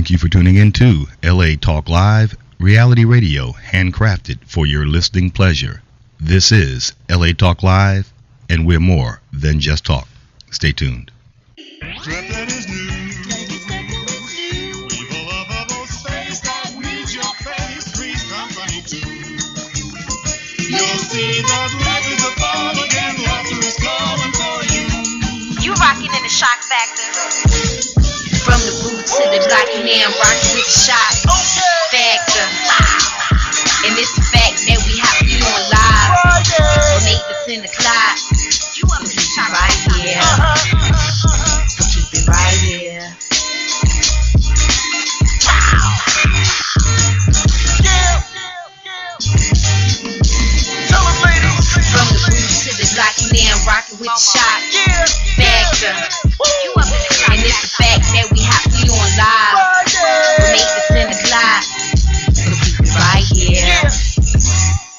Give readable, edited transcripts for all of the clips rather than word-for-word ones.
Thank you for tuning in to LA Talk Live, reality radio handcrafted for your listening pleasure. This is LA Talk Live, and we're more than just talk. Stay tuned. You'll see that love is a thought again, laughter is calling for you. You rocking in the shock factor. From the boot to the block, you now rocking with the shock factor. And it's the fact that we have you on live from 8 to 10 o'clock. You up in the shock right here. So keep it right here. From the boots to the block, you now rockin' with the shot factor. You up in the shot, and it's the fact that we have you on live from 8 to 10 o'clock. So keep it right here.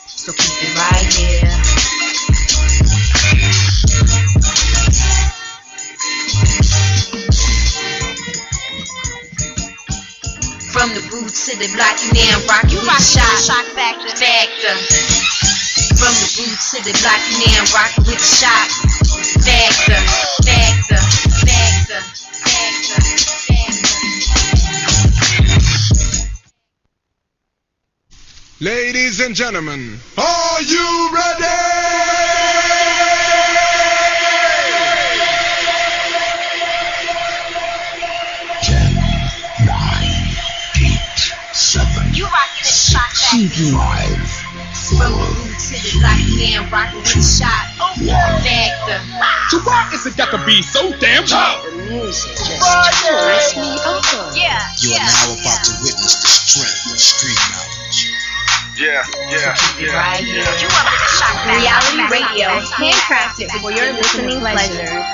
So keep it right here. From the boots to the block, you now rockin' with the shot factor. From the boots to the block, you now rockin' with the shot factor. Ladies and gentlemen, are you ready? 10, 9, 8, 7, You rockin' with the shot factor. 5, From the boots to the block, you now rockin' with the shot factor. So why is it got to be so damn tough? Yeah. You are now about to witness the strength of street knowledge. Yeah. Right here. You up in the shock factor. Reality radio, handcrafted for your listening pleasure.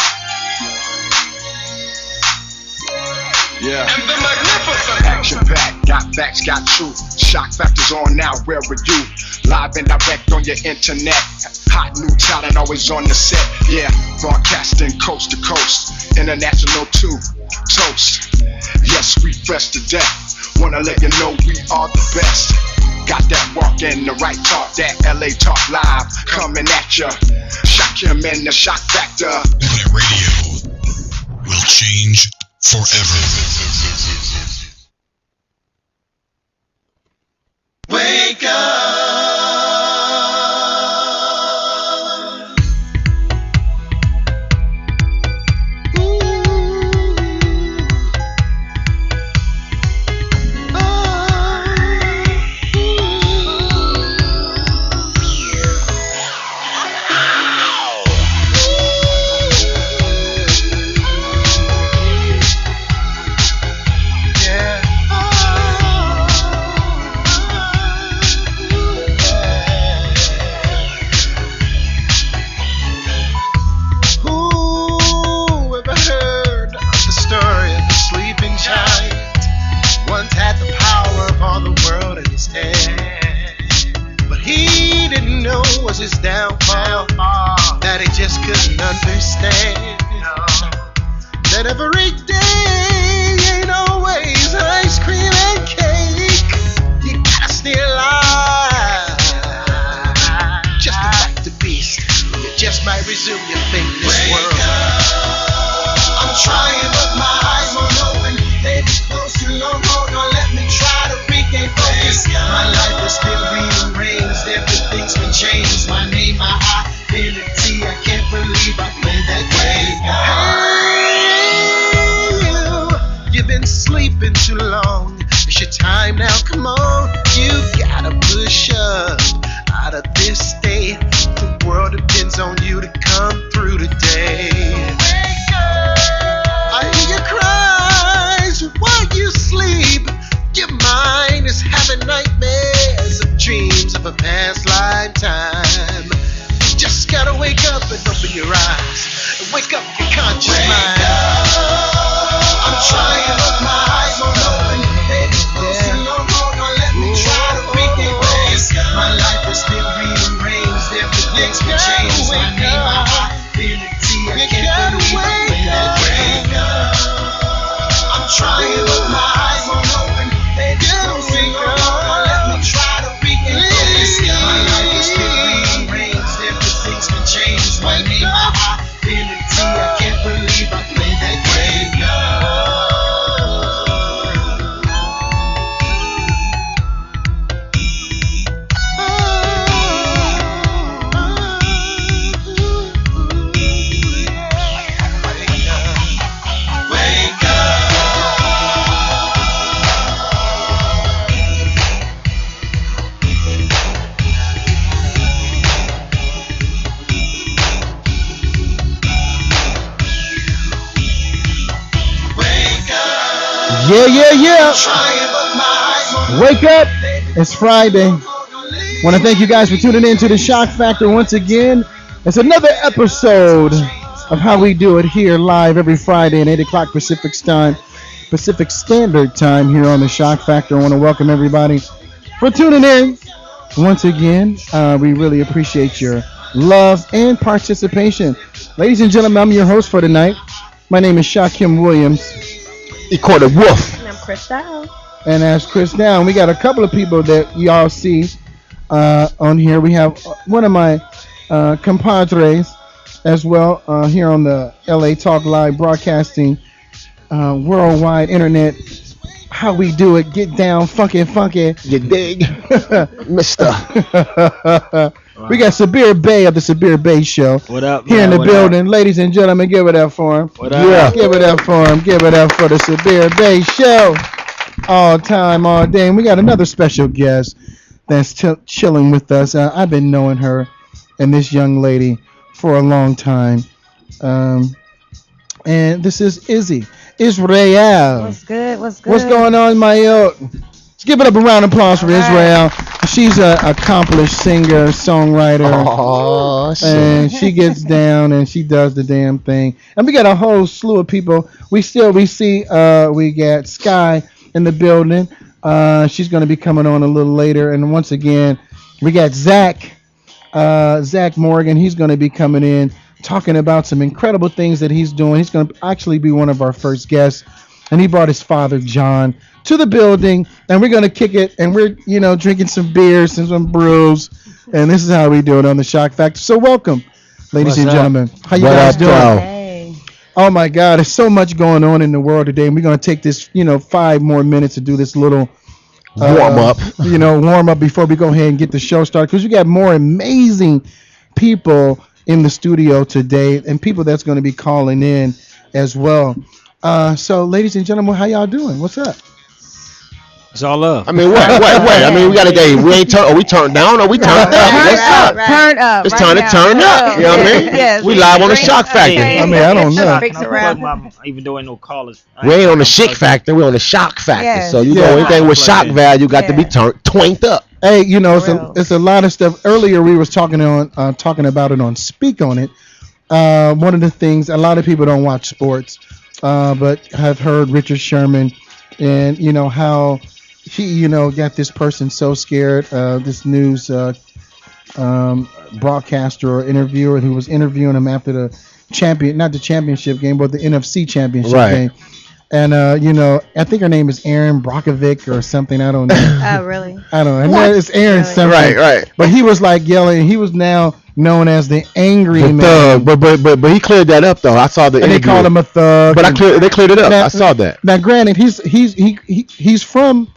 Yeah. And the magnificent action packed, got facts, got truth. Shock factors on now, where are you? Live and direct on your internet. Hot new talent always on the set. Yeah, broadcasting coast to coast. International too. Toast. Yes, we fresh to death. Wanna let you know we are the best. Got that walk and the right talk, that LA Talk Live coming at ya. Shakim and the shock factor. LA radio will change forever. Wake up. His downfall that he just couldn't understand. That every day ain't always ice cream and cake. You gotta stay alive just to fight the beast. You just might resume your fate in this world. I'm trying but my eyes won't open. They be close too long, hold on, let me try to regain focus. My life is still rearranged, everything's been changed. My name, my identity, I can't believe I played that game. You've been sleeping too long. It's your time now, come on. You gotta push up out of this state. The world depends on you to come through today. I hear your cries while you sleep. Your mind is having nightmares of dreams of a past lifetime. You just gotta wake up and open your eyes and wake up your conscious mind. I'm trying but my eyes won't open. Baby, close and long, hold on, let me try to regain focus. My life is still rearranged, everything's been changed. My name, my identity, I can't believe I played that game. I'm trying but my eyes won't open. Yeah. Wake up. It's Friday. Want to thank you guys for tuning in to the Shock Factor once again. It's another episode of how we do it here live every Friday at 8 o'clock Pacific Standard Time here on the Shock Factor. I want to welcome everybody for tuning in once again. We really appreciate your love and participation. Ladies and gentlemen, I'm your host for tonight. My name is Shakim Williams. He called it Wolf. And I'm Chris Down. And as Chris Down, we got a couple of people that y'all see on here. We have one of my compadres as well here on the LA Talk Live broadcasting worldwide internet. How we do it, get down, funky. You dig? Mister. We got Sabir Bey of the Sabir Bey Show. What up? Here in the building. Up? Ladies and gentlemen, give it up for him. What up? Yeah. Give it up for him. Give it up for the Sabir Bey Show. All time, all day. And we got another special guest that's chilling with us. I've been knowing her and this young lady for a long time. And this is Izzy. Israel. What's good? What's going on, Mayo? Let's give it up a round of applause for Israel. She's an accomplished singer, songwriter. Oh, shit. And she gets down and she does the damn thing. And we got a whole slew of people. We got Sky in the building. She's going to be coming on a little later. And once again, we got Zach Morgan. He's going to be coming in talking about some incredible things that he's doing. He's going to actually be one of our first guests. And he brought his father, John, to the building. And we're going to kick it. And we're, drinking some beers and some brews. And this is how we do it on the Shock Factor. So welcome, ladies and gentlemen. How you guys doing? Hey. Oh, my God. There's so much going on in the world today. And we're going to take this, 5 more minutes to do this little warm up. Warm up before we go ahead and get the show started. Because we got more amazing people in the studio today and people that's going to be calling in as well. So, ladies and gentlemen, how y'all doing? What's up? It's all love. I mean, wait. I mean, we got a day. Are we turned down or we turned up? What's up? Turn up. It's time to turn up. You know what I mean? Yes. We live on the Shock Factor. I mean, I don't know. Even though ain't no callers. We ain't on the Chick Factor. We're on the Shock Factor. Yes. So, anything with shock value got to be twanked up. Hey, it's a lot of stuff. Earlier, we was talking about it on Speak On It. One of the things, a lot of people don't watch sports, but have heard Richard Sherman and, how he, got this person so scared, this news broadcaster or interviewer who was interviewing him after not the championship game, but the NFC championship game. And, I think her name is Aaron Brockovich or something. I don't know. Oh, really? I don't know. It's Aaron something. Right. But he was like yelling. He was now known as the angry man. Thug. But he cleared that up, though. I saw the interview. They called him a thug. But they cleared it up. I saw that. Now, granted, he's from,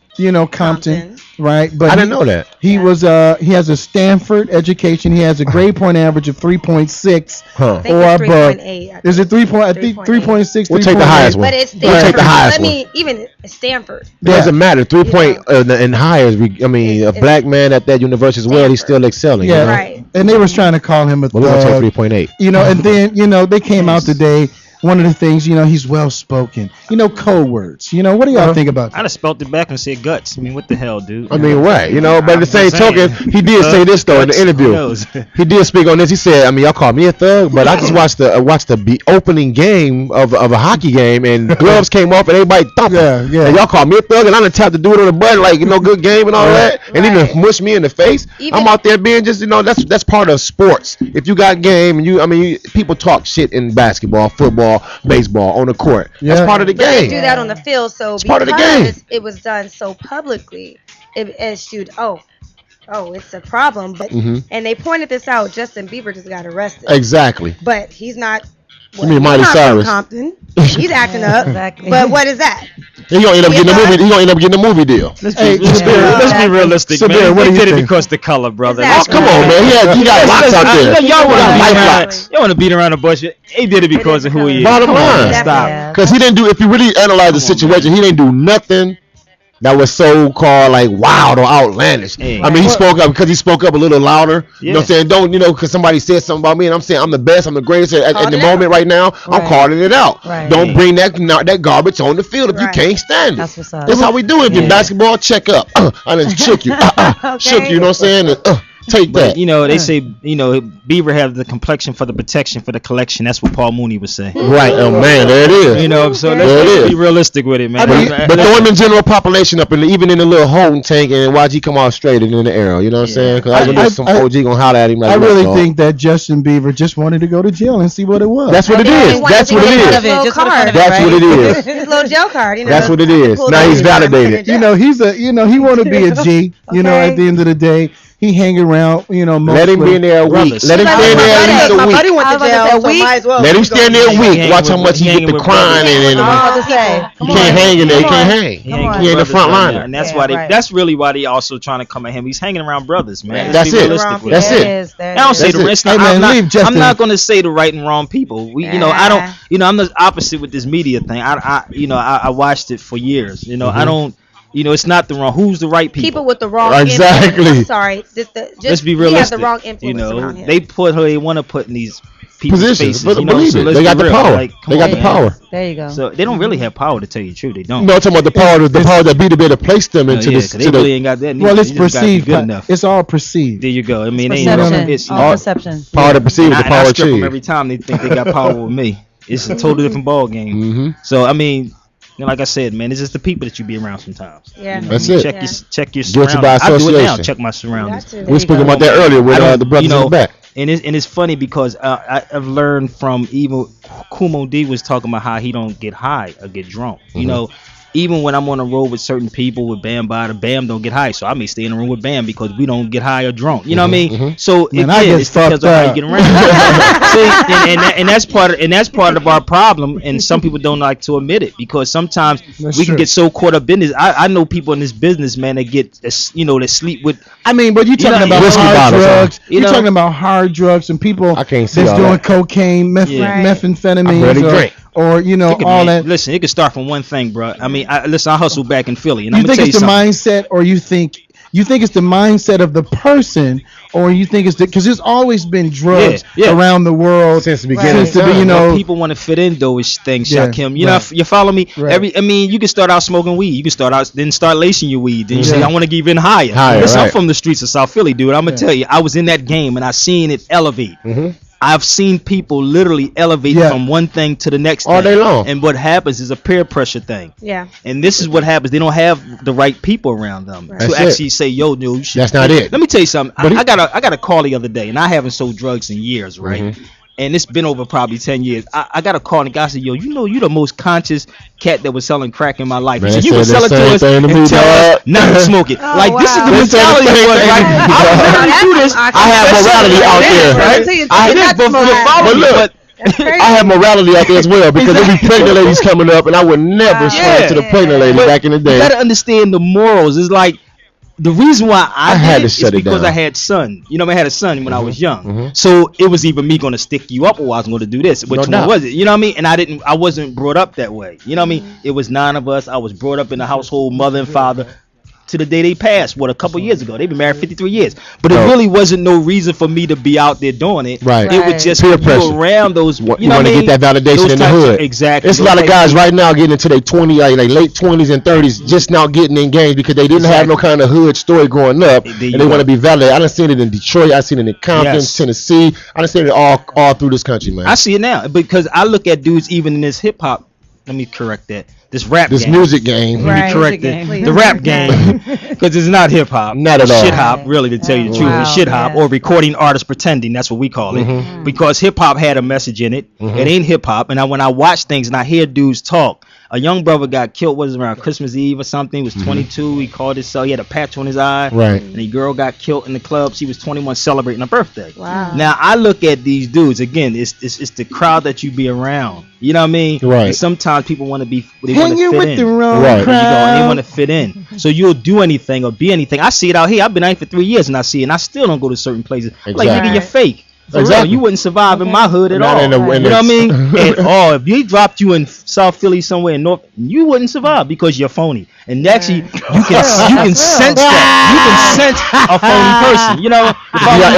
Compton. Right, but I didn't know that. He has a Stanford education. He has a grade point average of 3.6 or above. Is it 3 point? I think 3.6. We'll take the highest one. But it's Stanford. We'll take the highest one. Even Stanford. It doesn't matter. 3 point and higher. A black man at that university as well. He's still excelling. Yeah, right. And they was trying to call him a thug. But we're gonna take 3.8. And then they came out today. One of the things, he's well spoken. Code words. What do y'all think about that? I'd have spelt it back and said guts. I mean, what the hell, dude? I mean, right. But at the same token, he did say this though in the interview. He did speak on this. He said, y'all call me a thug, but I just watched the opening game of a hockey game, and gloves came off and everybody thumped. Yeah. And y'all call me a thug, and I done tapped to do it on the button, like good game and all that, and even mush me in the face. I'm out there being just that's part of sports. If you got game and people talk shit in basketball, football, baseball on the court. That's part of the game. They do that on the field, so it's part of the game. It was done so publicly, it showed, it's a problem. But and they pointed this out. Justin Bieber just got arrested. Exactly. But he's not. You mean Miley Cyrus? Compton. He's acting up. Exactly. But what is that? He gonna end up getting a movie. He gonna end up getting a movie deal. Let's be realistic, man. They did it because the color, brother. Exactly. Oh, come on, man. He got locks out there. Y'all want to beat around the bush. He did it because of who he is. Bottom line. Stop. Because he didn't do. If you really analyze the situation, he didn't do nothing that was so called like wild or outlandish. Yeah. I mean, he spoke up because he spoke up a little louder. You know what I'm saying? Don't because somebody said something about me and I'm saying I'm the best, I'm the greatest at the moment right now. I'm calling it out. Right. Don't bring that garbage on the field if you can't stand it. That's what's up. That's how we do it in basketball. Check up. I done shook you. Shook you. You know what I'm saying? Take that. They say, Beaver have the complexion for the protection for the collection. That's what Paul Mooney was saying. Right. Oh man, there it is. So let's be realistic with it, man. But throw him in general population up, and even in the little holding tank, and YG come out straight and in the arrow. You know what I'm saying? Because I know some OG gonna holler at him. Like, I really think that Justin Bieber just wanted to go to jail and see what it was. That's what it is. That's what it is. That's what it is. His little jail card. That's what it is. Now he's validated. He want to be a G. At the end of the day. He hang around, Let him be in there a week. Let him stand there at least a week. My buddy went to jail, so might as well. Let him stand there a week. Watch how much he get to crying and he can't hang in there. He can't hang. He ain't the front liner. And that's why that's really why they also trying to come at him. He's hanging around brothers, man. That's it. That's it. I don't say the rest. I'm not going to say the right and wrong people. I don't. I'm the opposite with this media thing. I watched it for years. I don't. It's not the wrong. Who's the right people? People with the wrong exactly. influence. I'm sorry. Let's be realistic. He has the wrong influence around him. They put her. They want to put in these people's positions. faces. But believe it. They got the power. They got the power. There you go. So they don't really have power, to tell you the truth. They don't. No, I'm talking about the power that be to be able to place them into this. They really ain't got that. Well, it's perceived. It's all perceived. There you go. I mean, it's all perception. Power to perceive, the power to achieve. Them every time they think they got power with me. It's a totally different ball game. So I mean. Like I said, man, it's just the people that you be around sometimes. Yeah, that's it. Check your surroundings. I do it now. Check my surroundings. We were speaking about that earlier with the brothers in the back. And it's funny because I've learned from even Kumo D was talking about how he don't get high or get drunk. Even when I'm on the road with certain people with Bam don't get high, so I may stay in the room with Bam because we don't get high or drunk. You know what I mean? So again, it's because of how you get around. See, and that's part of our problem, and some people don't like to admit it because sometimes we can get so caught up in this. I know people in this business, man, that get that sleep with. I mean, but you're talking about hard drugs. You're talking about hard drugs and people that's doing cocaine, methamphetamines, or all that. Listen, it could start from one thing, bro. I mean, I hustle back in Philly, and you I'm gonna think tell it's you the something. mindset, or you think it's the mindset of the person, or you think it's because there's always been drugs around the world since the beginning. People want to fit in those things, Shakim. You follow me? Right. I mean, you can start out smoking weed. You can start lacing your weed. Then you say, I want to get even higher. Listen, I'm from the streets of South Philly, dude. I'm gonna tell you, I was in that game and I seen it elevate. I've seen people literally elevate from one thing to the next all day long. And what happens is a peer pressure thing. Yeah. And this is what happens. They don't have the right people around them to actually say, yo, dude, you should. That's not it. Let me tell you something. I got a call the other day, and I haven't sold drugs in years, right? And it's been over probably 10 years. I got a call, and the guy said, yo, you the most conscious cat that was selling crack in my life. He said, you would sell it to us and tell us not to smoke it. This is the mentality it was, right? I do this. I have morality out there, right? I have morality out there as well because there be pregnant ladies coming up, and I would never swear to the pregnant lady back in the day. You gotta understand the morals. It's like the reason why I had did to shut is it because down. I had son. I had a son when I was young. So it was either me going to stick you up or I was going to do this. Which one was it? You know what I mean? And I wasn't brought up that way. You know what I mean? It was 9 of us. I was brought up in a household, mother and father. To the day they passed, a couple years ago. They've been married 53 years. But it really wasn't no reason for me to be out there doing it. Right. It was just peer pressure. Around those. You want to get that validation in the hood. Exactly. There's a lot of guys right now getting into their 20s, like late 20s and 30s, just now getting engaged because they didn't have no kind of hood story growing up, and they want to be validated. I done seen it in Detroit. I seen it in Compton, Tennessee. I done seen it all through this country, man. I see it now because I look at dudes even in this hip hop. Let me correct that. This music game. Let me correct it. The rap game, because it's not hip hop. Not at all. Shit hop, really, to tell you the truth. It's shit hop or recording artists pretending. That's what we call it. Because hip hop had a message in it. It ain't hip hop. And when I watch things and I hear dudes talk, a young brother got killed. Was around Christmas Eve or something? He was 22. He called himself. He had a patch on his eye. Right. And a girl got killed in the club. She was 21, celebrating her birthday. Wow. Now I look at these dudes again. It's the crowd that you be around. You know what I mean? Right. And sometimes people want to be. They want to fit with in. The wrong right. crowd. And they want to fit in. So you'll do anything or be anything. I see it out here. I've been out here for 3 years and I see it. And I still don't go to certain places. Exactly. Like, nigga, you're fake. For Exactly. real, you wouldn't survive in my hood at Not all. in the- in You the- know what I mean? At all. If he dropped you in South Philly somewhere in North, you wouldn't survive because you're phony. And actually, you can sense that. You can sense a phony person. You know,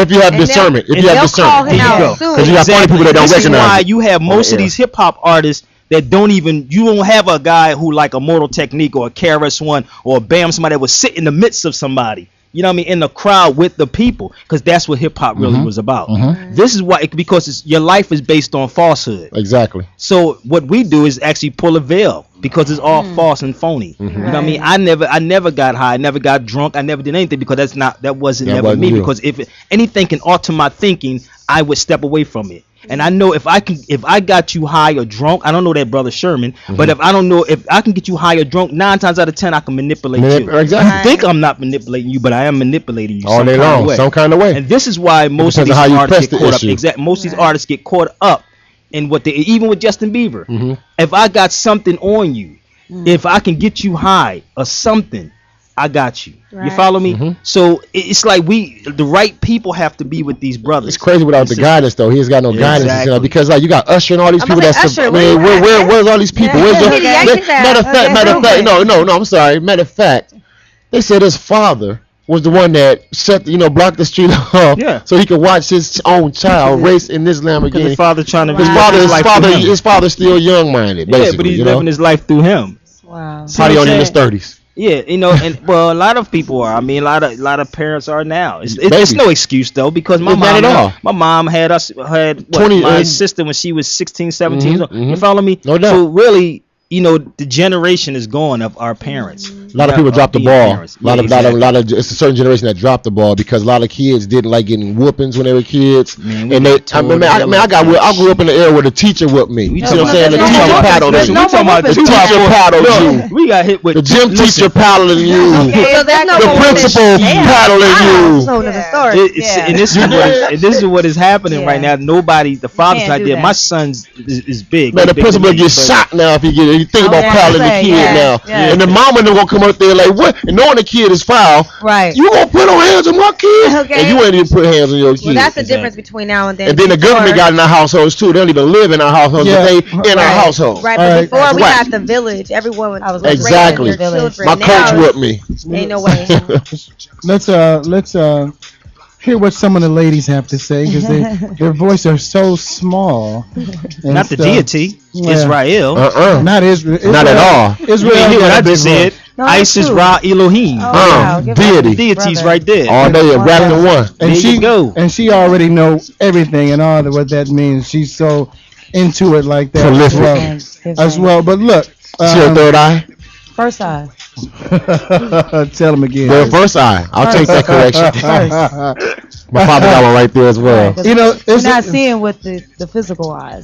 If you have discernment, if you have discernment, there you go. because you got funny people that don't This is why recognize it. you have most of Yeah. these hip hop artists that you don't have a guy who like a Mortal Technique or a KRS-One or a Bam, somebody that would sit in the midst of somebody. You know what I mean? In the crowd with the people, because that's what hip hop really was about. This is why, because your life is based on falsehood. Exactly. So what we do is actually pull a veil because it's all false and phony. You know what I mean? I never got high, I never got drunk, I never did anything because that wasn't never me. you. Because if anything can alter my thinking, I would step away from it. And I know if I got you high or drunk, I don't know that brother Sherman, but if I can get you high or drunk, 9 times out of 10 I can manipulate you. Exactly. You think I'm not manipulating you, but I am manipulating you All some day kind of long, way. some kind of way. And this is why most of Depends on these how you artists press get the caught up. issue. Most of these artists get caught up in what they, even with Justin Bieber. If I got something on you, if I can get you high or something, I got you. You follow me? So it's like the right people have to be with these brothers. It's crazy without the guidance though. He has got no guidance, Exactly. because like you got Usher and all these I'm people gonna that's say Usher, where's all these people? Where's your Yeah, you can say matter of fact, okay, no, I'm sorry. Matter of fact, they said his father was the one that blocked the street off so he could watch his own child race in this Lamborghini. His father trying to his father's still young minded, basically. Yeah, but he's living his life through him. Wow. Probably only in his 30s. Yeah, and well, a lot of people are. I mean, a lot of parents are now. It's no excuse though, because my mom had 20 my sister when she was 16, 17. You follow me? No doubt. So really, the generation is gone of our parents. A lot of people dropped the ball. A lot of it's a certain generation that dropped the ball because a lot of kids didn't like getting whoopings when they were kids. I grew up in the era where the teacher whooped me. You see what I'm saying? The teacher paddled you. The teacher paddled you. We got hit with the gym teacher paddling you. So there's no The principal paddling you. And this is what is happening right now. Nobody, the father's not there. My son is big. Man, the principal gets shot now if you think about paddling the kid now. And the mama gonna come up there like, what? And knowing the kid is foul, right? You gonna put on hands on my kid? Okay. And you ain't even put hands on your kid. Well, that's the difference between now and then. And then the government got in our households too. They don't even live in our households, but they in our households. Right, but before we had the village, everyone was exactly. My coach whipped me. Ain't no way. Let's hear what some of the ladies have to say because their voices are so small. Not the deity, Israel. Not Israel. Not at all. Israel. You hear what I just said? Isis, Ra, Elohim. Deity. Deities right there. All day wrapped in one. And she already knows everything and all what that means. She's so into it like that as well. But look, see her third eye. First eye. Tell him again. Well, first eye. I'll take that correction. My father got one right there as well. Right, we're not seeing with the physical eyes.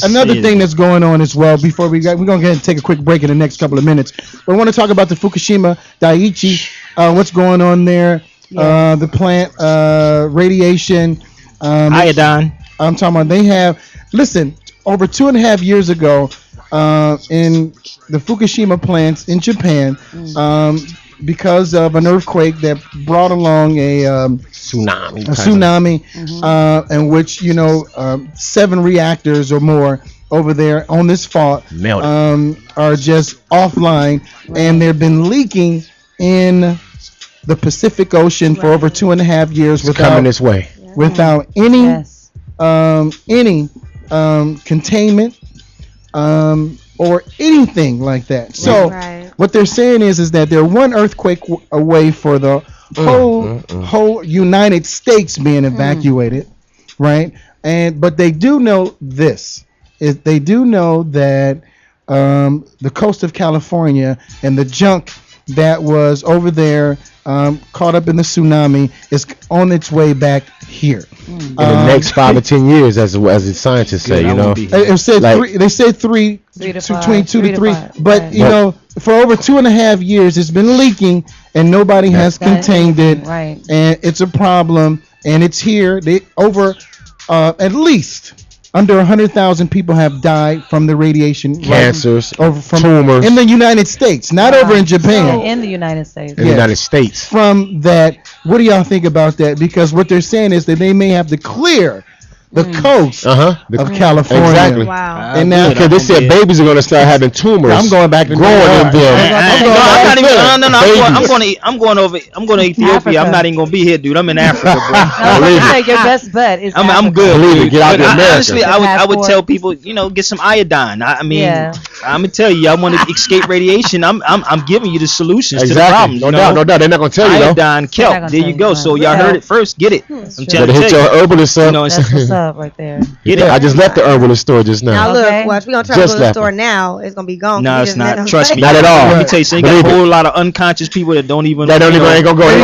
Another thing that's going on as well. Before we're gonna go ahead and take a quick break in the next couple of minutes. But I want to talk about the Fukushima Daiichi. What's going on there? The plant, radiation, iodine. I'm talking about. They have over 2.5 years ago. In the Fukushima plants in Japan, because of an earthquake that brought along a tsunami, in which 7 reactors or more over there on this fault are just offline, and they've been leaking in the Pacific Ocean for over 2.5 years without any containment. Or anything like that. So what they're saying is that they're one earthquake away for the whole United States being evacuated, right? But they do know this. They do know that the coast of California and the junk that was over there caught up in the tsunami is on its way back here. In the next 5 or 10 years, as the scientists say, It said they said between 2 to 3. But for over 2.5 years, it's been leaking, and nobody has contained it. Right. And it's a problem, and it's here. At least under 100,000 people have died from the radiation. Cancers, tumors. In the United States, not over in Japan. So in the United States. In the United States. From that, what do y'all think about that? Because what they're saying is that they may have to clear the coast of California. Exactly. Wow. And now, because they said babies are gonna start having tumors. I'm going back to growing in them. I'm going over. I'm going to Ethiopia. Africa. I'm not even going to be here, dude. I'm in Africa, bro. Your best bet is I'm good. Believe it. Get out But of America. honestly, I would tell people, get some iodine. I mean, Yeah. I'm gonna tell you, I want to escape radiation. I'm giving you the solutions to the Exactly. problems. No doubt. No doubt. They're not gonna tell you though. Iodine, kelp. gonna There tell you you go. that. So y'all heard it first. Get it. I'm Better trying to hit tell your you. herbalist up. It's That's what's up right there. Get it. I just left the herbalist store just Now now. look, Okay. watch. We gonna try Just to go to the left store it. now. It's gonna be gone. No, You it's just let not. them Trust say. me. Not at all. Let me tell you, so you got Believe a it. whole lot of unconscious people that don't even. They don't even ain't gonna go. Right,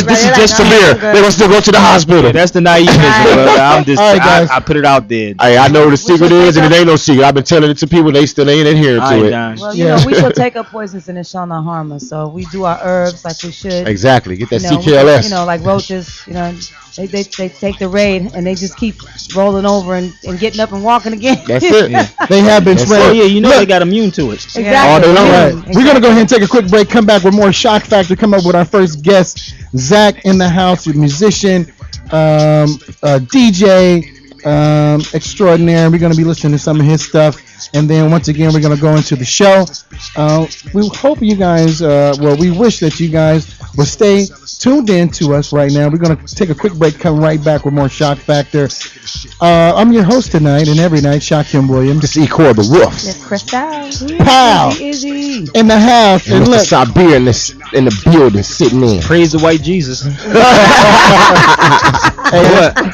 This is right, just right. severe. They're gonna still go to the hospital. That's the naiveness, bro. I'm just. All right, guys. I put it out there. Hey, I know what the secret is, and it ain't no secret. I've been telling it to people. They still ain't adhering to it. Iodine. Well, you know, we shall take up poisons and it shall not harm us. So we do our herbs like we should. Exactly. Get that You know, CKLS. like roaches, they take the raid and they just keep rolling over and getting up and walking again. That's it. They have been Oh spread. yeah, Look, they got immune to it. Exactly. All day long. Right. Exactly. We're gonna go ahead and take a quick break. Come back with more Shock Factor. Come up with our first guest, Zach in the house, a musician, DJ, extraordinaire. We're gonna be listening to some of his stuff, and then once again we're gonna go into the show. We hope you guys, we wish that you guys will stay tuned in to us right now. We're gonna take a quick break. Come right back with more Shock Factor. I'm your host tonight and every night, Shakim Williams. This is E-Core, the Wolf. It's Crystal. Pow! Easy. In the house. And And Mr. look, Sabir in the building sitting in. Praise the white Jesus. hey,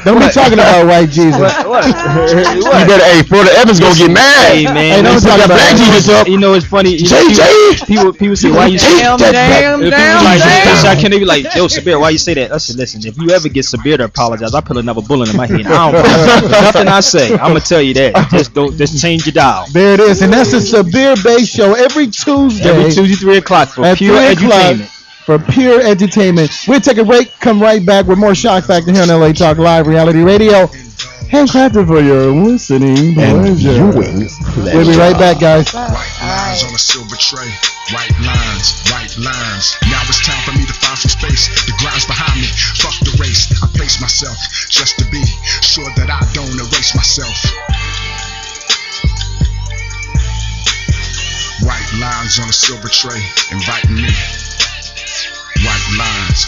don't be talking about white Jesus. What? You better, hey, Florida Evans gonna get mad. Hey man, Hey, don't Put talk that about black it. Jesus up. You know it's funny. JJ. People say why you say Damn, that. damn, If people damn, like, damn. Shaq, can they be like, yo, Sabir, why you say that? I said, listen, if you ever get Sabir to apologize, I put another bullet in my head. I don't nothing I say. I'm gonna tell you that. Just change your dial. There it is, and that's the Sabir Bay Show every Tuesday. Every Tuesday, 3 o'clock for at pure 3 o'clock entertainment. For pure entertainment. We'll take a break, come right back with more Shock Factor here on LA Talk Live Reality Radio. Handcrafted for your listening pleasure. We'll be right back, guys. White lines on a silver tray. White lines, white lines. Now it's time for me to find some space. The grind's behind me. Fuck the race. I pace myself just to be sure that I don't erase myself. White lines on a silver tray, inviting me. White lines.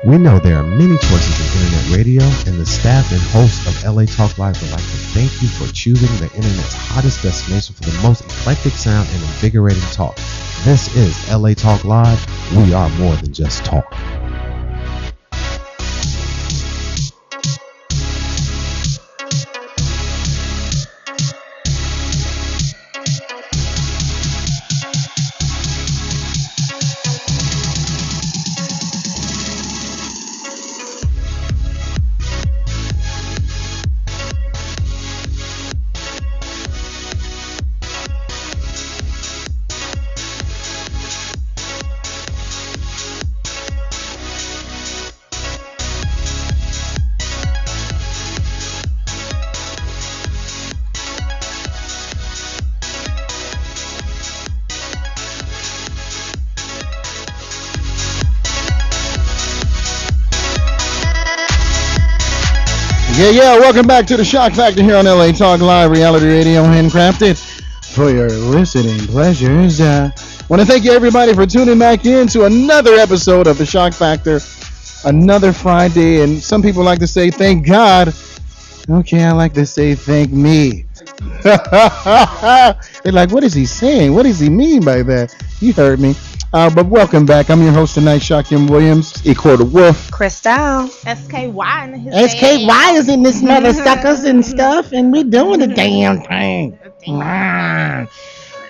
We know there are many choices in internet radio, and the staff and hosts of LA Talk Live would like to thank you for choosing the internet's hottest destination for the most eclectic sound and invigorating talk. This is LA Talk Live. We are more than just talk. Yeah, welcome back to the Shock Factor here on LA Talk Live, reality radio, handcrafted for your listening pleasures. Want to thank you everybody for tuning back in to another episode of the Shock Factor, another Friday, and some people like to say thank God. Okay, I like to say thank me. They're like, what is he saying? What does he mean by that? You heard me. But welcome back. I'm your host tonight, Shakim Williams, equal to Wolf. Crystal. SKY in his SKY is in this mother suckers and stuff, and we doing the damn thing.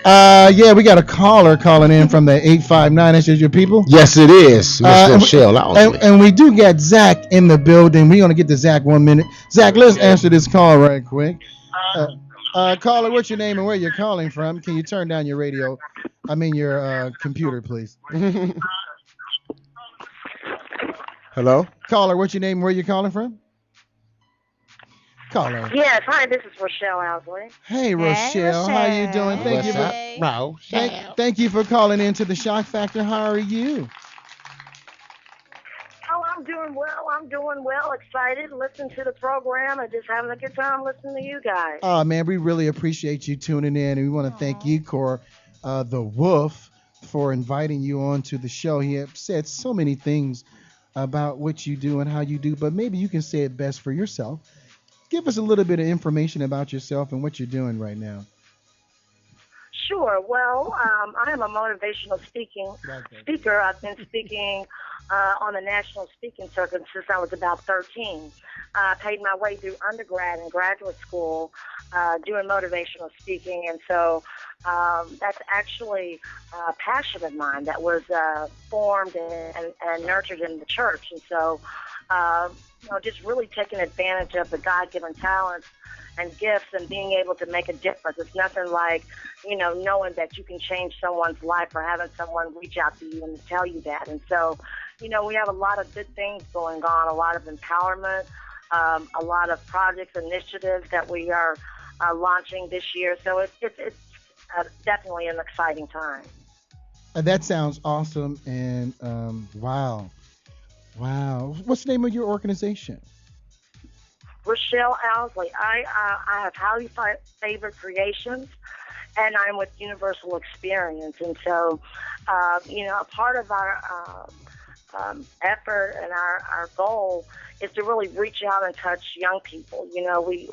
Yeah, we got a caller calling in from the 859. This is your people? Yes, it is. Miss Rochelle. And we do get Zach in the building. We're going to get to Zach 1 minute. Zach, let's answer this call right quick. Caller, what's your name and where you're calling from? Can you turn down your radio? I mean your computer, please. Hello? Caller, what's your name and where you're calling from? Caller. Yes, hi, this is Rochelle Owsley. Hey, Rochelle. How you doing? Thank you for calling in to the Shock Factor. How are you? Oh, I'm doing well, excited, listening to the program and just having a good time listening to you guys. Oh, man, we really appreciate you tuning in, and we want to thank you, Cor, the Wolf, for inviting you on to the show. He had said so many things about what you do and how you do, but maybe you can say it best for yourself. Give us a little bit of information about yourself and what you're doing right now. Sure. Well, I am a motivational speaker. I've been speaking on the national speaking circuit since I was about 13. I paid my way through undergrad and graduate school doing motivational speaking, and so that's actually a passion of mine that was formed and nurtured in the church. And so, just really taking advantage of the God-given talents and gifts and being able to make a difference. It's nothing like, knowing that you can change someone's life or having someone reach out to you and tell you that. And so, we have a lot of good things going on, a lot of empowerment, a lot of projects, initiatives that we are launching this year. So it's definitely an exciting time. That sounds awesome. And wow. What's the name of your organization? Rochelle Owsley. I have highly favored creations, and I'm with Universal Experience. And so, a part of our effort and our goal is to really reach out and touch young people.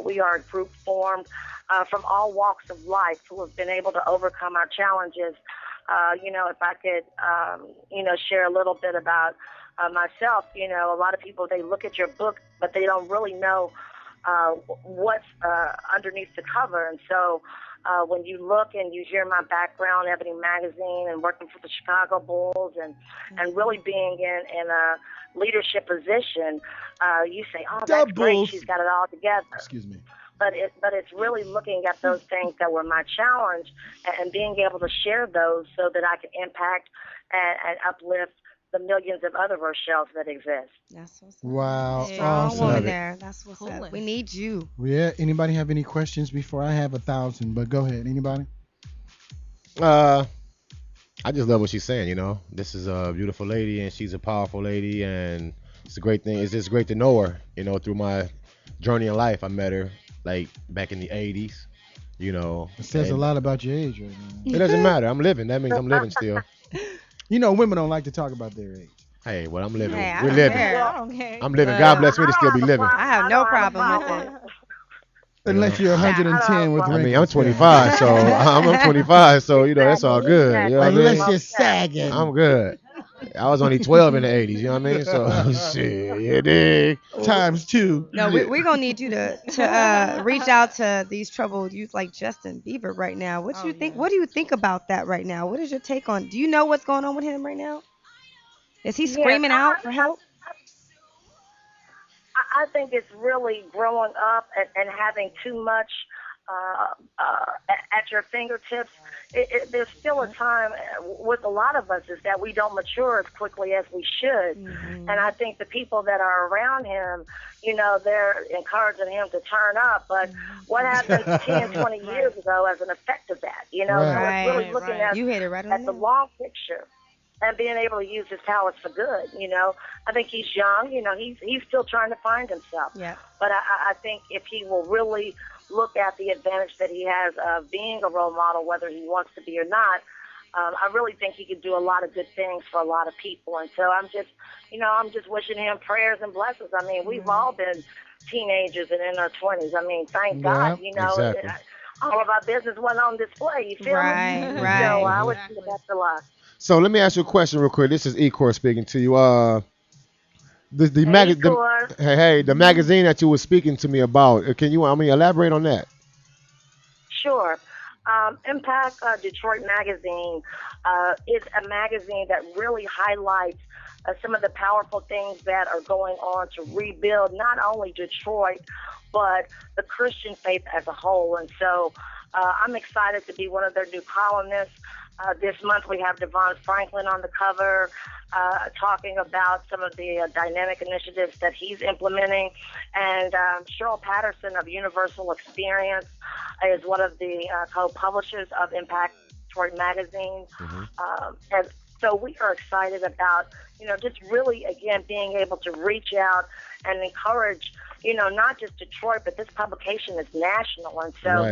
We are a group formed from all walks of life who have been able to overcome our challenges. If I could, share a little bit about myself, a lot of people, they look at your book, but they don't really know what's underneath the cover. And so when you look and you hear my background, Ebony Magazine, and working for the Chicago Bulls, and really being in a leadership position, you say, oh, that's great, she's got it all together. Excuse me. But it's really looking at those things that were my challenge and being able to share those so that I can impact and uplift the millions of other Rochelles that exist. That's what's up. Wow. Awesome. That's what's up. We need you. Yeah. Anybody have any questions before I have 1,000? But go ahead. Anybody? I just love what she's saying. This is a beautiful lady, and she's a powerful lady, and it's a great thing. It's just great to know her. Through my journey in life, I met her like back in the 80s. It says a lot about your age right now. It doesn't matter. I'm living. That means I'm living still. Women don't like to talk about their age. Hey, well, I'm living. Hey, I We're don't living. care. I don't care. I'm living. God Look, bless me to still be living. I have no problem with it. Unless you're Shout. 110 with I wrinkles. mean, I'm 25, so I'm 25, so that's all good. You know what I Unless mean? you're sagging. I'm good. I was only 12 in the 80s. You know what I mean? So shit, you dig? Times two. No, we're gonna need you to reach out to these troubled youth like Justin Bieber right now. What do you think? What do you think about that right now? What is your take on? Do you know what's going on with him right now? Is he Yes, screaming out for help? I think it's really growing up and having too much at your fingertips. There's still a time with a lot of us is that we don't mature as quickly as we should. And I think the people that are around him, they're encouraging him to turn up. But what happened 10, 20 years ago as an effect of that? So it's really looking at, You hit it right on at the long picture. And being able to use his talents for good, I think he's young, he's still trying to find himself. Yeah. But I think if he will really look at the advantage that he has of being a role model, whether he wants to be or not, I really think he could do a lot of good things for a lot of people. And so I'm just wishing him prayers and blessings. I mean, we've all been teenagers and in our 20s. I mean, thank God, exactly. all of our business wasn't on display. You feel me? Right. So I wish you the best of luck. So let me ask you a question real quick. This is Ecor speaking to you. The the magazine that you were speaking to me about. Can you elaborate on that? Sure. Impact Detroit Magazine is a magazine that really highlights some of the powerful things that are going on to rebuild not only Detroit, but the Christian faith as a whole. And so I'm excited to be one of their new columnists. This month we have Devon Franklin on the cover talking about some of the dynamic initiatives that he's implementing. And Cheryl Patterson of Universal Experience is one of the co-publishers of Impact Detroit Magazine. And so we are excited about, just really, again, being able to reach out and encourage not just Detroit, but this publication is national. And so,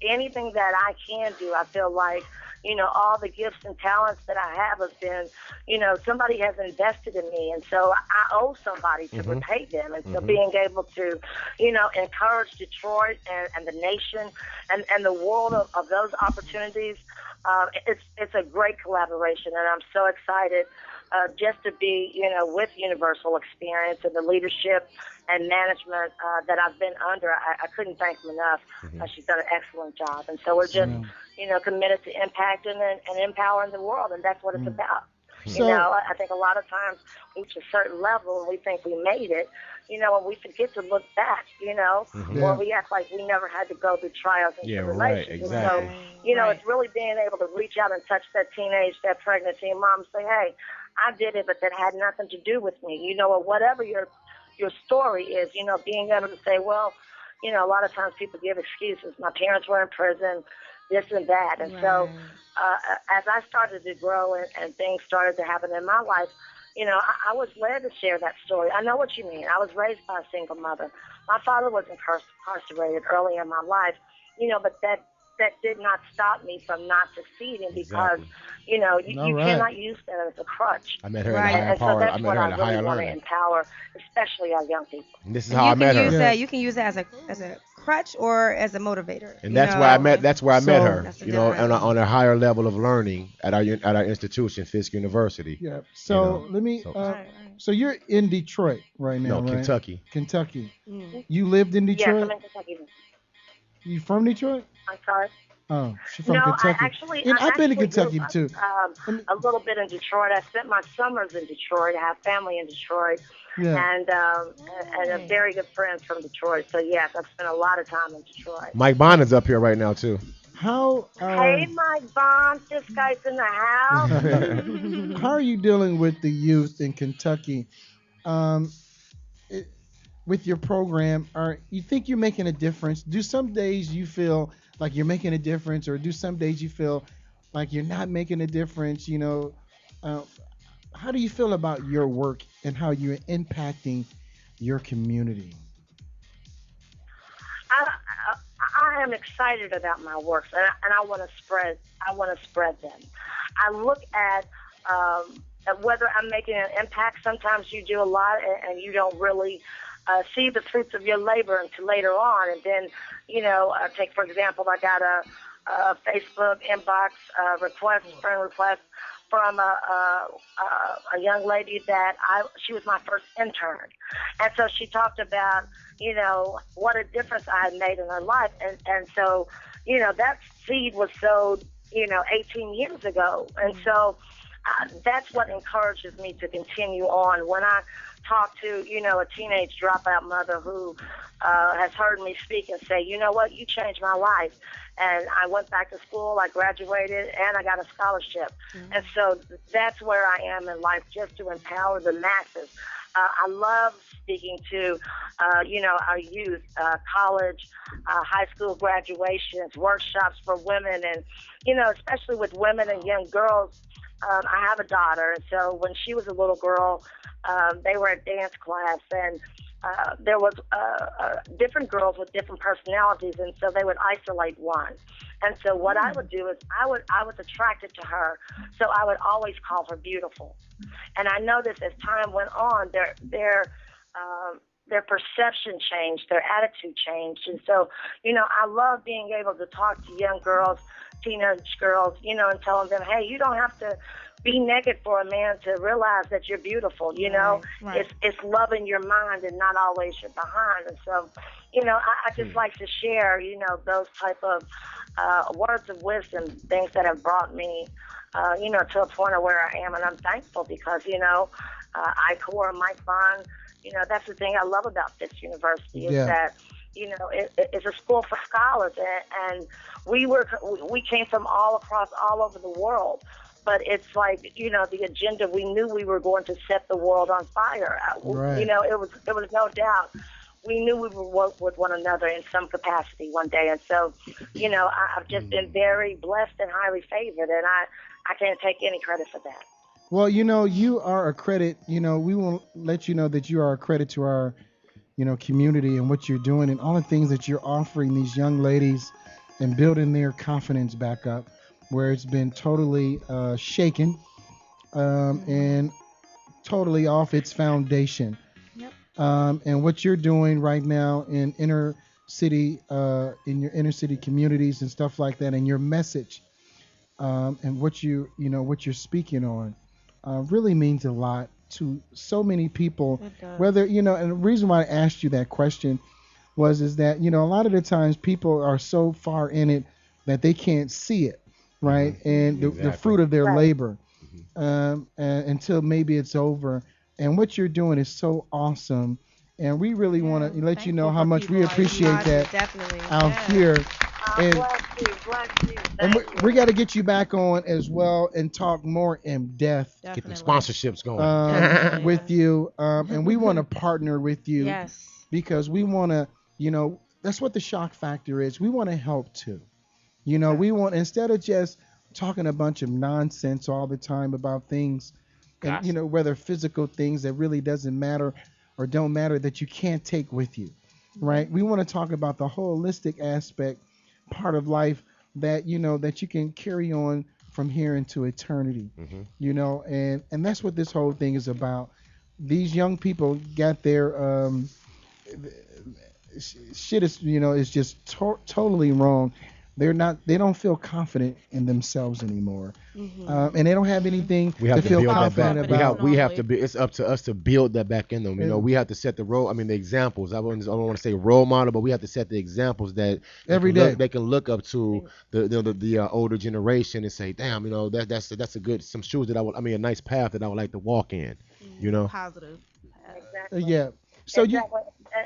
anything that I can do, I feel like, all the gifts and talents that I have been, somebody has invested in me. And so I owe somebody to repay them. And so being able to, encourage Detroit and the nation and the world of those opportunities, it's a great collaboration. And I'm so excited just to be, with Universal Experience and the leadership and management that I've been under. I couldn't thank them enough. She's done an excellent job. And so we're just, committed to impacting and empowering the world, and that's what it's about. I think a lot of times we reach a certain level and we think we made it, and we forget to look back, or we act like we never had to go through trials and tribulations. Exactly. And so, it's really being able to reach out and touch that teenage, that pregnancy, and mom say, hey, I did it, but that had nothing to do with me, or whatever your story is, being able to say, well, a lot of times people give excuses. My parents were in prison, this and that. And so as I started to grow and things started to happen in my life, I was led to share that story. I know what you mean. I was raised by a single mother. My father was incarcerated early in my life, but that did not stop me from not succeeding because, you cannot use that as a crutch. I met her at a higher power. I met her at a higher want to learning. empower, especially our young people. And this is how I met her. You can use that as a crutch or as a motivator. And that's where I met. That's where I met her. That's on a higher level of learning at our institution, Fisk University. Yeah. So let me. So you're in Detroit right now, No, right? Kentucky. Kentucky. You lived in Detroit? Yes, I'm in Kentucky. You from Detroit? I'm sorry. Oh, she's from No, Kentucky. I I've been to actually Kentucky grew too. a little bit in Detroit. I spent my summers in Detroit. I have family in Detroit, and a very good friends from Detroit. So yes, I've spent a lot of time in Detroit. Mike Bonnet's up here right now too. How? Hey, Mike Bond, this guy's in the house. How are you dealing with the youth in Kentucky? With your program, you think you're making a difference? Do some days you feel like you're making a difference, or do some days you feel like you're not making a difference? How do you feel about your work and how you're impacting your community? I am excited about my works, and I want to spread. I want to spread them. I look at whether I'm making an impact. Sometimes you do a lot and you don't really see the fruits of your labor until later on. And then, take for example, I got a Facebook inbox request, friend request from a young lady that she was my first intern, and so she talked about what a difference I had made in her life, and so that seed was sowed 18 years ago, and so that's what encourages me to continue on. When I talk to a teenage dropout mother who has heard me speak and say, you know what, you changed my life. And I went back to school, I graduated, and I got a scholarship. And so that's where I am in life, just to empower the masses. I love speaking to, our youth, college, high school graduations, workshops for women, and, especially with women and young girls. I have a daughter, and so when she was a little girl, they were at dance class, and there was different girls with different personalities, and so they would isolate one. And so what I would do is I was attracted to her, so I would always call her beautiful. And I noticed as time went on, their perception changed, their attitude changed, and so I love being able to talk to young girls, teenage girls, and telling them, hey, you don't have to be naked for a man to realize that you're beautiful. Right. It's loving your mind and not always your behind. And so, I just like to share, those type of words of wisdom, things that have brought me, to a point of where I am, and I'm thankful because, ICOR, Mike Bond, that's the thing I love about this university is that, it's a school for scholars, and we came from all over the world. But it's like, the agenda, we knew we were going to set the world on fire. Right. It was no doubt. We knew we would work with one another in some capacity one day. And so, I've just been very blessed and highly favored, and I can't take any credit for that. Well, you are a credit. We will let you know that you are a credit to our, community and what you're doing and all the things that you're offering these young ladies and building their confidence back up, where it's been totally shaken and totally off its foundation. Yep. And what you're doing right now in inner city, in your inner city communities and stuff like that, and your message, and what what you're speaking on, really means a lot to so many people. It does. Whether and the reason why I asked you that question is that a lot of the times people are so far in it that they can't see it, right? And the fruit of their labor, until maybe it's over. And what you're doing is so awesome, and we really want to let you know how much we appreciate that Definitely. out here. And Bless you. and we got to get you back on as well and talk more in depth Get the sponsorships going. with you. And we want to partner with you Yes. because we want to, that's what the shock factor is. We want to help too. We want, instead of just talking a bunch of nonsense all the time about things, and, whether physical things that really doesn't matter or don't matter that you can't take with you, right? We want to talk about the holistic aspect, part of life that that you can carry on from here into eternity. And that's what this whole thing is about. These young people got their shit is just totally wrong. They don't feel confident in themselves anymore, and they don't have anything We have to to feel build that confident back. about. We have to be. It's up to us to build that back in them. We have to set the role. I mean, the examples. I don't want to say role model, but we have to set the examples that Every day they can look up to the older generation and say, damn, that's a good some shoes that a nice path that I would like to walk in. Positive. Exactly. Yeah. So exactly.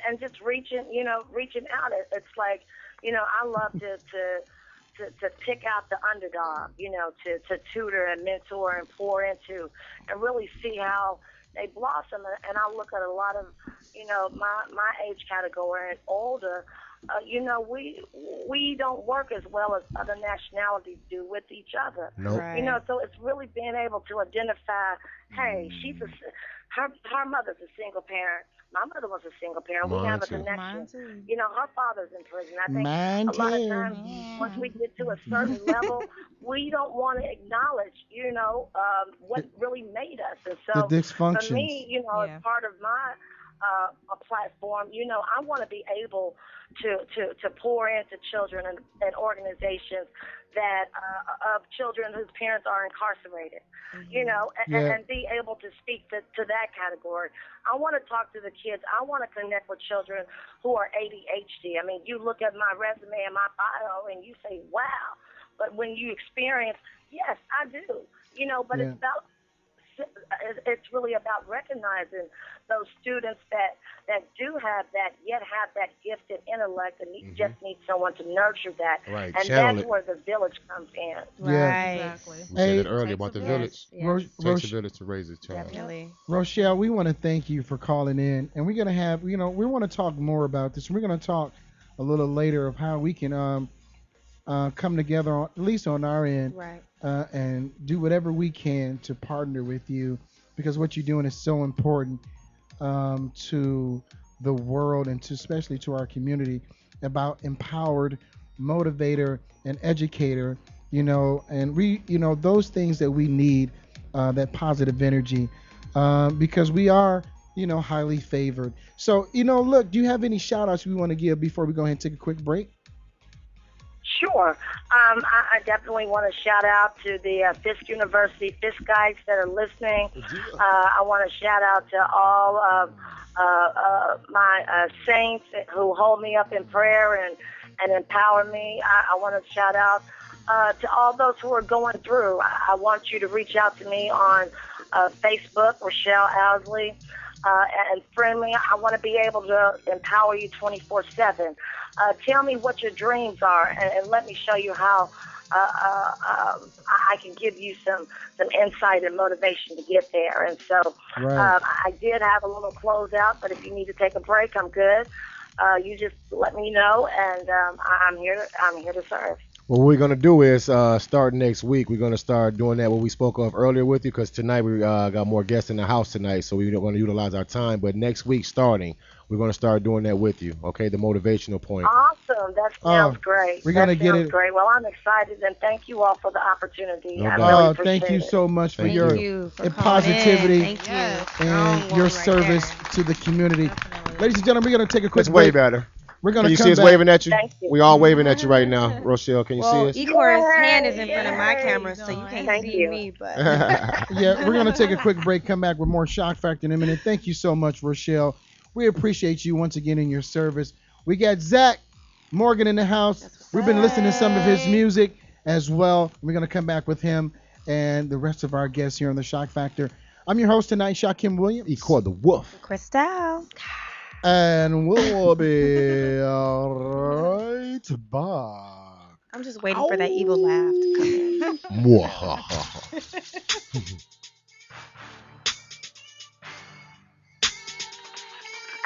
And just reaching out. It's like, I love to pick out the underdog, to tutor and mentor and pour into and really see how they blossom. And I look at a lot of, my age category and older, we don't work as well as other nationalities do with each other. Nope. Right. So it's really being able to identify, hey, her mother's a single parent. My mother was a single parent. We Mine have a too. connection. Mine too. Her father's in prison. I think Mine a lot of too. times once we get to a certain level, we don't want to acknowledge, what really made us. And so The dysfunctions. for me, as part of my a platform, I want to be able to pour into children and organizations that of children whose parents are incarcerated, and be able to speak to that category. I want to talk to the kids. I want to connect with children who are ADHD. I mean, you look at my resume and my bio and you say, wow. But when you experience, yes, I do, but it's really about recognizing those students that do have that, yet have that gifted intellect, and just need someone to nurture that. Right, and channel that's it. where the village comes in. Right. Exactly. We said it earlier about the village. Yes. Takes a village to raise a child. Definitely. Rochelle, we want to thank you for calling in, and we're gonna have, we want to talk more about this. We're gonna talk a little later of how we can come together, at least on our end, Right. and do whatever we can to partner with you, because what you're doing is so important to the world and especially to our community, about empowered motivator and educator, and we, those things that we need, that positive energy, because we are, highly favored. So, look, do you have any shout outs we want to give before we go ahead and take a quick break? Sure. I definitely want to shout out to the Fisk University Fisk guys that are listening. I want to shout out to all of my saints who hold me up in prayer and empower me. I want to shout out to all those who are going through. I want you to reach out to me on Facebook, Rochelle Owsley, and friend me. I want to be able to empower you 24/7. Tell me what your dreams are, and let me show you how I can give you some insight and motivation to get there. And so I did have a little closeout, but if you need to take a break, I'm good. You just let me know, and I'm here to serve. What we're going to do is start next week. We're going to start doing that, what we spoke of earlier with you, because tonight we got more guests in the house tonight, so we're going to utilize our time. But next week starting, we're going to start doing that with you, okay, the motivational point. Awesome. That sounds great. We're going to get it. Great. Well, I'm excited, and thank you all for the opportunity. No I doubt. really appreciate Thank you it. so much for Thank your you for positivity Thank you. and your service to the community. Ladies and gentlemen, we're going to take a quick It's way break. better. We're going Can to you come see us back. waving at you? Thank you. We all waving at you right now. Rochelle, can you Well, see us? Ecor's hand is in front of my camera, so you can't Thank see you. me. But Yeah, we're going to take a quick break, come back with more Shock Factor in a minute. Thank you so much, Rochelle. We appreciate you once again in your service. We got Zach Morgan in the house. We've been listening to some of his music as well. We're going to come back with him and the rest of our guests here on the Shock Factor. I'm your host tonight, Shakim Williams. Ecor the Wolf. Crystal. And we'll be right back. I'm just waiting for that evil laugh to come in.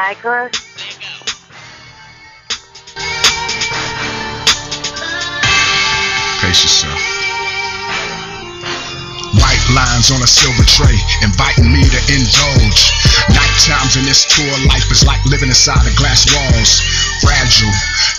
Icor? Pace yourself. White lines on a silver tray, inviting me to indulge. Night times in this tour, life is like living inside the glass walls. Fragile,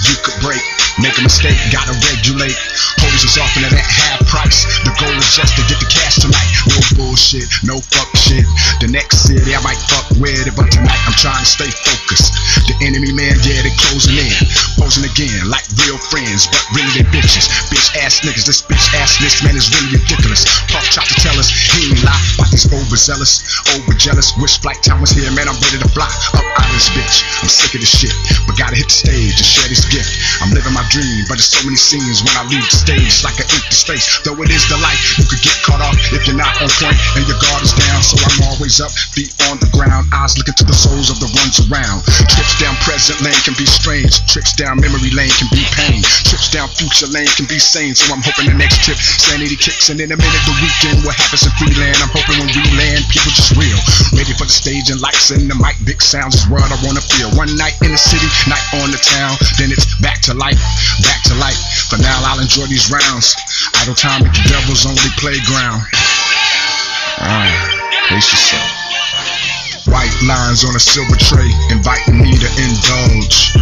you could break. Make a mistake, gotta regulate. Hoses off at that half price. The goal is just to get the cash tonight. No bullshit, no fuck shit. The next city I might fuck with it, but tonight I'm trying to stay focused. The enemy man, yeah, they closing in. Posing again like real friends, but really they bitches. Bitch ass niggas, this bitch ass list, man, is really ridiculous. Puff chop to tell us he ain't lie about these overzealous, over jealous. Wish flight time was here, man, I'm ready to fly up out of this bitch. I'm sick of this shit, but gotta hit the stage to share this gift. I'm I'm living my dream, but there's so many scenes when I leave the stage like an empty space. Though it is the light, you could get caught off if you're not on point and your guard is down. So I'm always up, feet on the ground, eyes looking to the souls of the ones around. Trips down present lane can be strange, trips down memory lane can be pain, trips down future lane can be sane. So I'm hoping the next trip sanity kicks, and in a minute the weekend, what happens in Freeland. I'm hoping when we land, people just real, ready for the stage and lights and the mic. Big sounds is what I wanna feel. One night in the city, night on the town, then it's back to life, back to life. For now I'll enjoy these rounds. Idle time at the devil's only playground. Pace yourself. White lines on a silver tray, inviting me to indulge.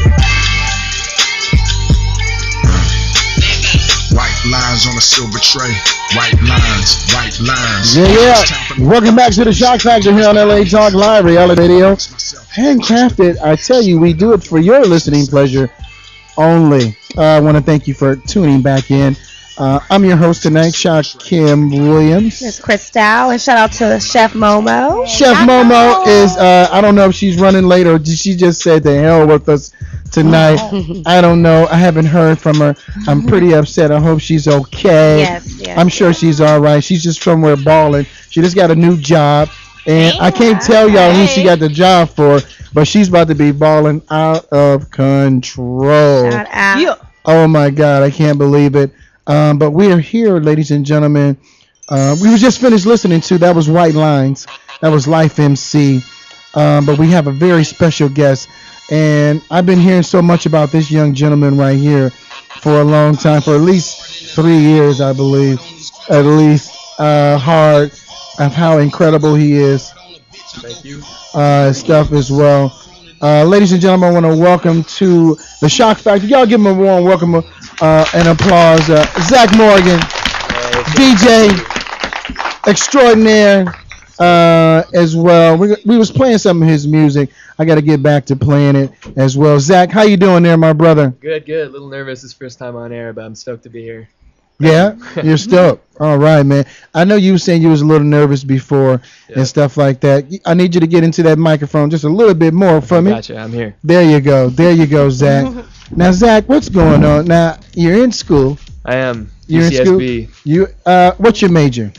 White lines on a silver tray. White lines, white lines. Yeah. Welcome back to the Shock Factor here on LA Talk Live Reality Radio. Handcrafted, I tell you, we do it for your listening pleasure only. I want to thank you for tuning back in. I'm your host tonight, Shakim Williams. It's Cristal, and shout out to Chef Momo. Chef Momo is, I don't know if she's running late or she just said the hell with us tonight. I don't know. I haven't heard from her. I'm pretty upset. I hope she's okay. Yes. I'm sure she's all right. She's just somewhere balling. She just got a new job, and I can't tell y'all who she got the job for, but she's about to be balling out of control. Shout out. Oh my God, I can't believe it. But we are here, ladies and gentlemen. We were just finished listening to, that was White Lines. That was Life MC. But we have a very special guest. And I've been hearing so much about this young gentleman right here for a long time, for at least 3 years, I believe. At least hard of how incredible he is. Thank you. Stuff as well. Ladies and gentlemen, I want to welcome to the Shock Factor. Y'all give him a warm welcome and applause. Zach Morgan, DJ extraordinaire as well. We was playing some of his music. I got to get back to playing it as well. Zach, how you doing there, my brother? Good. A little nervous this first time on air, but I'm stoked to be here. Yeah, you're stoked. All right, man. I know you were saying you was a little nervous before and stuff like that. I need you to get into that microphone just a little bit more for me. Gotcha, I'm here. There you go, Zach. Now, Zach, what's going on? Now, you're in school. I am. You're UCSB. in school. You what's your major?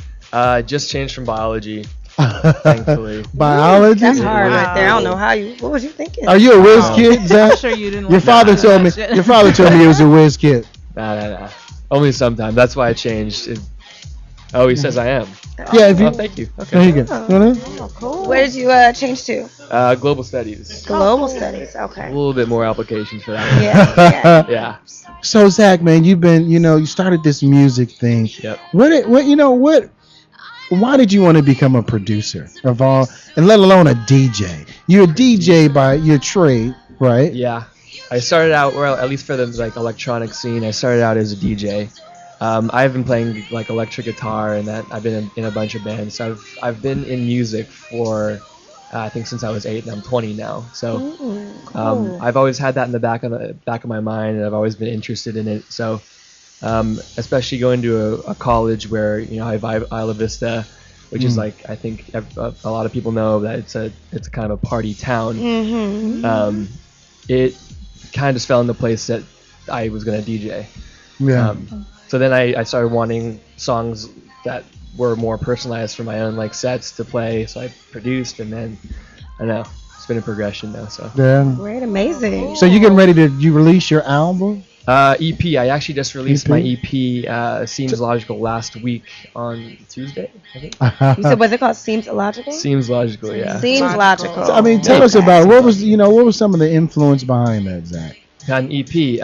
Just changed from biology. Thankfully. Biology? That's hard right there. I don't know how you. What was you thinking? Are you a whiz kid, Zach? I'm sure you didn't. Your father told me. Your father told me he was a whiz kid. Nah. Only sometimes. That's why I changed. He says I am. Yeah. If you, thank you. Okay. There you go. Oh, cool. Where did you change to? Global studies. Global studies. Okay. A little bit more applications for that. Yeah. So Zach, man, you've been, you started this music thing. Yep. Why did you want to become a producer of all, and let alone a DJ? You're a DJ by your trade, right? Yeah. I started out, well, at least for the electronic scene, I started out as a DJ. I've been playing electric guitar, and that I've been in a bunch of bands. So I've been in music for I think since I was 8, and I'm 20 now. So cool. I've always had that in the back of my mind, and I've always been interested in it. So especially going to a college where I have Isla Vista, which is I think a lot of people know that it's a kind of a party town. Mm-hmm. It kind of just fell into place that I was gonna DJ. Yeah. So then I started wanting songs that were more personalized for my own sets to play. So I produced, and then I know it's been a progression now. So yeah. Great, amazing. So you getting ready to release your album? EP. I actually just released my EP. Seems Logical last week on Tuesday, I think. You said what's it called? Seems Illogical? Seems Logical, yeah. Seems Logical. So, tell us about what was some of the influence behind that, Zach? An EP.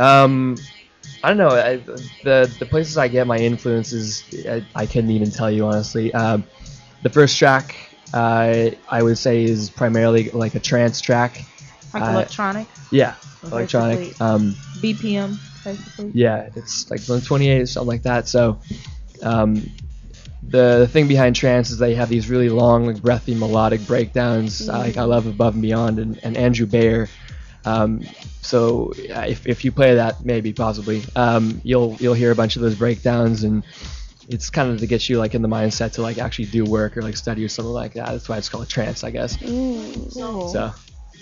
I don't know. The places I get my influences, I couldn't even tell you honestly. The first track, I would say, is primarily a trance track. Electronic. Yeah, electronic. BPM, basically. Yeah, it's 128, something like that. So, the thing behind trance is they have these really long, breathy, melodic breakdowns. I love Above and Beyond and Andrew Bayer. So if you play that, maybe possibly, you'll hear a bunch of those breakdowns, and it's kind of to get you in the mindset to actually do work or study or something like that. That's why it's called trance, I guess. Cool. So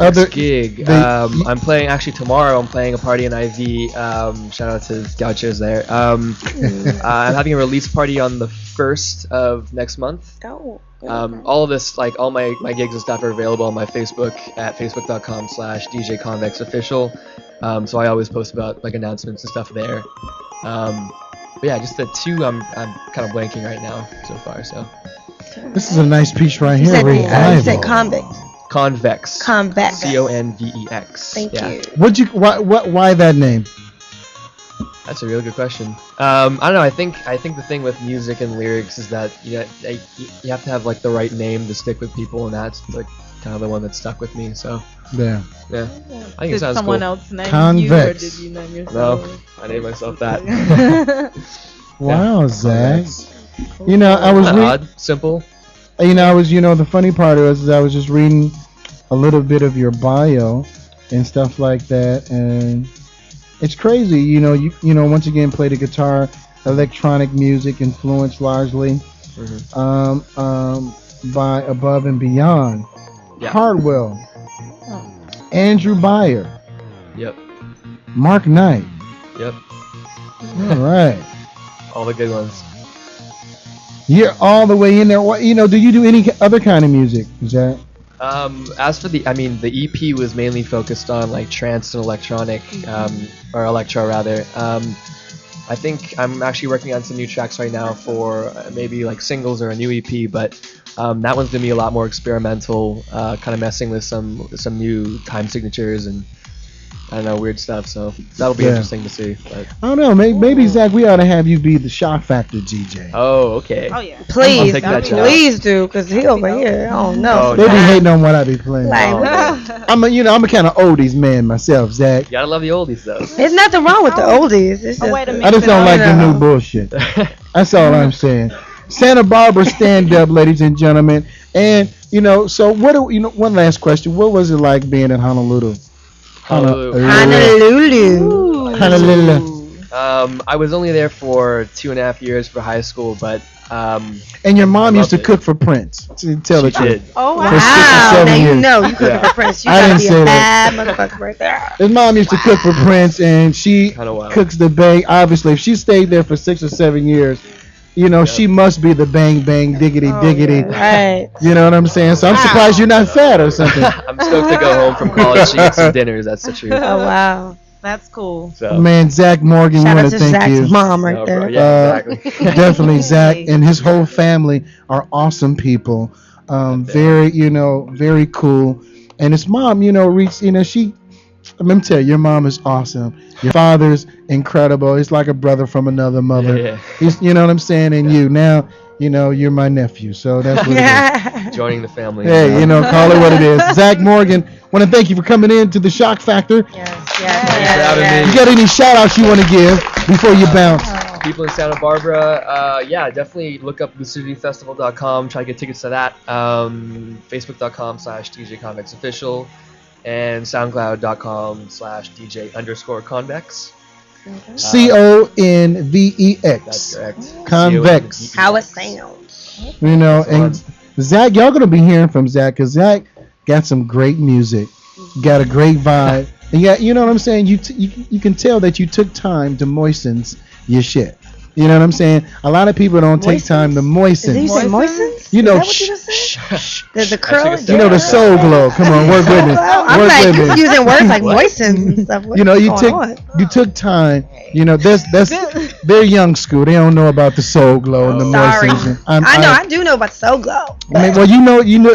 Other gig. I'm playing actually tomorrow. I'm playing a party in IV. Shout out to Gauchos there. I'm having a release party on the 1st of next month. Oh. All of this, like all my gigs and stuff, are available on my Facebook at facebook.com/DJConvexOfficial. So I always post about like announcements and stuff there. But yeah, just the two I'm kind of blanking right now so far. So this is a nice piece right You here. said, Revival. you said convict. Convex. Convex. Convex. Thank you. Why that name? That's a really good question. I don't know. I think the thing with music and lyrics is that you have to have like the right name to stick with people, and that's like kind of the one that stuck with me. So yeah. I think Did it sounds someone cool. else name Convex. you, or did you name yourself? No, I named myself that. Wow, Zach. You know, I was odd, simple. You know, the funny part was I was just reading a little bit of your bio and stuff like that, and it's crazy. You know, once again, play the guitar, electronic music influenced largely by Above and Beyond, Hardwell, Andrew Beyer, Yep. Mark Knight. Yep. All right. All the good ones. You're all the way in there. What, do you do any other kind of music, Zach? As for the EP was mainly focused on like trance and electronic, or electro rather. I think I'm actually working on some new tracks right now for maybe like singles or a new EP, but that one's gonna be a lot more experimental, kind of messing with some new time signatures and I don't know, weird stuff. So that'll be interesting to see. But I don't know. Maybe Zach, we ought to have you be the Shock Factor DJ. Oh, okay. Oh yeah. Please do, cause he over here. I don't know. They be hating on what I be playing. Like, I'm a kind of oldies man myself, Zach. You gotta love the oldies though. There's nothing wrong with the oldies. It's just, I just don't like the new bullshit. That's all I'm saying. Santa Barbara stand up, ladies and gentlemen. And so what do one last question. What was it like being in Honolulu? Honolulu. I was only there for 2.5 years for high school, but and your mom used to cook for Prince. To tell the truth. Oh wow! For 6 or 7 Now years. you know you cook for Prince. You I gotta didn't be say a that. bad motherfucker right there. His mom used to cook for Prince, and she cooks the bang. Obviously, if she stayed there for 6 or 7 years, she must be the bang bang diggity diggity. Right. You know what I'm saying? So I'm surprised you're not fat or something. I'm stoked to go home from college to get some dinners. That's the truth. Oh wow. That's cool. So. Man, Zach Morgan, we Shout want out to to thank Zach's you. mom right there. Yeah, exactly. Definitely, Zach and his whole family are awesome people. Very, very cool. And his mom, she. Let me tell you, your mom is awesome. Your father's incredible. He's like a brother from another mother. Yeah. He's, you know what I'm saying? And you now, you're my nephew. So that's what it is. Joining the family. Hey, call it what it is. Zach Morgan, want to thank you for coming in to the Shock Factor. Yes. You got any shout outs you want to give before you bounce? People in Santa Barbara, definitely look up lucidityfestival.com, try to get tickets to that. Facebook.com/DJConvexOfficial and SoundCloud.com/DJ_convex. CONVEX. That's correct. Convex. How it sounds. And Zach, y'all gonna be hearing from Zach because Zach got some great music, got a great vibe, and you know what I'm saying. You can tell that you took time to moisten your shit. You know what I'm saying? A lot of people don't take time to moisten. Did you say moistens? You know, The curl. the Soul Glow. Come on, work with me. I'm Work like with me. using words like moisten and stuff. What's you took time. They're young school. They don't know about the Soul Glow and the Sorry. moistens. I do know about the Soul Glow. I mean, well,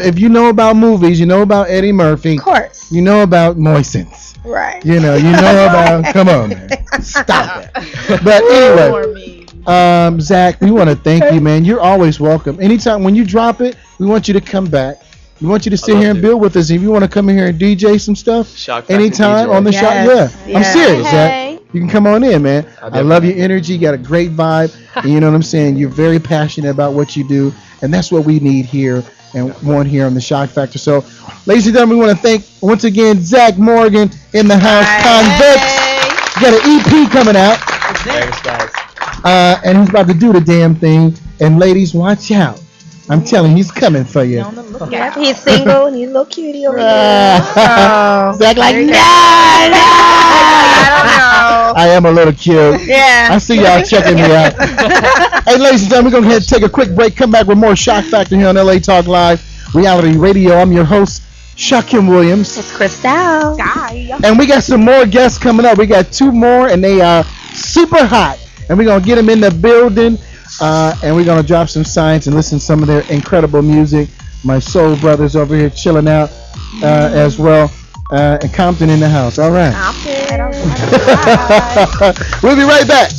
if you know about movies, you know about Eddie Murphy. Of course. You know about moistens. Right. You know about. Come on, man. Stop it. But anyway. Zach, we want to thank you, man. You're always welcome. Anytime when you drop it, we want you to come back. We want you to sit here and build with us. If you want to come in here and DJ some stuff, anytime on the show, I'm serious, Zach. You can come on in, man. I love your energy. You got a great vibe. And you know what I'm saying? You're very passionate about what you do, and that's what we need here and want here on the Shock Factor. So, ladies and gentlemen, we want to thank once again Zach Morgan in the house. Convex. You got an EP coming out. Thanks, guys. And he's about to do the damn thing. And ladies, watch out. I'm telling you, he's coming for you. Yep, he's single and he's a little cutie over here. Zach like, no. I don't know. I am a little cute. Yeah. I see y'all checking me out. Hey, ladies and gentlemen, we're going to go ahead and take a quick break. Come back with more Shock Factor here on LA Talk Live, Reality Radio. I'm your host, Shakim Williams. It's Crystal. Guy. And we got some more guests coming up. We got 2 more, and they are super hot. And we're going to get them in the building, and we're going to drop some signs and listen to some of their incredible music. My soul brothers over here chilling out as well. And Compton in the house. All right. We'll be right back.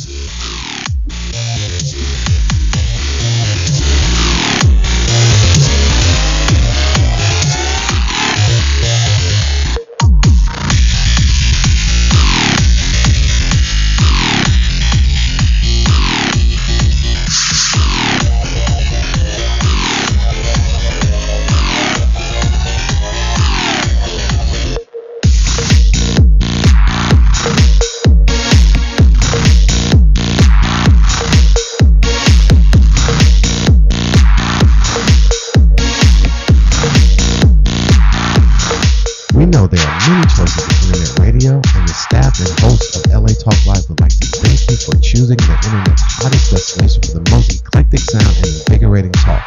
We know there are many choices of internet radio, and the staff and hosts of LA Talk Live would like to thank you for choosing the internet's hottest destination for the most eclectic sound and invigorating talk.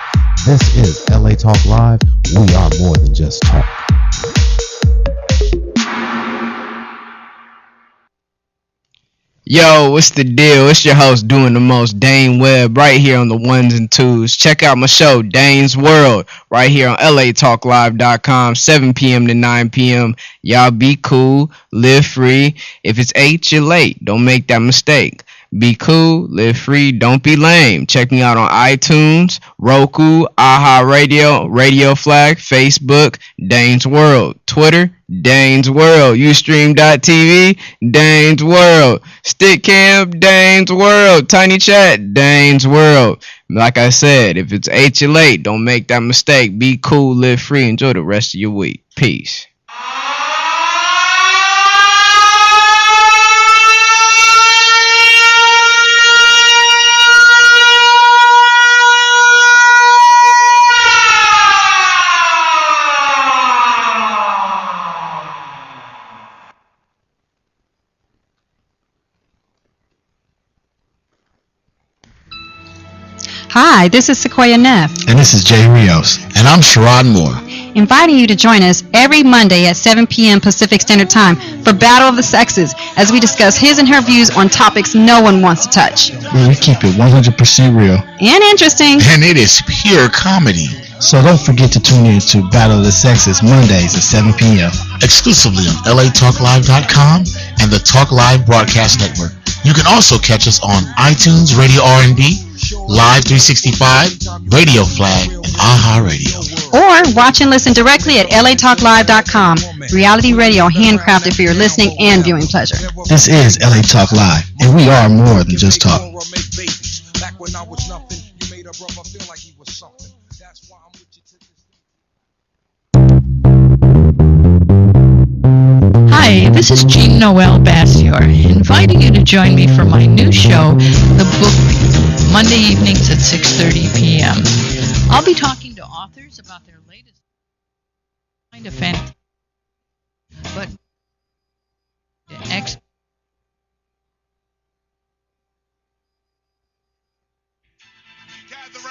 This is LA Talk Live. We are more than just talk. Yo, what's the deal? It's your host doing the most, Dane Webb, right here on the ones and twos. Check out my show, Dane's World, right here on latalklive.com, 7 p.m. to 9 p.m. Y'all be cool, live free. If it's 8, you're late. Don't make that mistake. Be cool, live free, don't be lame. Check me out on iTunes, Roku, AHA Radio, Radio Flag, Facebook, Dane's World, Twitter, Dane's World, Ustream.tv, Dane's World, Stickcam, Dane's World, Tiny Chat, Dane's World. Like I said, if it's 8, you're late. Don't make that mistake. Be cool, live free, enjoy the rest of your week. Peace. Hi, this is Sequoia Neff, And this is Jay Rios. And I'm Sherrod Moore. inviting you to join us every Monday at 7 p.m. Pacific Standard Time for Battle of the Sexes as we discuss his and her views on topics no one wants to touch. We keep it 100% real. And interesting. And it is pure comedy. So don't forget to tune in to Battle of the Sexes Mondays at 7 p.m. exclusively on latalklive.com and the Talk Live Broadcast Network. You can also catch us on iTunes, Radio R&B, Live 365, Radio Flag, and AHA Radio. Or watch and listen directly at latalklive.com. Reality radio handcrafted for your listening and viewing pleasure. This is LA Talk Live, and we are more than just talk. Hi, this is Jean Noel Bassior, inviting you to join me for my new show, The Book Beat, Monday evenings at 6:30 p.m. I'll be talking to authors about their latest kind of fantasy, but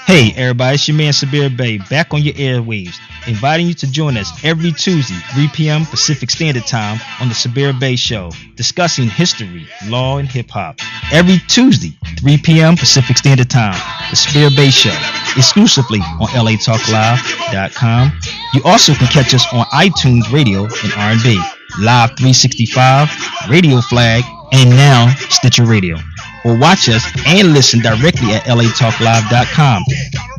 Hey everybody, it's your man Sabir Bay back on your airwaves, inviting you to join us every Tuesday, 3 p.m. Pacific Standard Time on the Sabir Bay Show, discussing history, law, and hip-hop. Every Tuesday, 3 p.m. Pacific Standard Time, the Sabir Bay Show, exclusively on latalklive.com. You also can catch us on iTunes Radio and R&B, Live 365, Radio Flag, and now Stitcher Radio. Or watch us and listen directly at latalklive.com.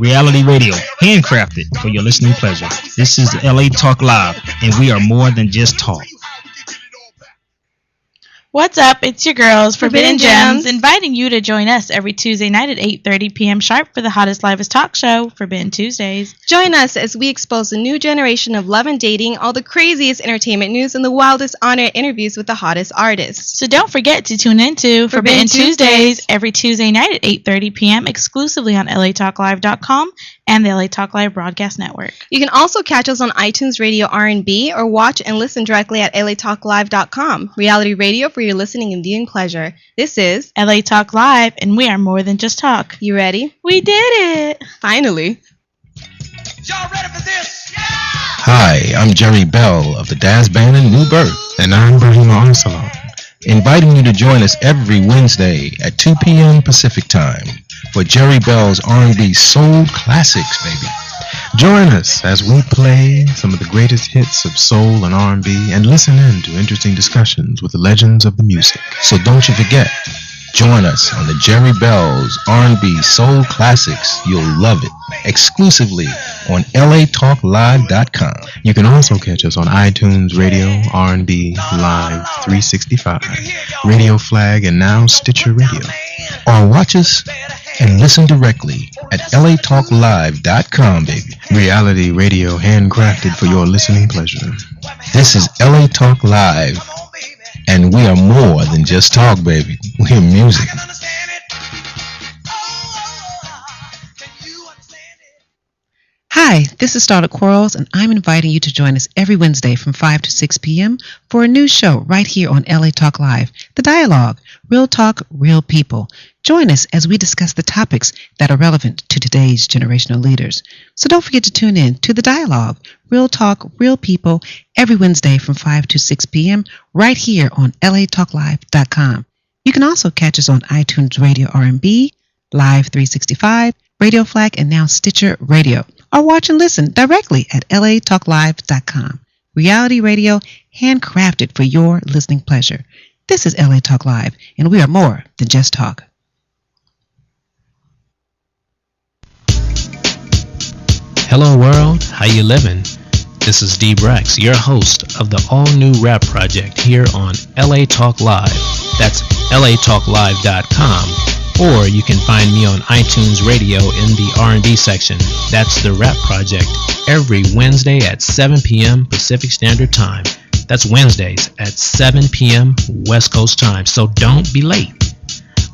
Reality radio, handcrafted for your listening pleasure. This is LA Talk Live, and we are more than just talk. What's up? It's your girls, Forbidden Gems, inviting you to join us every Tuesday night at 8:30 p.m. sharp for the hottest, livest talk show, Forbidden Tuesdays. Join us as we expose the new generation of love and dating, all the craziest entertainment news, and the wildest on-air interviews with the hottest artists. So don't forget to tune in to Forbidden Tuesdays every Tuesday night at 8:30 p.m. exclusively on latalklive.com and the LA Talk Live Broadcast Network. You can also catch us on iTunes Radio R&B or watch and listen directly at latalklive.com. Reality radio for your listening and viewing pleasure. This is LA Talk Live, and we are more than just talk. You ready? We did it! Finally. Y'all ready for this? Hi, I'm Jerry Bell of the Daz Band in New Birth. And I'm Brahima Arsalan, inviting you to join us every Wednesday at 2 p.m. Pacific Time for Jerry Bell's R&B Soul Classics, baby. Join us as we play some of the greatest hits of soul and R&B and listen in to interesting discussions with the legends of the music. So don't you forget, join us on the Jerry Bell's R&B Soul Classics. You'll love it. Exclusively on latalklive.com. You can also catch us on iTunes Radio, R&B, Live 365, Radio Flag, and now Stitcher Radio. Or watch us and listen directly at latalklive.com, baby. Reality radio handcrafted for your listening pleasure. This is LA Talk Live, and we are more than just talk, baby. We're music. Hi, this is Starla Quarles, and I'm inviting you to join us every Wednesday from 5 to 6 p.m. for a new show right here on LA Talk Live, The Dialogue, Real Talk, Real People. Join us as we discuss the topics that are relevant to today's generational leaders. So don't forget to tune in to The Dialogue, Real Talk, Real People, every Wednesday from 5 to 6 p.m. right here on latalklive.com. You can also catch us on iTunes Radio R&B, Live 365, Radio Flag, and now Stitcher Radio. Or watch and listen directly at latalklive.com. Reality radio handcrafted for your listening pleasure. This is LA Talk Live, and we are more than just talk. Hello world, how you living? This is D Brex, your host of the all-new rap project here on LA Talk Live. That's latalklive.com. Or you can find me on iTunes Radio in the R&B section. That's the Rap Project, every Wednesday at 7 p.m. Pacific Standard Time. That's Wednesdays at 7 p.m. West Coast time, so don't be late.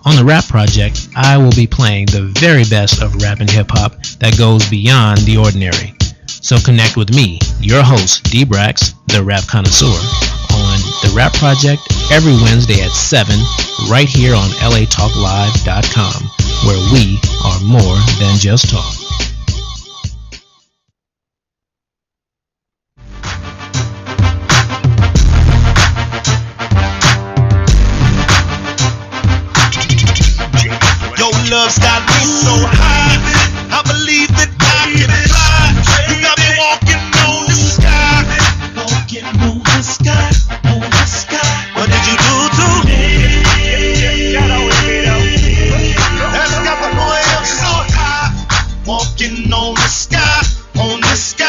On the Rap Project, I will be playing the very best of rap and hip-hop that goes beyond the ordinary. So connect with me, your host, D-Brax, the rap connoisseur, on the Rap Project every Wednesday at 7, right here on latalklive.com, where we are more than just talk. Your love's got me so high, I believe that I can fly. You got me walking on the sky, walking on the sky, on the sky. What did you do to me? That's got the boy up so high, walking on the sky, on the sky.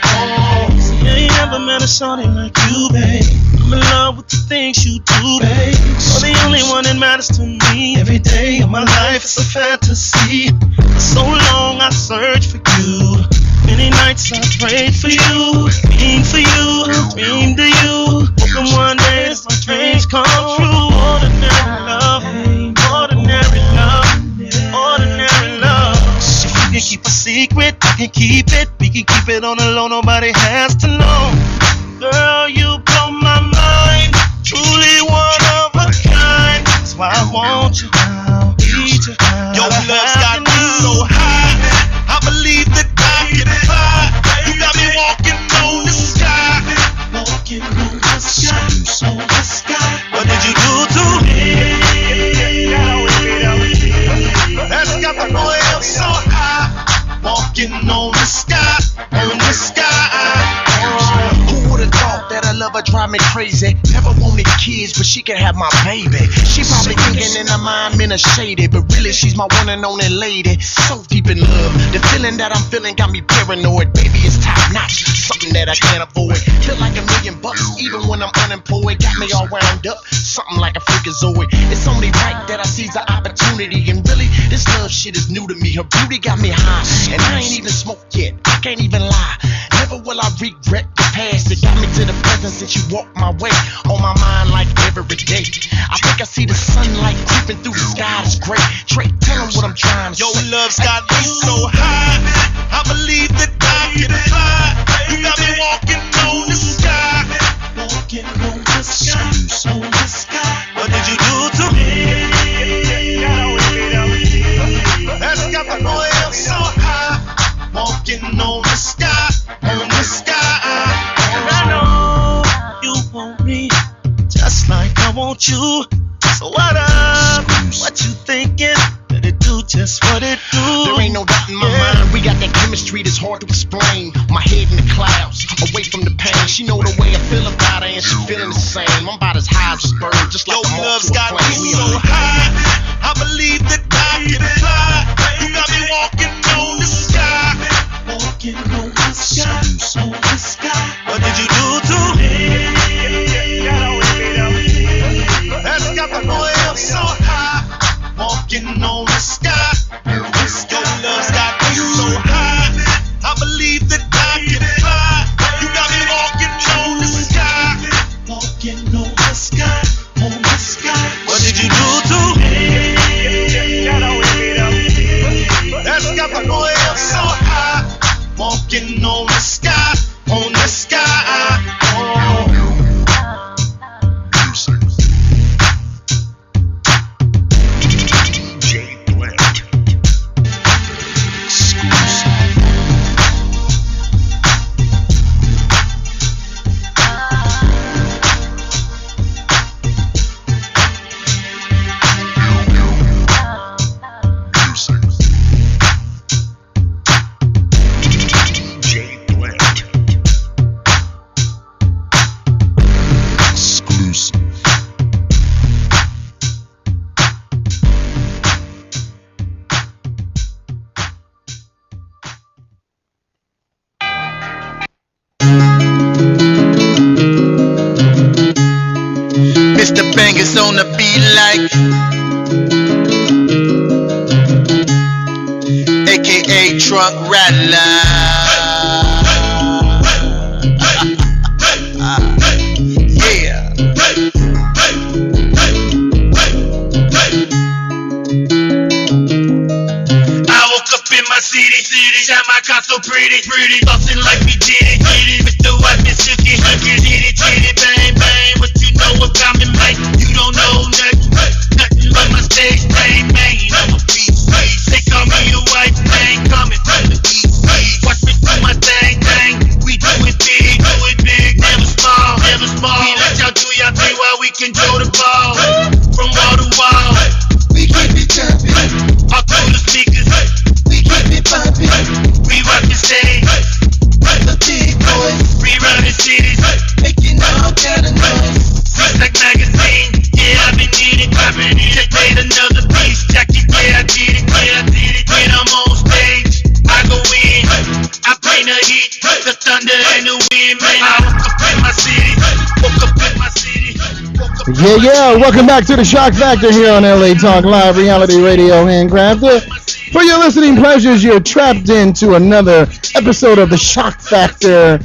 Oh, see, I ain't never met a shorty like you, babe. I'm in love with the things you do, babe. You're the only one that matters to me. Every day of my life is a fantasy. For so long I searched for you. Many nights I prayed for you, dreamed for you, dreamed of you. Hoping one day this my dreams come true. Ordinary love, ordinary love, ordinary love. If you can keep a secret, I can keep it. We can keep it on the low, nobody has to know. Girl, you blow my mind, truly one of a kind. That's why I want you now, need you now. Your love's got me so high, I believe that I can fly. You got me walking on the sky, walking on the sky, on the sky. What did you do to me? That's got the boy up so high, walking on the sky, on the sky. Who would've thought that a lover drive me crazy? Never wanted kids, but she can have my baby. She probably thinking in her mind, men are shady, but really she's my one and only lady. So deep in love, the feeling that I'm feeling got me paranoid. Baby, it's top notch, something that I can't avoid. Feel like $1,000,000, even when I'm unemployed. Got me all wound up, something like a freakazoid. It's only right that I seize the opportunity, and really, this love shit is new to me. Her beauty got me high, and I ain't even smoked yet. I can't even lie. Never will I regret the past. It got me to the present since you walked my way. On my mind like every day. I think I see the sunlight creeping through the sky. It's great. Trey, tell them what I'm trying to say. Your love's got me so high, want you. So what up? What you thinking? Let it do just what it do. There ain't no doubt in my mind. We got that chemistry that's hard to explain. My head in the clouds, away from the pain. She know the way I feel about her, and she feeling the same. I'm about as high as a bird, just like Your a love's moth to a got flame. me We so on high. I believe that I can fly. You got me walking on the sky. Walking on the sky. On the sky. What did you do to me? That's got the boy up so high. Walking on the sky. Your love's got me so high. I believe that I can fly. You got me walking on the sky. Walking on the sky. On the sky. What did you do to me? That's got the boy up so high. Walking on the sky. On the sky. Oh. Mr. Bangers on the beat like AKA Truck Rattler. Yeah. I woke up in my city, shot my car so pretty, bustin' like we did it, Mr. White, Miss Shooky, hit it, bang, bang, what you know about me, mate, you don't know nothing but my stage name, man, I'm a beast, they call me a white man, coming from the east, watch me do my thing, we do it big, never small, we let y'all do y'all thing while we control the ball, from wall to wall, we keep it jumping, all through the speakers, we keep it bumping, we rock the stage, the big boys, we run the cities, making all kind of noise, Six like magazine, yeah I've been in it, just made another piece, Jackie, yeah I did it, when I'm on stage, I go in, I bring the heat, the thunder and the wind, man, I woke up in my city, Yeah, welcome back to the Shock Factor here on LA Talk Live, reality radio handcrafted. For your listening pleasures, you're trapped into another episode of the Shock Factor,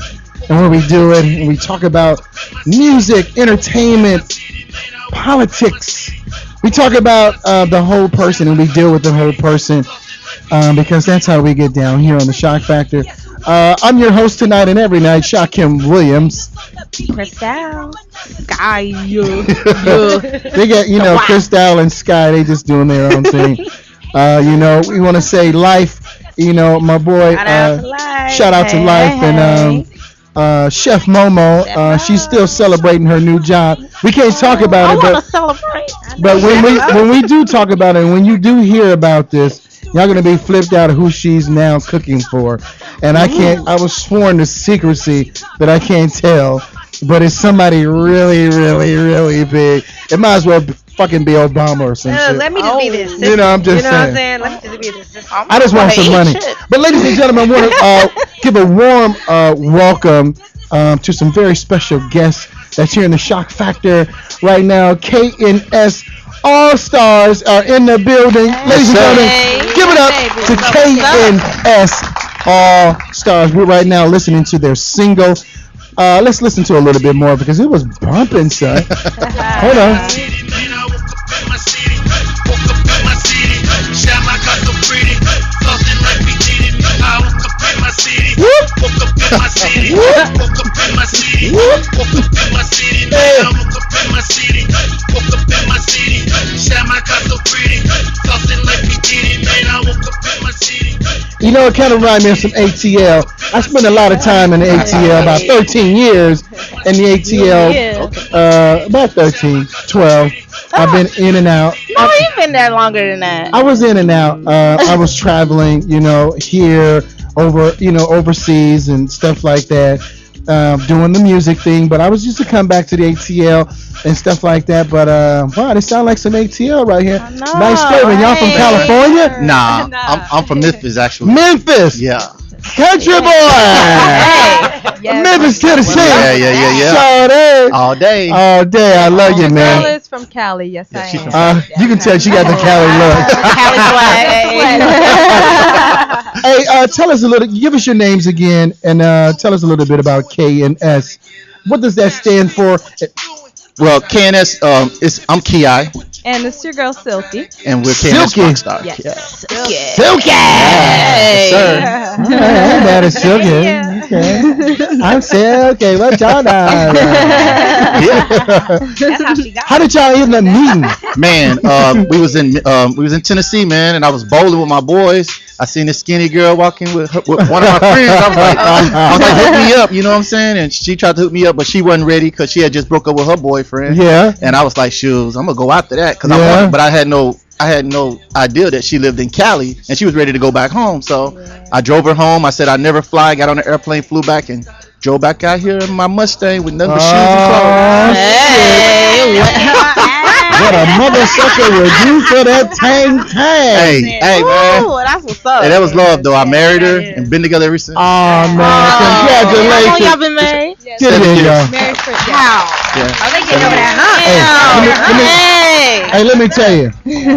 and where we do it, and we talk about music, entertainment, politics. We talk about the whole person, and we deal with the whole person, because that's how we get down here on the Shock Factor. I'm your host tonight and every night, Shakim Williams. Crystal, Sky, They got, Crystal and Sky, they just doing their own thing. We want to say Life, my boy, shout out to Life, and Chef Momo, she's still celebrating her new job. We can't talk about it, but when we do talk about it, and when you do hear about this, y'all gonna be flipped out of who she's now cooking for. And I was sworn to secrecy that I can't tell, but it's somebody really, really, really big. It might as well fucking be Obama or some shit. Let me just be the assistant. I'm just saying. Let me just be the assistant. I just want some money. But ladies and gentlemen, I want to give a warm welcome to some very special guests that's here in the Shock Factor right now. KNS All-Stars are in the building. Ladies and gentlemen, give it up to KNS All-Stars. We're right now listening to their single. Let's listen to a little bit more because it was bumping, son. Hold on. You know, it kind of reminds me of some ATL. I spent a lot of time in the ATL, about 13 years, in the ATL. About 13, 12. I've been in and out. No, you've been there longer than that. I was in and out. I was traveling, here, overseas and stuff like that, doing the music thing. But I was used to come back to the ATL and stuff like that. But wow, they sound like some ATL right here. Nice statement. Y'all from California? Nah, I'm from Memphis actually. Memphis. Yeah. Country boy. Memphis, Tennessee. Yeah. Sade. All day. All day. I love you, man. Girl is from Cali. Yes, I am. You can tell she got the Cali look. Hey, tell us a little. Give us your names again, and tell us a little bit about K&S. What does that stand for? Well, K&S, I'm Ki, And it's your girl Silky. and we're K&S Silky. Rockstar. Yes. Silky. Yes, sir. I'm mad at Silky. Okay. I'm Silky. What y'all know? That's how she got. How did y'all end up meeting? Man, we was in Tennessee, man, and I was bowling with my boys. I seen this skinny girl walking with one of my friends. I was like, hook me up, you know what I'm saying? And she tried to hook me up, but she wasn't ready because she had just broke up with her boyfriend. Yeah. And I was like, shoes, I'm gonna go after that because but I had no idea that she lived in Cali and she was ready to go back home. So I drove her home. I said I'd never fly. Got on an airplane, flew back, and drove back out here in my Mustang with nothing but shoes and clothes. What a mother sucker would do for that tang. Hey, man. Ooh, that's what's up. Hey, that was love though. I married her and been together ever since. Oh man, How long congratulations. y'all been married? Get it in, y'all. Married for How? Yeah. Oh, they getting over that, Hey, let me tell you,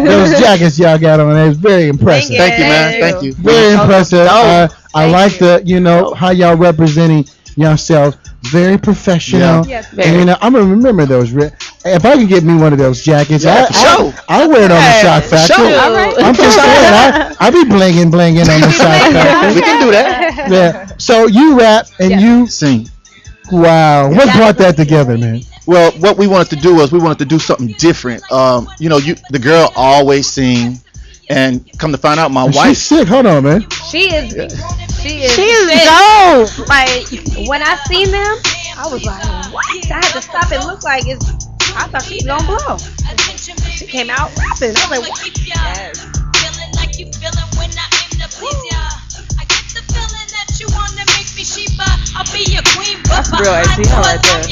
those jackets y'all got on, it was very impressive. Thank you, man. Thank you. Very impressive. I like how y'all representing yourself. Very professional. Yes, And I'm gonna remember those. If I can get me one of those jackets, I'll wear it on the Shock Factor. All right. I'm just saying, I be blinging on the Shock Factor. We can do that. Yeah. So you rap and you sing. Wow. What brought that together, man? Well, what we wanted to do was we wanted to do something different. The girl always sing, and come to find out, my wife. She's sick. Hold on, man. She is She is sick. dope. Like when I seen them, I was like, what? I had to stop and look like it's. I thought she was gonna blow. She came out rapping. I was like, what? Yes. That's real ATL right there.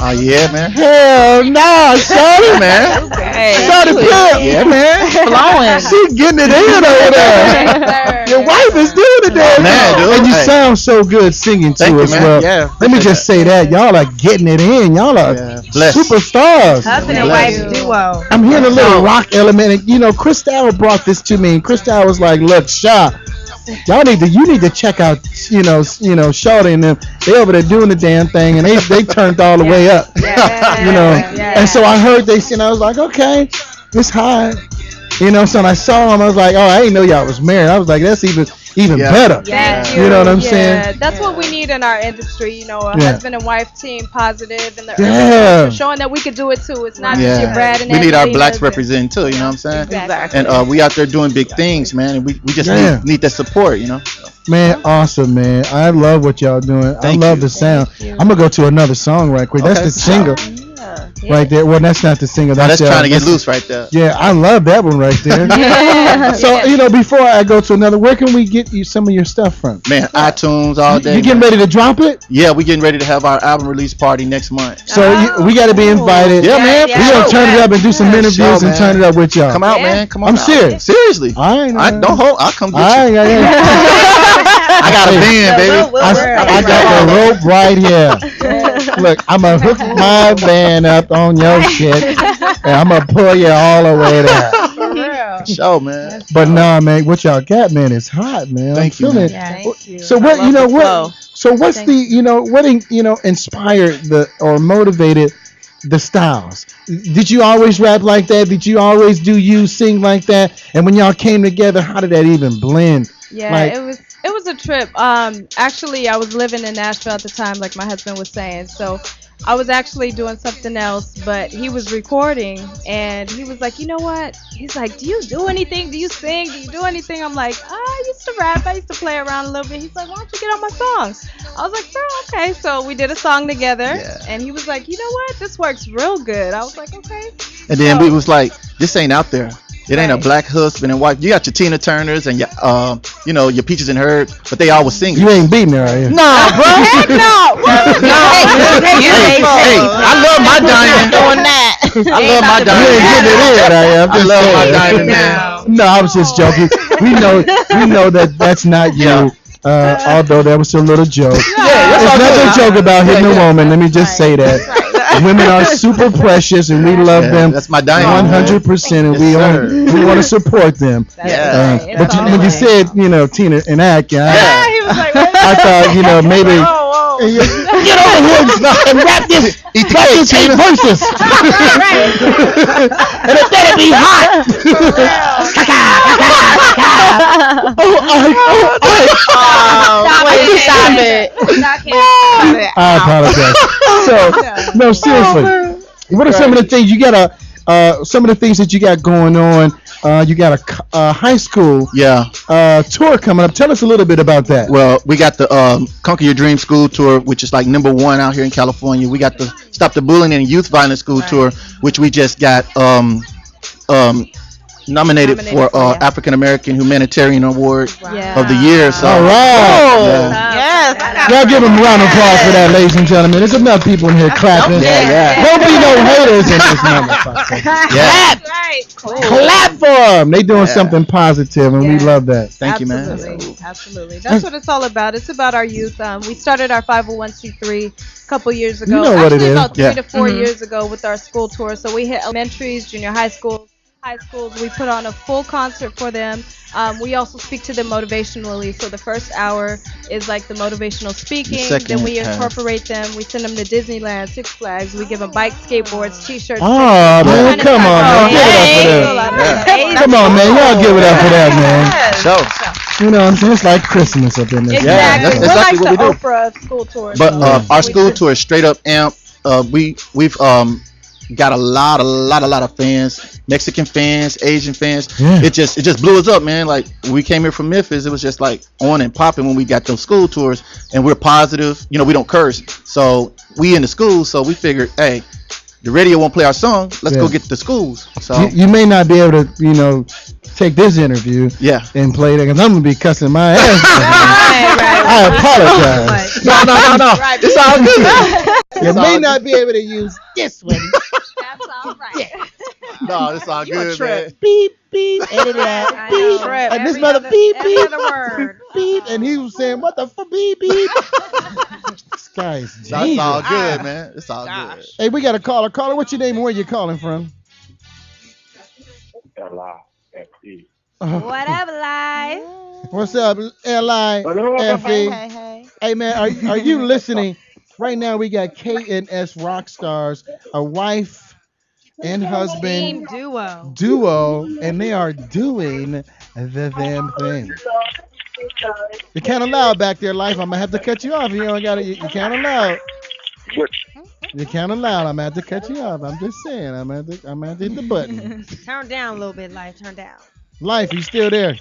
Oh yeah, man. Hell no, sorry, man. Sorry, pimp. Yeah, man. Flowing. She getting it in over there. Your wife is doing it there. Man, dude. And you Hey. sound so good singing Thank too you, as man. well. Yeah, Let me appreciate just say that y'all are getting it in. Y'all are Bless. superstars. Husband and Bless. wife duo. I'm hearing a little rock element. And, Cristal brought this to me. And Cristal was like, "Look, Shaw, you need to check out, Shawty and them. They over there doing the damn thing, and they turned all the way up, And so I heard they, I was like, okay, it's high, So when I saw them, I was like, oh, I didn't know y'all was married. I was like, that's even better. Yes, You know what I'm yeah. saying? That's what we need in our industry, a Yeah. husband and wife team, positive, and Yeah. showing that we could do it too. It's not just Yeah. your Brad and We need our Angelina blacks and- representing too, you know what I'm saying? Exactly. And we out there doing big things, man, and we just Yeah. need that support, Man, awesome, man. I love what y'all doing. Thank I love you. the sound. I'm gonna go to another song right quick. That's Okay, the for single. Right there. Well, that's not the single. That's trying to get that's- loose right there. Yeah, I love that one right there. So, before I go to another, where can we get you some of your stuff from? Man, iTunes all day. You getting ready to drop it? Yeah, we getting ready to have our album release party next month. So we got to be invited. Yeah, man. We gonna turn it up and do some interviews Sure, and man. turn it up with y'all. Come out, man. Come on. I'm out. serious. Seriously. I don't hold. I'll come get I you. I got a band, baby. I got the rope right here. Look, I'm gonna hook my band up on your shit, and I'm gonna pull you all the way there. Show, man. But nah, man, what y'all got, man, is hot, man. Thank I'm you, feeling man. it. Thank you. So I what, love the flow. So what's inspired or motivated the styles? Did you always rap like that? Did you always sing like that? And when y'all came together, how did that even blend? Yeah, Like- it was a trip. Actually, I was living in Nashville at the time, like my husband was saying. So I was actually doing something else, but he was recording, and he was like, you know what? He's like, do you do anything? Do you sing? Do you do anything? I'm like, I used to rap. I used to play around a little bit. He's like, why don't you get on my song? I was like, bro, okay. So we did a song together, and he was like, you know what? This works real good. I was like, okay. And then we was like, this ain't out there. It ain't a black husband and wife. You got your Tina Turners and your, your Peaches and Herb, but they all was singing. You ain't beating her, are you? Nah, bro. Heck no. Hey, I love my diamond. Doing that. I love my diamond. You ain't getting it in, are you? I'm I just love my saying. diamond, man. No, I was just joking. We know that that's not you. Although that was a little joke. There's nothing joke about hitting a woman. Let me just say that. Women are super precious, and we love them. That's my diamond. 100%, and we want to support them. But when you said, Tina and Ack, I thought, maybe. Get over here and rap this 8 verses. And it better be hot. Stop it. I apologize. So, no, seriously. What are some of the things you got? Some of the things that you got going on. You got a high school tour coming up. Tell us a little bit about that. Well, we got the Conquer Your Dream School Tour, which is like #1 out here in California. We got the Stop the Bullying and Youth Violence School Tour, which we just got nominated for African American Humanitarian Award of the Year. So, all right. Yes. Y'all give them a round of applause for that, ladies and gentlemen. There's enough people in here clapping. Don't be no haters in this motherfucker. Clap for them. They doing something positive, and we love that. Thank you, man. Absolutely. That's what it's all about. It's about our youth. We started our 501c3 a couple years ago. You know what it is. About 3 to 4 years ago with our school tour. So we hit elementaries, junior high schools. We put on a full concert for them. We also speak to them motivationally. So the first hour is like the motivational speaking. Then we incorporate them. We send them to Disneyland, Six Flags. We give them bikes, skateboards, T-shirts. Oh, man, come on, man. Give it up for that. Come on, man. Y'all give it up for that, man. So, you know what I'm saying? It's like Christmas up in this. Yeah, that's exactly We're what we like do. the Oprah of school tours. But our school tour is straight up amp. We've got a lot of fans, Mexican fans, Asian fans. Yeah. It just blew us up, man. Like we came here from Memphis, it was just like on and popping when we got those school tours, and we're positive. We don't curse, so we in the schools. So we figured, hey, the radio won't play our song. Let's go get to the schools. So You may not be able to, take this interview and play that, because I'm going to be cussing my ass. I apologize. No. It's all good. You may not be able to use this one. That's all right. No, it's all good, man. Beep, beep, edit that. Beep. And this mother beep, beep, beep. And he was saying, what the fuck, beep, beep. This guy is Jesus. That's all good, man. It's all good. Hey, we got a caller. Caller, what's your name and where you calling from? L-I-F-E. What up, Live? What's up, L-I-F-E? Hey, man, are you listening? Right now, we got K&S Rockstars, a wife and husband duo, and they are doing the damn thing. You're kind of loud back there, Life. I'm going to have to cut you off. You kind of loud. You're kind of loud. I'm going to have to cut you off. I'm just saying. I'm going to hit the button. Turn down a little bit, Life. Turn down. Life, you still there?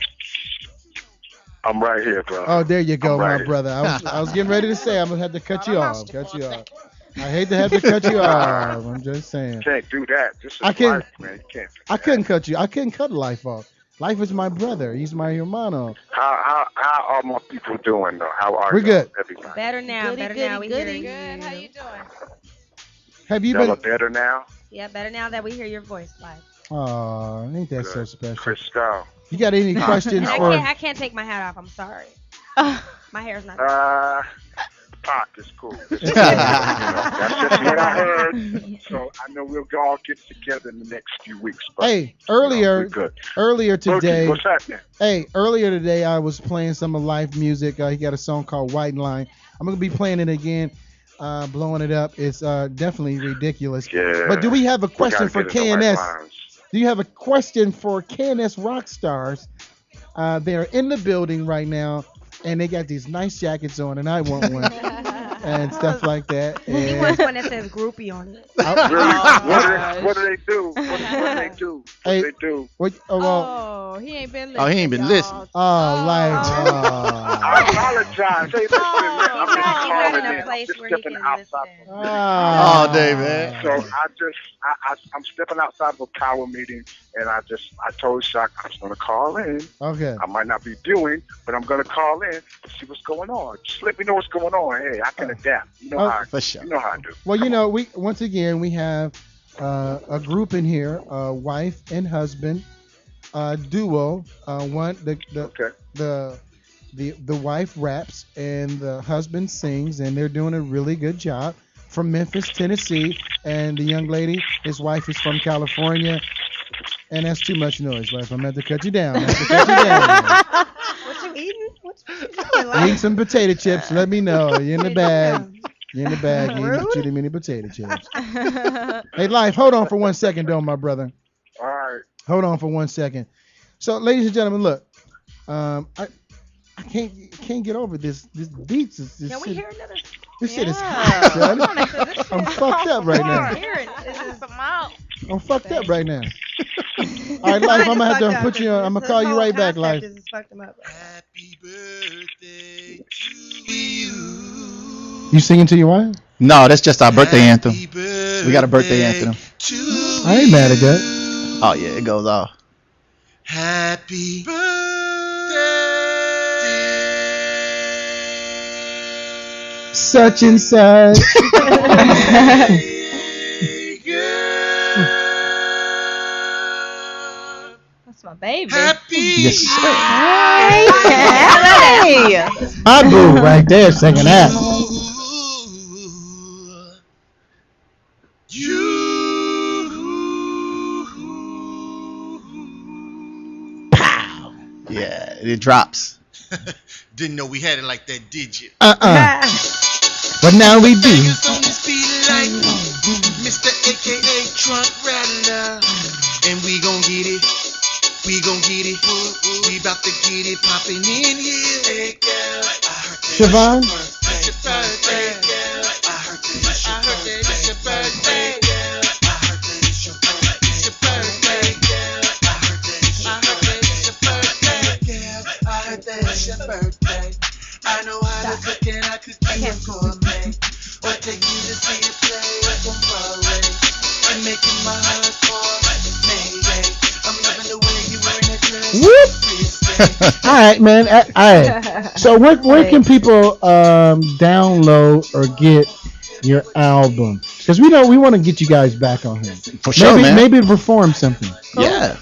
I'm right here, bro. Oh, there you go, right my here. brother. I was getting ready to say I'm gonna have to cut you off. I hate to have to cut you off. I'm just saying. Can't do that. This is I can't. life, man. You can't. I couldn't cut you. I couldn't cut Life off. Life is my brother. He's my hermano. How are my people doing though? How are We're y'all, good. everybody? Better now. Goody, Better goody, now. We goody. hear you. How you doing? Have you Y'all been? are better now? Yeah, better now that we hear your voice, Live. Oh, ain't that so special? Crystal. You got any questions for? I can't take my hat off. I'm sorry. My hair's not. Pac is cool. That's just what I heard. So I know we'll all get together in the next few weeks. But, Hey, earlier today. What's happening? Hey, earlier today I was playing some of Life music. He got a song called White Line. I'm gonna be playing it again, blowing it up. It's definitely ridiculous. Yeah. But do we have a question for We gotta get in the KNS? right lines. Do you have a question for KNS Rockstars? They're in the building right now, and they got these nice jackets on, and I want one. and stuff like that. He And wants one that says groupie on it. Really? What do they do? What do they do? What Hey, do they do? what? Oh, well, Oh, he ain't been Oh, listening. he ain't been y'all. listening. life. I apologize. Hey, listen, man, I'm just He's not calling in a in. I'm place just where he stepping can outside. listen. All day, man. So I'm stepping outside of a power meeting, and I told Shock I was going to call in. Okay. I might not be viewing, but I'm going to call in to see what's going on. Just let me know what's going on. Hey, I can adapt. You know how For sure. You know how I do. Well, we once again we have a group in here, wife and husband, duo. The wife raps and the husband sings, and they're doing a really good job. From Memphis, Tennessee, and the young lady, his wife is from California. And that's too much noise, wife. I'm going to have to cut you down. What you eating? Eating some potato chips. Let me know. You're in the bag. You're in the bag. Eating too many potato chips. Hey, life, hold on for 1 second, though, my brother. All right. Hold on for 1 second. So, ladies and gentlemen, look. I can't get over this. This beats is. Can we hear another? This shit is hot, son. I'm fucked up right now. I'm fucked up right now. All right, life. I'm gonna have to put you on. I'm gonna call you right back, life. Happy birthday to you. You singing to your wife? No, that's just our birthday anthem. We got a birthday anthem. I ain't mad at that. Oh yeah, it goes off. Happy birthday. Such and such. That's my baby. Yes, sir. Hey. My boo right there singing that. Pow. Yeah, it drops. Didn't know we had it like that, did you? But now we do. On the speed light, Mr. AKA Trunk Rattler, and we gon' get it. We gon' get it. We about to get it poppin' in here. Hey girl, Siobhan? it's your birthday. I heard that it's your birthday. I heard that it's your birthday. It's your birthday. I heard that it's your birthday. I heard that it's your birthday. I know how to cook and I cook you a gourmet. Or take you to see a play up on Broadway. I'm making my heart fall. Mayday. I'm loving the way you wear that dress. Whoop. All right, man. All right. So where can people download or get your album? Because we want to get you guys back on here. For sure, maybe, man. Maybe perform something. Yeah.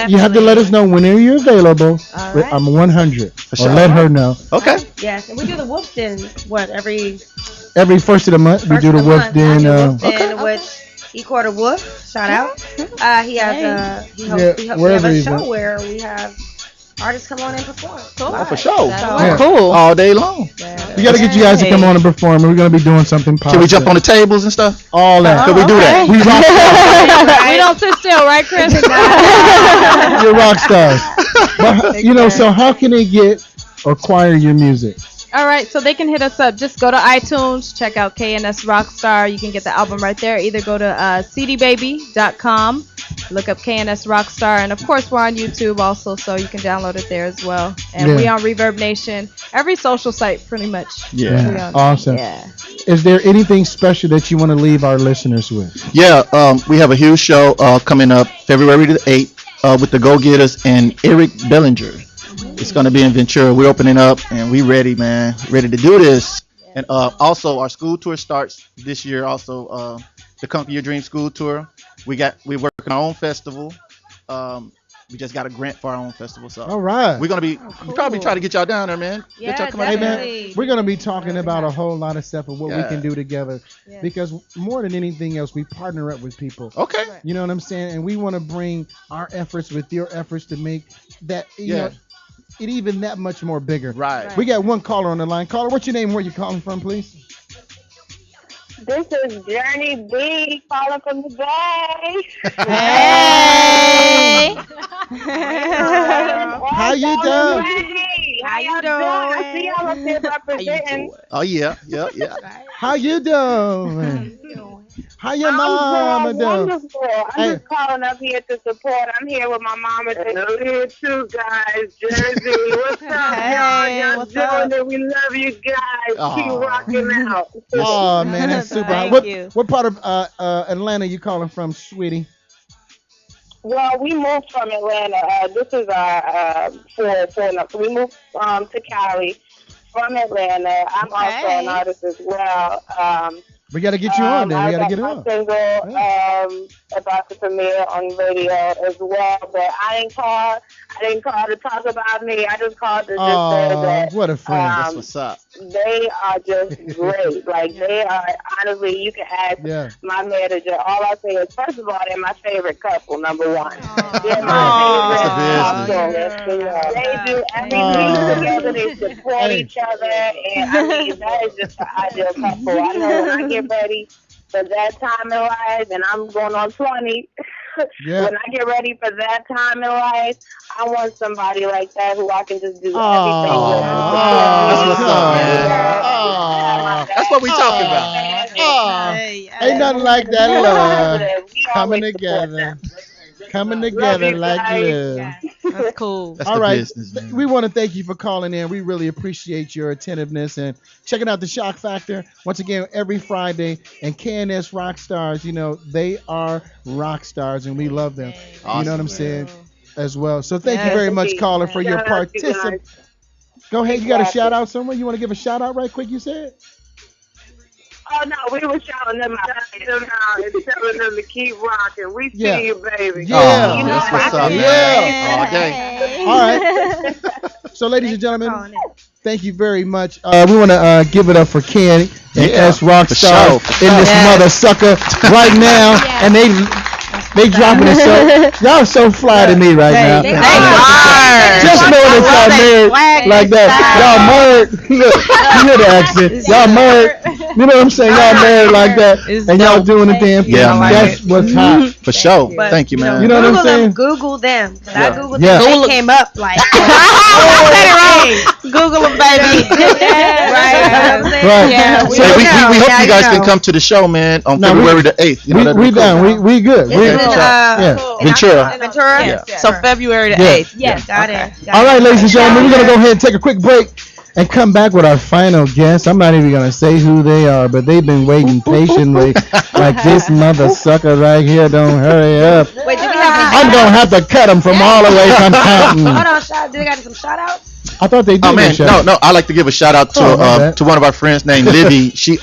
You have to let us know whenever you're available. All right. I'm 100. For sure. Or let her know. Okay. Yes, and we do the Wolf Den. What every Every first of the month, we do the Wolf Den. Which E-Quarter Wolf, shout out. He has we have wherever a he's show at. where we have artists come on and perform. Oh, for sure. Yeah. Cool. All day long. We got to get you guys to come on and perform. We're going to be doing something positive. Can we jump on the tables and stuff? All that. Can we do that? We rock stars. We don't sit still, right, Chris? You're rock stars. But, so how can they acquire your music? All right, so they can hit us up. Just go to iTunes, check out KNS Rockstar. You can get the album right there. Either go to cdbaby.com, look up KNS Rockstar, and of course we're on YouTube also, so you can download it there as well. And we on Reverb Nation, every social site pretty much. Yeah, awesome. Yeah. Is there anything special that you want to leave our listeners with? Yeah, we have a huge show coming up February the 8th with the Go Getters and Eric Bellinger. It's going to be in Ventura. We're opening up, and we ready, man. Ready to do this. And also, our school tour starts this year. Also, the Conquer Your Dream School Tour. We work on our own festival. We just got a grant for our own festival. So all right, we're gonna be probably try to get y'all down there, man. Yeah, y'all come out Hey, there. man, we're gonna be talking about a whole lot of stuff of what we can do together. Yeah. Because more than anything else, we partner up with people. Okay. You know what I'm saying? And we want to bring our efforts with your efforts to make that you know it even that much more bigger. Right. We got one caller on the line. Caller, what's your name? Where you calling from, please? This is Journey B calling from the Bay. How you doing? How you doing? I see I'm up there representing. Oh yeah. How you doing? How your mama I'm doing? wonderful. I'm Hey. just calling up here to support. I'm here with my mama. And I'm here too, guys. Jersey, what's up, y'all? Y'all what's doing up? it. We love you guys. Keep Aw. rocking out. Oh man, that's super. Thank you. What part of Atlanta you calling from, sweetie? Well, we moved from Atlanta. This is our so we moved to Cali from Atlanta. I'm also an artist as well. We got to get you on there. We got to get it my on. single about to premiere on radio as well. But I didn't call to talk about me. I just called to just say that What a friend. That's what's up. they are just great. Like they are honestly, you can ask my manager. All I say is, first of all, they're my favorite couple. Number one, they're my favorite couple. They do everything together. They support each other, and I mean that is just the ideal couple. I know when I get ready for that time in life, and I'm going on 20. When I get ready for that time in life, I want somebody like that who I can just do everything with. That's what's up, man. That's what we talking about. Ain't nothing like that love coming together. Coming together like love. That's cool. That's All the right. business, man. We want to thank you for calling in. We really appreciate your attentiveness and checking out the Shock Factor once again every Friday. And KNS Rock Stars, you know, they are rock stars and we love them. Awesome, you know what I'm man. saying? As well. So thank you Yes, very much, indeed. caller, for your Shout out to you guys. participation. Go ahead. You got a shout out somewhere? You want to give a shout out right quick, you said? Oh no, we were shouting them out and telling them to keep rocking. We Yeah. see you, baby. Yeah. You know, That's what's up, man. Yeah. All day. All right. So, ladies and gentlemen, thank you very much. We want to give it up for Ken and S Rockstar for in this mother sucker right now, and they dropping it so y'all so fly to me right now. They are. Just knowing that y'all married like that, y'all married. Look, you hear the accent? Y'all married. You know what I'm saying? Y'all married like that, and y'all doing the damn thing. Yeah, man. That's what's hot. For sure. But, Thank you, man. You know what I'm Google saying? them. Google them. 'Cause I Googled Yeah. them. They came up like. Google them, baby. Right. Yeah, So we hope you guys can come to the show, man, on No, February the 8th. You know, that'd be We cool. down. We good. It's We in, Ventura. Ventura? Yeah. So February the Yeah. 8th. Yes, got it. All right, ladies and gentlemen, we're going to go ahead and take a quick break and come back with our final guest. I'm not even going to say who they are, but they've been waiting patiently like this mother sucker right here. Don't hurry up. Wait, do we have I'm going to have to cut them from all the way from Compton. Hold on, do we got some shout outs? I thought they did. Oh man, that show. no! I like to give a shout out Oh, my bad. to one of our friends named Livy. She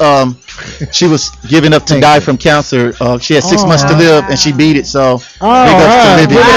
was giving up to Thank die you. from cancer. She had 6 Oh, months to wow. live, and she beat it. So big Oh, ups wow. to Livy. Give it up.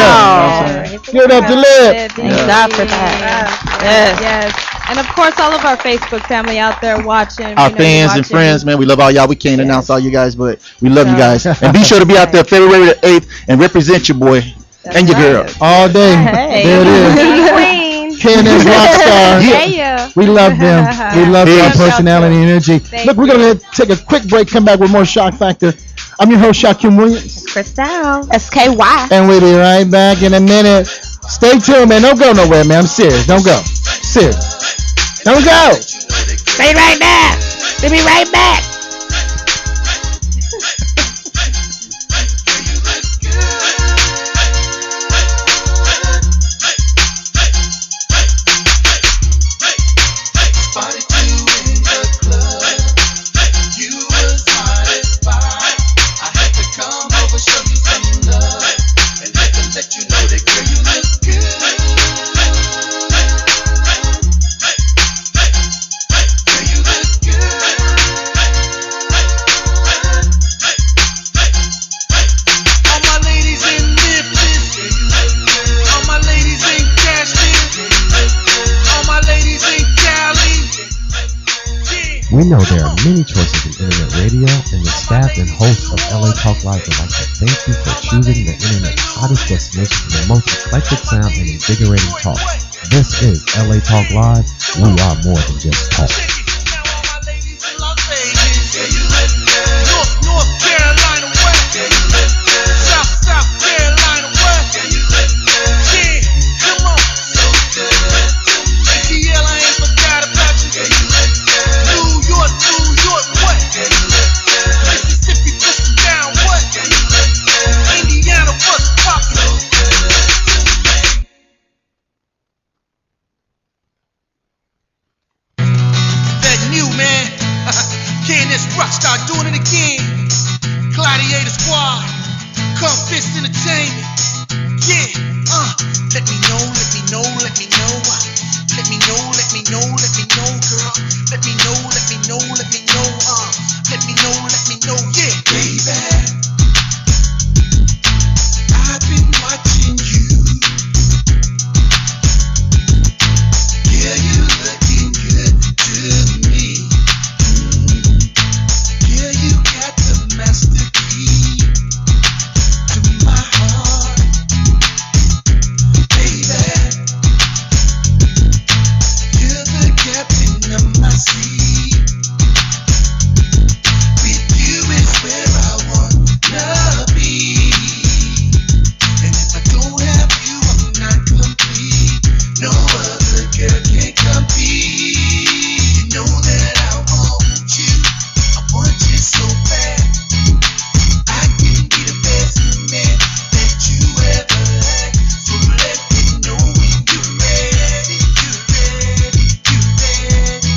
Yeah. Give it up to Liv. Thank God for that. Yes. Yes. And of course, all of our Facebook family out there watching. Our we know you're fans and watching. friends, man, we love all y'all. We can't announce all you guys, but we love you guys. And be sure to be out there February the 8th and represent your boy and your girl. All day. Hey. There it is. Queen. KNS Rockstar. Yeah. We love them. We love their Peace. personality and energy. Thank Look, we're going to take a quick break, come back with more Shock Factor. I'm your host, Shakim Williams, Crystal. SKY. and we'll be right back in a minute. Stay tuned, man. Don't go nowhere, man. I'm serious. Don't go. Serious. Don't go. Stay right there. We'll be right back. We know there are many choices in internet radio, and the staff and hosts of LA Talk Live would like to thank you for choosing the internet's hottest destination for the most eclectic sound and invigorating talk. This is LA Talk Live. We are more than just talk. North Carolina West, South Carolina West. Yeah, come on. ATL, I ain't forgot about you. Candace Rockstar doing it again. Gladiator Squad. Come Fist Entertainment. Yeah, let me know, let me know, let me know. Let me know, let me know, let me know, girl. Let me know, let me know, let me know. Let me know, yeah, baby. I've been watching you. Yeah, you looking good to me. Yeah, you got the master key to my heart, baby. You're the captain of my sea. With you is where I wanna be. And if I don't have you, I'm not complete. No other girl can compete. You know that I want you. I want you so bad. I can be the best man that you ever had. So let me know when you're ready. You're ready. You're ready.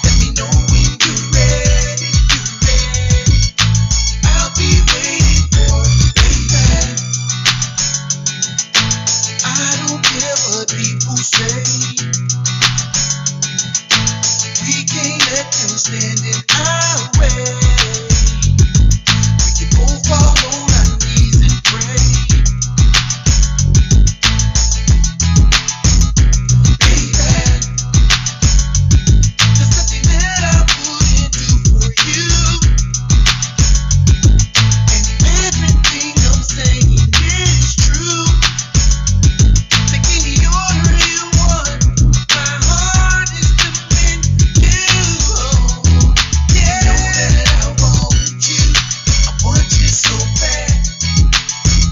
Let me know when you're ready. You're ready. I'll be waiting for you, baby. I don't care what people say. We can't let them stand in our way. We can both fall on our knees and pray. Baby, just something that I wouldn't do for you. And everything I'm saying is true. Take any order you want. My heart is demanding you. Yeah, know that I want you. I want you so bad.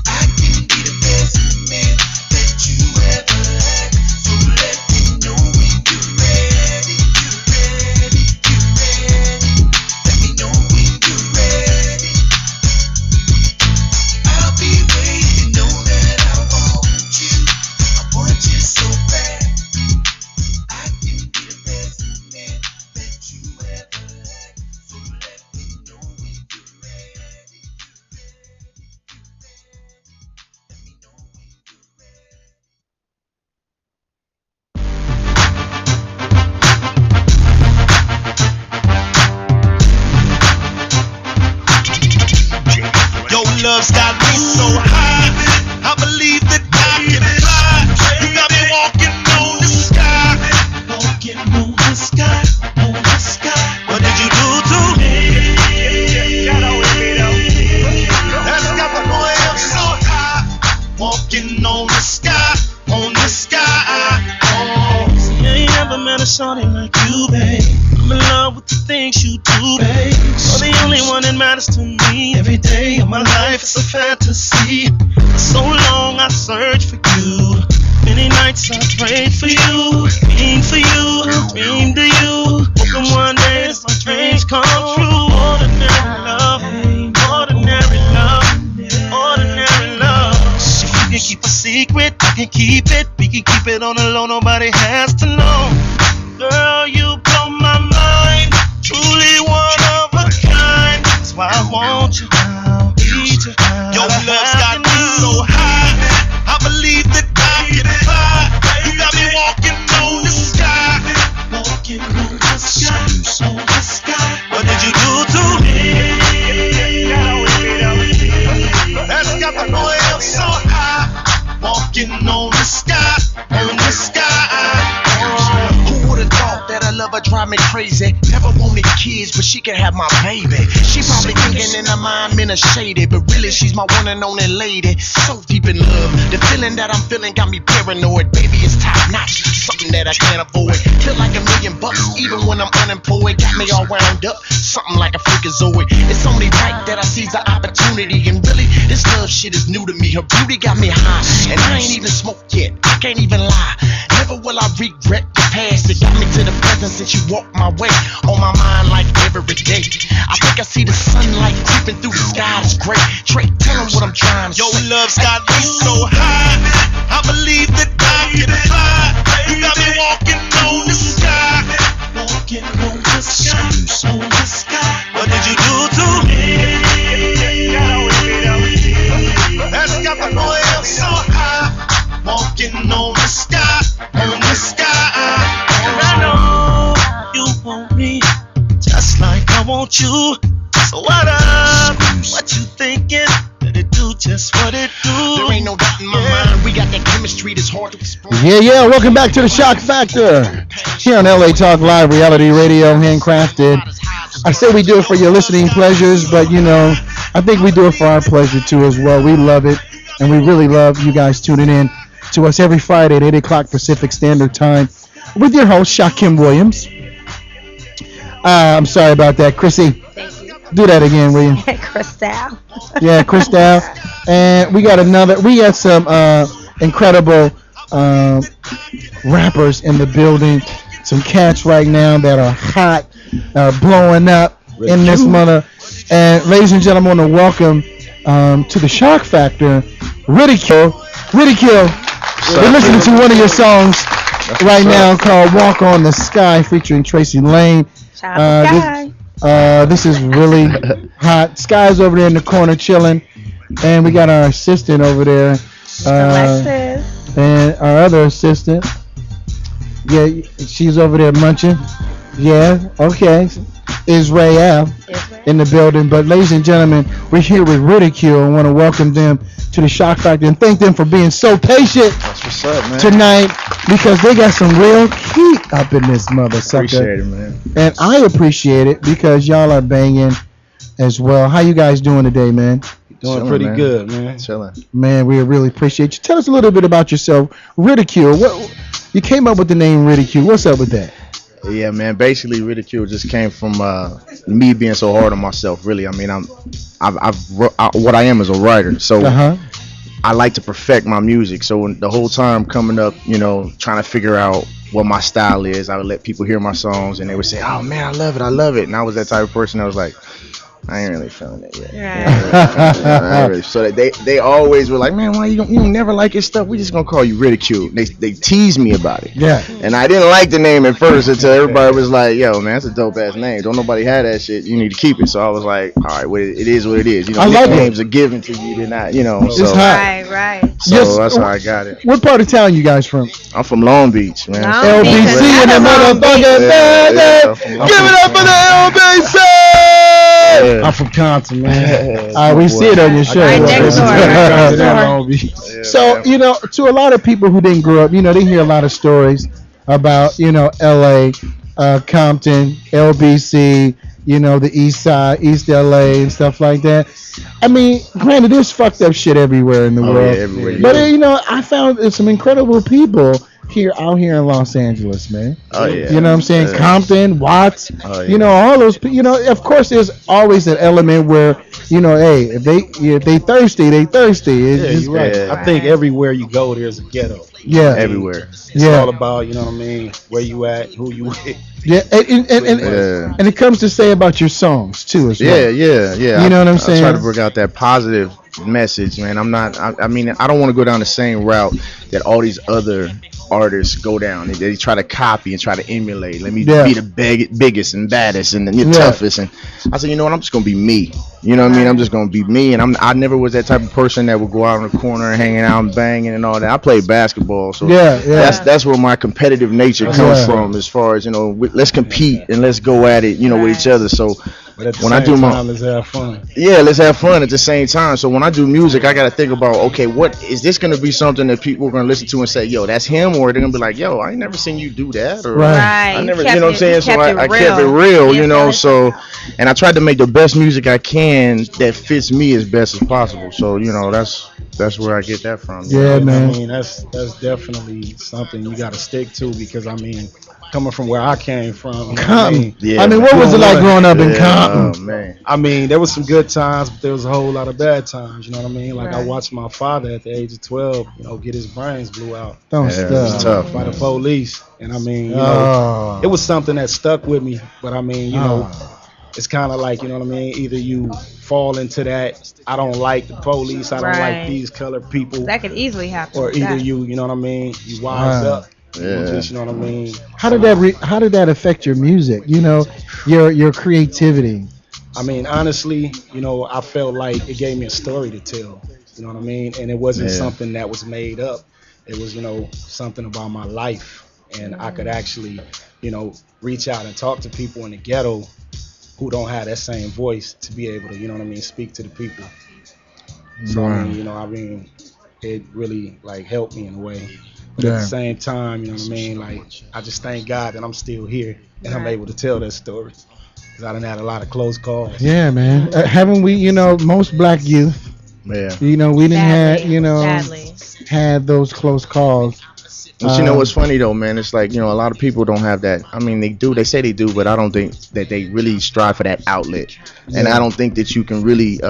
I can be the best man that you ever had. So let me know when you're ready. You're ready. You're ready. Let me know when you're ready. I'll be waiting. Know that I want you. I want you so bad. I can be the best man that you ever had. So let me know when you're ready. Your love's got me so high. I believe that I can fly. You got me walking on the sky. Walking on the sky, on the sky. What did you do to me? That's got the boy up so high. Walking on the sky, on the sky. Oh, see, I ain't never met a shorty like you, babe. I'm in love with the things you do, babe. You're the only one that matters to me. Every day of my life is a fantasy. For so long I searched for you. Many nights I prayed for you, dreamed for you, dreamed of you. Hoping one day this my dreams come true. Ordinary love, ordinary love, ordinary love. If you can keep a secret, I can keep it. We can keep it on the low, nobody has to know. Girl, you blow my mind. Truly one of a kind. That's why I want you now. Need you now. Your love's got me so high. I believe that I can fly. You got me walking on the sky. Walking on the sky, on the sky. What did you do to me? That's got the boy up so high. Walking on the sky, on the sky. Who would've thought that a lover drive me crazy? Never wanted kids, but she can have my baby. She probably thinking in her mind, men are shady, but really she's my one and only lady. So deep in love, the feeling that I'm feeling got me paranoid. Baby, it's top notch, something that I can't avoid. Feel like $1,000,000, even when I'm unemployed. Got me all wound up, something like a freakazoid. It's only right that I seize the opportunity, and really, this love shit is new to me. Her beauty got me high, and I ain't even smoked yet. I can't even lie. Never will I regret the past. It got me to the present since you walked my way. On my mind like every day. I think I see the sunlight creeping through the sky. It's great. Trey, tell them what I'm trying to say. Your love's got me so high. I believe that I can fly. You got me walking on the sky. Walking on the sky, on the sky. want you. So what up? What you thinking? Let it do just what it do. There ain't no doubt in my mind. We got that chemistry that's hard to explain. Yeah. Welcome back to the Shock Factor here on LA Talk Live, reality radio, handcrafted. I say we do it for your listening pleasures, but I think we do it for our pleasure too as well. We love it, and we really love you guys tuning in to us every Friday at 8 o'clock Pacific Standard Time with your host, Shakim Williams. I'm sorry about that, Chrissy. Do that again, will you? Crystal. Yeah, Crystal. And we got some incredible rappers in the building. Some cats right now that are hot, blowing up in this mother. And ladies and gentlemen, I want to welcome to the Shock Factor, Ridicule. We're listening to one of your songs right now called Walk on the Sky featuring Tracy Lane. This is really hot. Sky's over there in the corner chilling, and we got our assistant over there, Alexis, and our other assistant. Yeah, she's over there munching. Yeah, okay. Israel in the building. But ladies and gentlemen, we're here with Ridicule and want to welcome them to the Shock Factor and thank them for being so patient tonight, because they got some real heat up in this mother sucker. Appreciate it, man. And I appreciate it because y'all are banging as well. How you guys doing today, man? Doing pretty good, man. Chilling. Man, we really appreciate you. Tell us a little bit about yourself. Ridicule. What you came up with the name Ridicule. What's up with that? Yeah, man. Basically, Ridicule just came from me being so hard on myself. Really, I mean, what I am is a writer, so I like to perfect my music. So the whole time coming up, trying to figure out what my style is, I would let people hear my songs, and they would say, "Oh man, I love it." And I was that type of person that was like, I ain't really feeling it yet. So they always were like, man, why you never like his stuff? We just gonna call you Ridicule. They teased me about it. Yeah. And I didn't like the name at first until everybody was like, yo, man, that's a dope ass name. Don't nobody have that shit. You need to keep it. So I was like, all right, well, it is what it is. I like names are given to you. They're not, It's so, hot. Right. So that's how I got it. What part of town you guys from? I'm from Long Beach, man. LBC in the motherfucking building. Give it up for the LBC. I'm from Compton, man. We see it on your show. Right next door. So, to a lot of people who didn't grow up, they hear a lot of stories about, LA, Compton, LBC, the East Side, East LA, and stuff like that. I mean, granted, there's fucked up shit everywhere in the world. Yeah, everywhere. But, I found there's some incredible people out here in Los Angeles, man. Oh yeah. You know what I'm saying? Compton, Watts. Oh, yeah. All those. Of course, there's always an element where, hey, if they thirsty, they thirsty. You're right. I think everywhere you go, there's a ghetto. Yeah. Everywhere. It's all about, where you at, who you with. Yeah, and it comes to say about your songs too, as well. Yeah. You know what I'm saying? I try to bring out that positive message, man. I mean, I don't want to go down the same route that all these other artists go down. They try to copy and try to emulate. Let me be the biggest and baddest and the toughest. And I said, you know what? I'm just gonna be me. You know what I mean? I'm just gonna be me. And I never was that type of person that would go out in the corner and hanging out and banging and all that. I played basketball, so that's where my competitive nature comes from. As far as let's compete and let's go at it. With each other. So when I do let's have fun. Yeah, let's have fun at the same time. So when I do music, I got to think about, okay, what is this going to be something that people are going to listen to and say, yo, that's him, or they're going to be like, yo, I ain't never seen you do that, or I never, you know what I'm saying? So I kept it real, So, and I tried to make the best music I can that fits me as best as possible. So that's where I get that from. Yeah, man. I mean, that's definitely something you got to stick to, because coming from where I came from. What was it like growing up in Compton? Oh, man. I mean, there was some good times, but there was a whole lot of bad times. You know what I mean? Like I watched my father at the age of 12, get his brains blew out. It was tough by the police, and I mean, it was something that stuck with me. But I mean, it's kind of like, either you fall into that, I don't like the police, I don't like these colored people. That could easily happen. Or either you know what I mean, you wise up. Just, you know what I mean? How did that affect your music? Your creativity. I mean, honestly, I felt like it gave me a story to tell. You know what I mean? And it wasn't something that was made up. It was, something about my life, and I could actually, reach out and talk to people in the ghetto who don't have that same voice to be able to, you know what I mean, speak to the people. So I mean, you know, I mean, it really like helped me in a way. But at the same time, you know what I mean, like I just thank God that I'm still here and I'm able to tell that story. Cause I done had a lot of close calls. Yeah, man. Haven't we? You know, most black youth. Yeah. You know, we didn't have. You know, had those close calls. But you know what's funny though, man? It's like, you know, a lot of people don't have that. I mean, they do. They say they do, but I don't think that they really strive for that outlet. And I don't think that you can really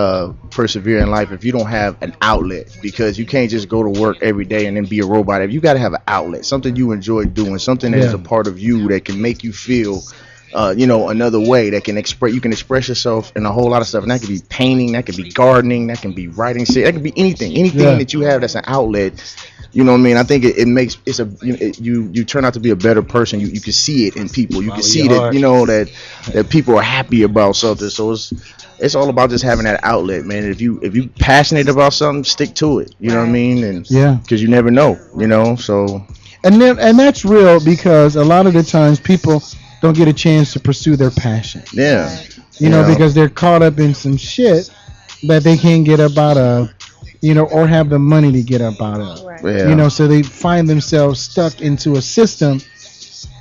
persevere in life if you don't have an outlet, because you can't just go to work every day and then be a robot. You got to have an outlet, something you enjoy doing, something that is a part of you that can make you feel, you know, another way, that can express. You can express yourself in a whole lot of stuff, and that could be painting, that could be gardening, that can be writing shit, that could be anything that you have that's an outlet. You know what I mean? I think it makes you turn out to be a better person. You can see it in people. You can see that, you know, that people are happy about something. So it's all about just having that outlet, man. If you passionate about something, stick to it. You know what I mean? And because you never know, you know. So and that's real, because a lot of the times people don't get a chance to pursue their passion. Yeah. You know, because they're caught up in some shit that they can't get up out of. You know, or have the money to get up out of. You know, so they find themselves stuck into a system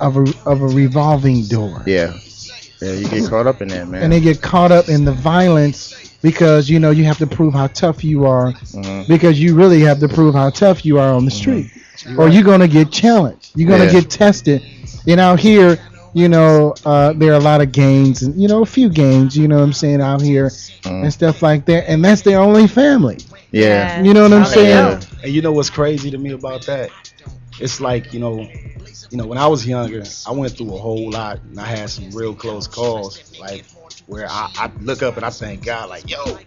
of a revolving door. Yeah, you get caught up in that, man. And they get caught up in the violence because, you know, you have to prove how tough you are, because you really have to prove how tough you are on the street, or you're gonna get challenged. You're gonna get tested. And out here, you know, there are a lot of gangs, and you know, a few gangs, you know what I'm saying, out here and stuff like that, and that's their only family. Yeah. You know what I'm saying? And you know what's crazy to me about that? It's like, you know, when I was younger, I went through a whole lot, and I had some real close calls, like where I look up and I thank God, like, yo,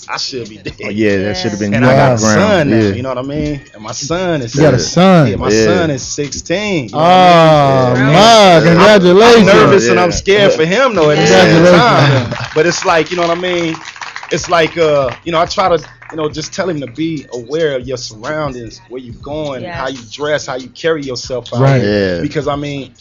I should be dead. Oh, yeah, that should have been. And I got a son now, you know what I mean? And my son is. You got a son? Yeah, my son is 16. You know man, congratulations! I'm nervous and I'm scared for him though at the same time. But it's like, you know what I mean? It's like, you know, I try to, you know, just tell him to be aware of your surroundings, where you're going, how you dress, how you carry yourself out. Yeah. Because I mean,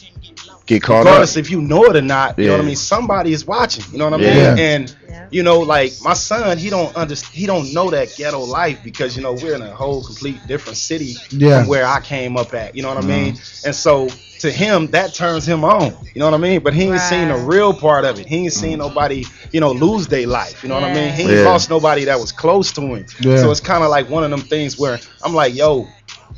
get caught regardless up. if you know it or not, you know what I mean, somebody is watching, you know what I mean? And you know, like my son, he don't know that ghetto life, because, you know, we're in a whole complete different city from where I came up at, you know what I mean? And so to him, that turns him on, you know what I mean? But he ain't seen the real part of it. He ain't seen nobody, you know, lose their life, you know what I mean? He ain't lost nobody that was close to him. So it's kind of like one of them things where I'm like, yo,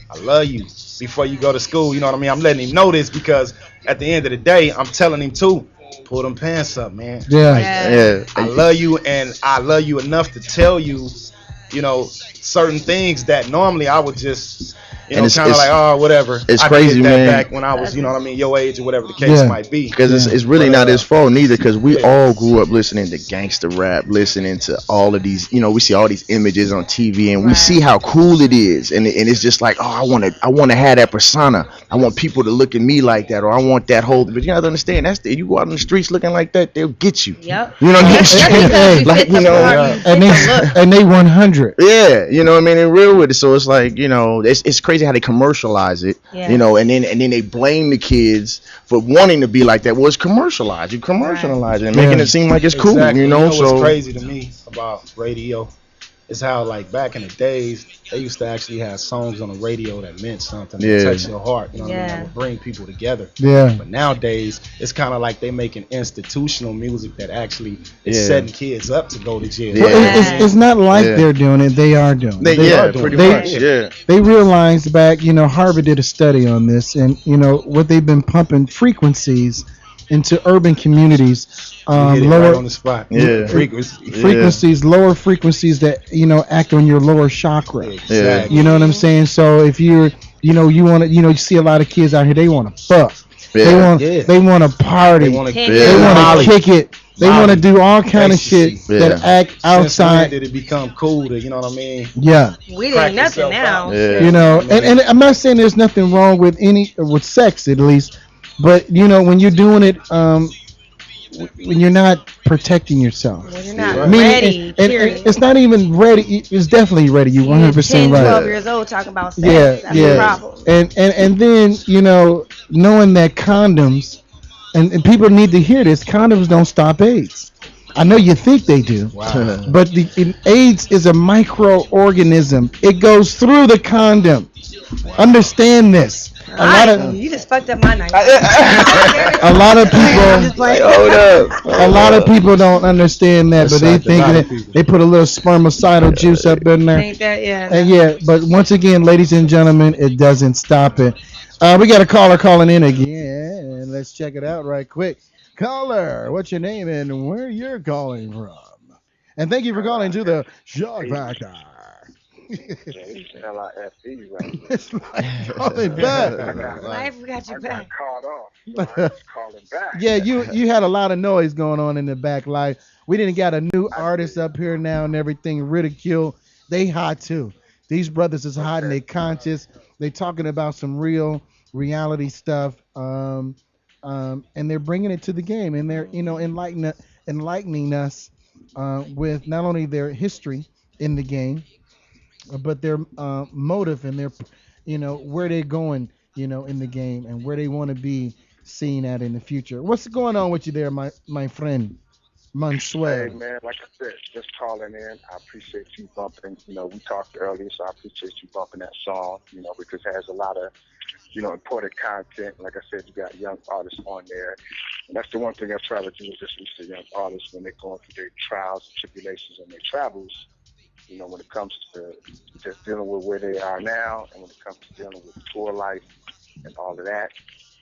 I love you before you go to school, you know what I mean? I'm letting him know this, because at the end of the day, I'm telling him too, pull them pants up, man. I love you, and I love you enough to tell you, you know, certain things that normally I would just, you know, kind of like, oh, whatever. It's I crazy, did that man. back when I was, you know what I mean, your age or whatever the case might be. Because it's really not his fault neither, because we all grew up listening to gangster rap, listening to all of these, you know, we see all these images on TV, and we see how cool it is, and it's just like, oh, I want to have that persona. I want people to look at me like that, or I want that whole. But you have to understand, you go out in the streets looking like that, they'll get you. Yep. You know what I mean? Like, you know, and they 100. Yeah, you know what I mean, in real with it. So it's like, you know, it's crazy how they commercialize it, you know, and then they blame the kids for wanting to be like that. Well, it's commercialized. You commercialize it and making it seem like it's cool, you know. So what's crazy to me about radio is how, like, back in the days, they used to actually have songs on the radio that meant something, that touched your heart, you know what I mean, that would bring people together. But nowadays, it's kind of like they making institutional music that actually is setting kids up to go to jail. Well, it's not like they're doing it; they are doing it. They are doing it. They realized back, you know, Harvard did a study on this, and you know what they've been pumping frequencies into urban communities. Lower right on the spot. Frequencies, lower frequencies that, you know, act on your lower chakra. Exactly. You know what I'm saying? So if you're, you know, you want to, you know, you see a lot of kids out here, they want to fuck. They want to party. They want to kick it. They want to do all kind of shit that act outside. Did it become cool to, you know what I mean? Yeah. We did nothing now. You know, and I'm not saying there's nothing wrong with with sex, at least, but you know, when you're doing it, when you're not protecting yourself, when you're not ready, and it's not even ready. It's definitely ready. You 100% right. 12 years old talking about sex. That's the problem. And then, you know, knowing that condoms and people need to hear this. Condoms don't stop AIDS. I know you think they do, but AIDS is a microorganism. It goes through the condom. Understand this. You just fucked up my night. A lot of people. A lot of people don't understand that, but they think that they put a little spermicidal juice up in there. Ain't that, yeah. And yeah, but once again, ladies and gentlemen, it doesn't stop it. We got a caller calling in again. Let's check it out right quick. Caller, what's your name and where you're calling from? And thank you for calling to the Shock Factor. L-I-F-E right It's like calling back. Life got you back. I got caught off. I was calling back. Yeah, you had a lot of noise going on in the back live. We didn't got a new artist up here now and everything. Ridicule. They hot too. These brothers is hot and they conscious. They talking about some real reality stuff. And they're bringing it to the game, and they're enlightening us with not only their history in the game, but their motive and their where they're going in the game and where they want to be seen at in the future. What's going on with you there, my friend Mansuel? Hey man, like I said, just calling in. I appreciate you bumping. We talked earlier, so I appreciate you bumping that song. Because it has a lot of important content. Like I said, you got young artists on there. And that's the one thing I try to do is just listen to young artists when they're going through their trials and tribulations and their travels. When it comes to just dealing with where they are now and when it comes to dealing with tour life and all of that,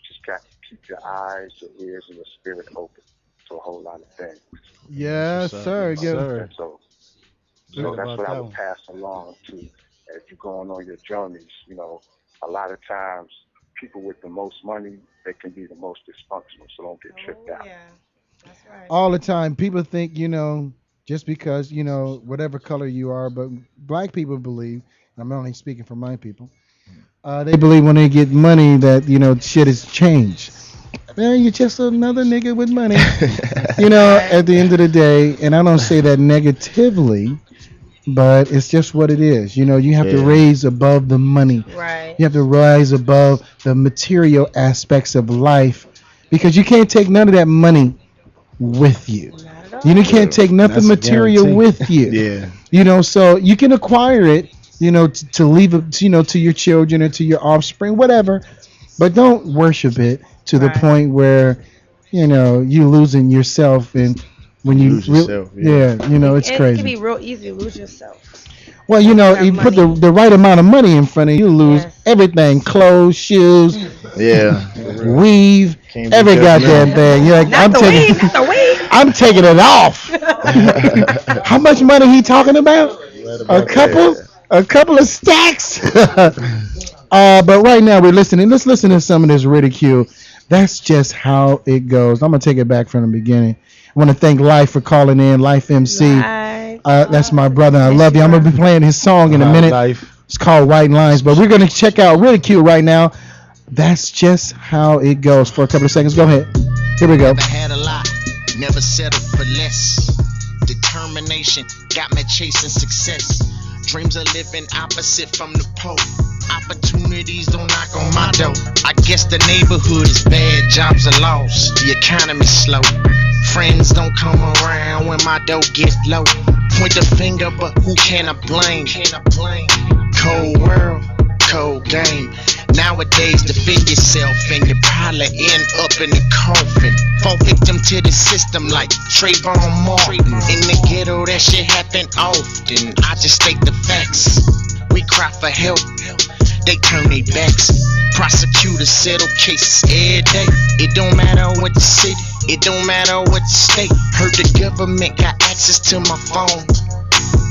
just got to keep your eyes, your ears, and your spirit open to a whole lot of things. Yes, sir. And so that's what I would pass along to as you're going on your journeys. A lot of times people with the most money, they can be the most dysfunctional, so don't get tripped out. Yeah, that's right. All the time, people think just because whatever color you are, but black people believe, and I'm only speaking for my people, they believe when they get money that shit has changed. Man, you're just another nigga with money. At the end of the day, and I don't say that negatively, but it's just what it is. You have to raise above the money. Right. You have to rise above the material aspects of life, because you can't take none of that money with you. You can't take nothing material with you. Yeah. So you can acquire it, to leave it, to your children or to your offspring, whatever. But don't worship it to the point where, you losing yourself, and when you lose yourself, it's crazy. It can be real easy to lose yourself. Well, you put the right amount of money in front of you, lose everything: clothes, shoes, weave, every goddamn thing. You're like, I'm taking it off. How much money he talking about? A couple of stacks. But right now we're listening. Let's listen to some of this ridicule. That's just how it goes. I'm gonna take it back from the beginning. I want to thank Life for calling in. Life MC. That's my brother. I love you. I'm gonna be playing his song in a minute. It's called White Lines. But we're gonna check out Ridicule right now. That's just how it goes. For a couple of seconds. Go ahead. Here we go. Never had a lot. Never settled for less. Determination got me chasing success. Dreams are living opposite from the pole. Opportunities don't knock on my door. I guess the neighborhood is bad, jobs are lost, the economy's slow. Friends don't come around when my dough gets low. Point the finger, but who can I blame? Cold world, cold game. Nowadays, defend yourself and you probably end up in the coffin. Fall victim to the system like Trayvon Martin. In the ghetto, that shit happen often. I just state the facts. We cry for help, they turn their backs. Prosecutors settle cases every day. It don't matter what the city, it don't matter what the state. Heard the government got access to my phone.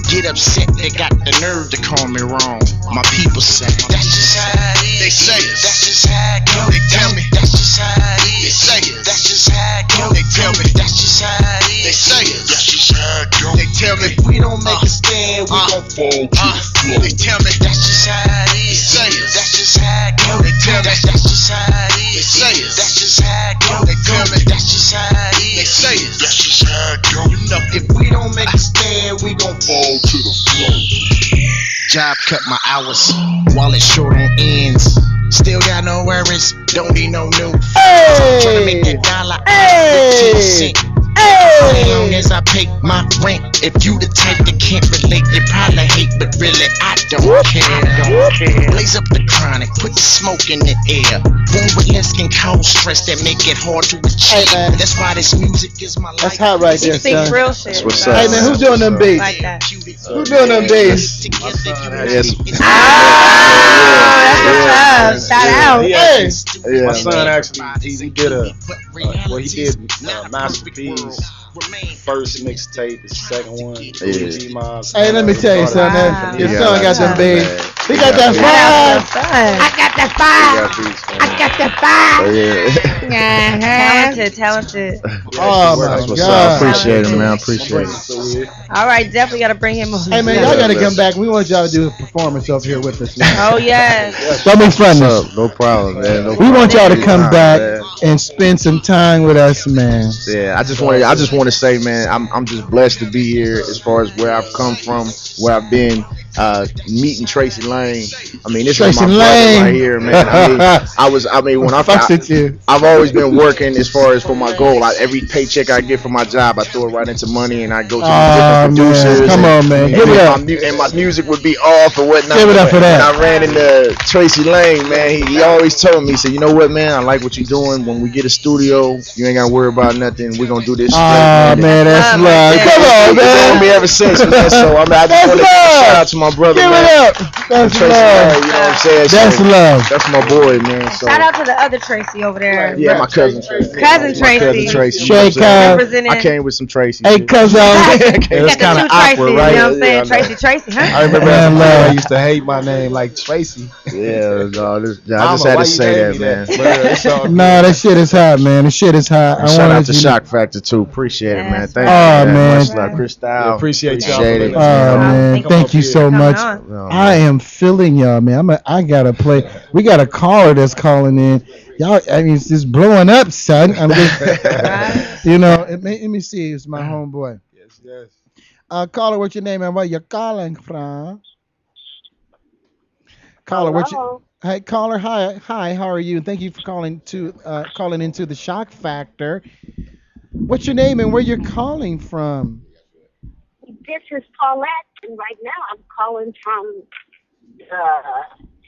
Get upset, they got the nerve to call me wrong. My people say, that's just how it is. They say, that's just how it goes. They tell me, that's just how it is. They say, that's just how it goes. They tell me, that's just how it is. They say, that's just how it goes. They tell me, if we don't make a stand, we gon' fall to the floor. They tell me, that's just how it is. They say, that's just how it goes. They tell me, that's just how it is. They say, that's just how it goes. They tell me, that's just how it is. They say, that's just how it goes. You know, if we don't make a stand, we gon' fall to the floor. Job cut my hours, wallet short on ends. Still got no worries, don't need no new. Tryna make that dollar, If you the type that can't relate, you probably hate, but really I don't care. Blaze up the chronic, put the smoke in the air. Born with less can cause stress that make it hard to achieve. That's why this music is my life. That's hot right there, son. real shit. That's what's up. Hey man, who's doing them beats? Like that. Who's doing them beats? Yes. That's what's up. Shout out. Hey. Yeah, My son man. actually he did Masterpiece first mixtape, the second one. Hey, let me tell you something. Your son got them beats. He got that fire. I got the fire. Talented. Oh my That's what's God. up. Appreciate it, man. Appreciate it. All right, definitely got to bring him on. Hey man, y'all gotta come back. We want y'all to do a performance up here with us, man. Oh yes. That makes fun. What's up? No problem, man. No We want y'all to come problem, back man. and spend some time with us, man. Yeah, I just want to say, man, I'm just blessed to be here. As far as where I've come from, where I've been, meeting Tracy Lane. I mean, this is my Tracy brother Lane. right here, man. I mean, when Fucks with you. I've always been working as far as for my goal. Every paycheck I get from my job, I throw it right into money, and I go to different producers. Come on, man. Give it up. And my music would be off or whatnot. Give it up for that. And I ran into Tracy Lane, man. He always told me, he said, you know what, man, I like what you're doing. When we get a studio, you ain't got to worry about nothing. We're going to do this straight, Man, that's love. He's Come on, been man. with me ever since, man. So I just That's want to give a love. shout out to my brother, Give man. it up. That's Tracy love. Lane, you know what I'm saying? That's So, love. That's my boy, man. So, Shout out to the other Tracy over there. yeah, my cousin Tracy. Cousin My cousin Tracy. Tracy. Shake You know what I'm saying? Representing- I came with some Tracy. Hey, cuz It's got kind the of two awkward, Tracy's, right? you know what I'm saying? Yeah, I know. Tracy, huh? I remember Man, as a kid, love. I used to hate my name like Tracy. Yeah, no, I just Mama, had why to you say gave that, me man. But, it's all good. Nah, that shit is hot, man. The shit is hot. And shout out to you to- Shock Factor too. Appreciate it, man. That's Thank right. you. Oh, man. Much love, Crystal. Yeah, appreciate y'all. Appreciate it. for letting us Oh know. man, Come thank up you here. so much. on. No, I am feeling y'all, man. I gotta play. We got a caller that's calling in. Y'all, I mean, it's just blowing up, son. I'm just, you know. Let me see. It's my homeboy. Yes. Caller, what's your name and where you calling from? Caller, what's your? Hey, caller. Hi. How are you? Thank you for calling into the Shock Factor. What's your name and where you're calling from? This is Paulette, and right now I'm calling from the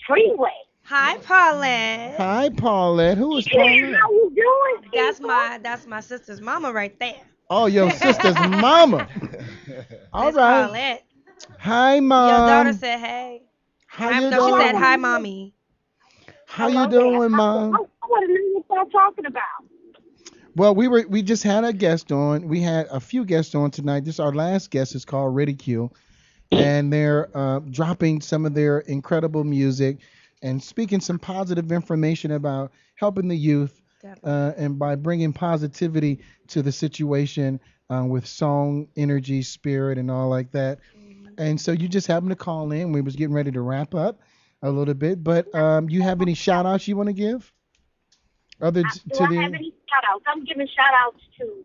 freeway. Hi, Paulette. Hi, Paulette. Who is Paulette? How you doing? That's my sister's mama right there. Oh, your sister's mama. All Miss right. Paulette. Hi, mom. Your daughter said hey. How you No, doing? she said hi, mommy. How you doing, mom? I want to know what y'all talking about. Well, we just had a guest on. We had a few guests on tonight. This our last guest is called Ridicule, and they're dropping some of their incredible music and speaking some positive information about helping the youth and by bringing positivity to the situation with song, energy, spirit, and all like that. And so you just happened to call in. We was getting ready to wrap up a little bit, but you have any shout outs you want to give? Other Do to I the have any shout outs? I'm giving shout outs to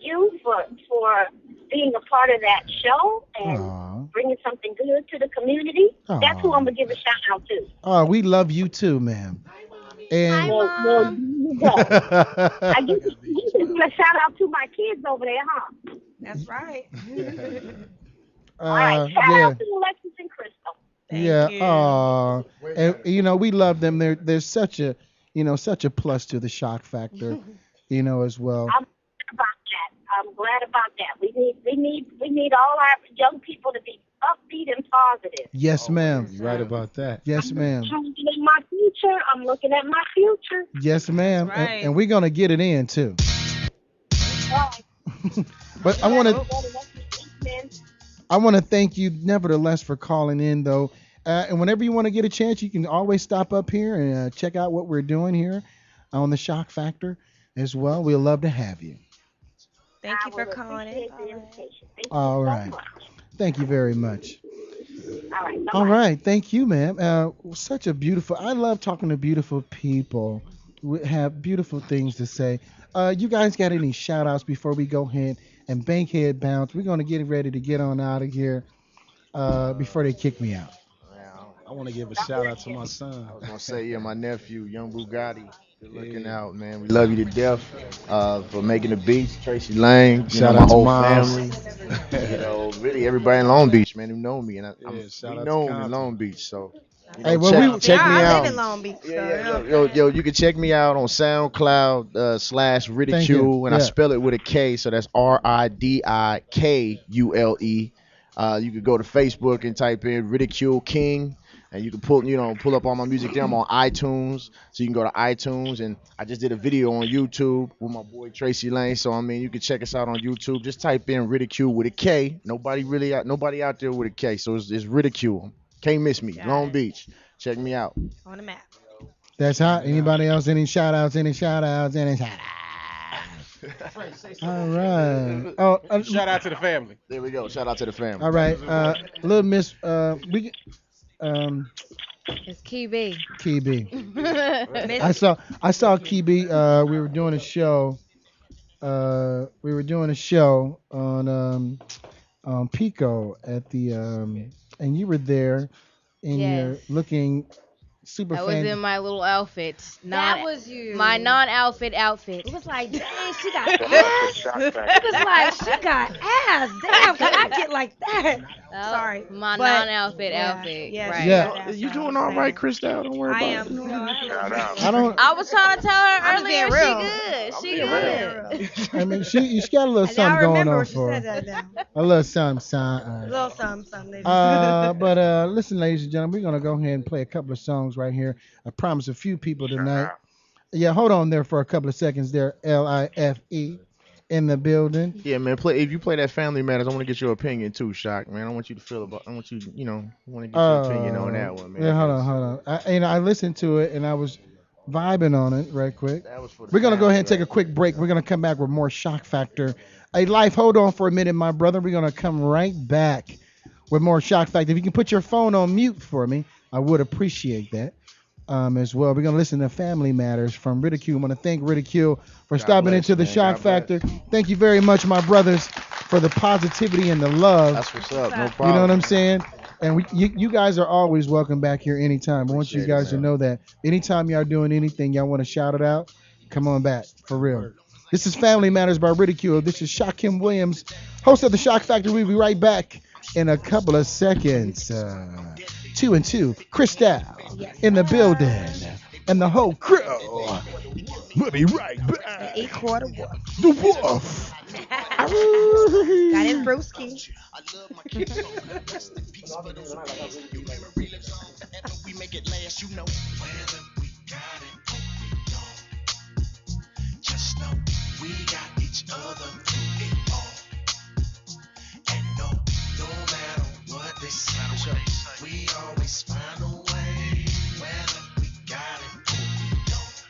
you for being a part of that show and bringing something good to the community. That's who I'm going to give a shout out to. Oh, we love you too, ma'am. And Well, you go. I guess you can give a shout out to my kids over there, huh? That's right. All right. Shout yeah. out to Alexis and Crystal. Yeah. And you know, we love them. There's such a such a plus to the Shock Factor, as well. I'm glad about that. We need all our young people to be upbeat and positive. Yes, ma'am. You're right about that. Yes, ma'am. I'm looking at my future. I'm looking at my future. Yes, ma'am. That's right. And we're gonna get it in too. But I want to thank you nevertheless for calling in though. And whenever you want to get a chance, you can always stop up here and check out what we're doing here on the Shock Factor as well. We'll love to have you. Thank you for calling in. All right. Thank you very much. All right. All right. Thank you, ma'am. Such a beautiful. I love talking to beautiful people. We have beautiful things to say. You guys got any shout outs before we go ahead and Bankhead bounce? We're going to get ready to get on out of here before they kick me out. I want to give a shout out to my son. I was gonna say, yeah, my nephew, Young Bugatti. Good looking out, man. We love you to death for making the beats. Tracy Lane, Shout my out to whole Miles. family. Really everybody in Long Beach, man, who know me, and I'm shout out to known in Compton. Long Beach. So, Hey, well, check me I out. live in Long Beach. Yo, you can check me out on SoundCloud / Thank you. Ridicule, and I Yeah. spell it with a K, so that's RIDIKULE. You could go to Facebook and type in Ridicule King, and you can pull up all my music there. I'm on iTunes, so you can go to iTunes, and I just did a video on YouTube with my boy Tracy Lane. So I mean, you can check us out on YouTube. Just type in Ridicule with a K. Nobody out there with a K, so it's Ridicule. Can't miss me. Long Beach. Check me out. On the map. That's hot. Anybody else? Any shout outs? Any shout outs? Any shout All right. Oh, Shout out to the family. There we go. Shout out to the family. all right. Little Miss, It's Key B. Key B. I saw Key B. We were doing a show. On Pico at the and you were there, and you're Yes. looking super I was fan. in my little outfit. That was you. My non-outfit outfit. It was like, dang, she got Shout out to ass. Shock It Factory. was like, she got ass. Damn, can I get like that? Sorry. My But- non-outfit yeah, outfit. yes, Right. Yeah. You doing all right, Crystal? Don't worry I about am. it. Shout out. I don't. I was trying to tell her I'm just being earlier real. she being good. I mean, she got a little Now I something going remember on what she for said her. that now. A little something. A little something. But listen, ladies and gentlemen, we're gonna go ahead and play a couple of songs right here. I promise a few people tonight. Yeah, hold on there for a couple of seconds. There, LIFE in the building. Yeah, man. If you play that Family Matters, I want to get your opinion too, Shock, man. I want you to feel about. I want you, I want to get your opinion on that one, man. Yeah, hold on. I listened to it and I was vibing on it right quick. We're gonna go ahead and take a quick break. We're gonna come back with more Shock Factor. Hey, Life, hold on for a minute, my brother. We're gonna come right back with more Shock Factor. If you can put your phone on mute for me, I would appreciate that. As well. We're going to listen to Family Matters from Ridicule. I want to thank Ridicule for stopping into the Shock Factor. Thank you very much, my brothers, for the positivity and the love. That's what's up. No problem. You know what I'm saying? And you guys are always welcome back here anytime. I want you guys to know that anytime y'all doing anything, y'all want to shout it out, come on back, for real. This is Family Matters by Ridicule. This is Shakim Williams, host of the Shock Factor. We'll be right back in a couple of seconds. 2 and 2, Cristal in the building, and the whole crew. We'll be right back. 8-quarter wolf. The wolf. Got his brewski. We make it last, you know. Whether we got it or we don't, just know we got each other through it all. And no matter what they say, we always find a way. Whether we got it or we don't.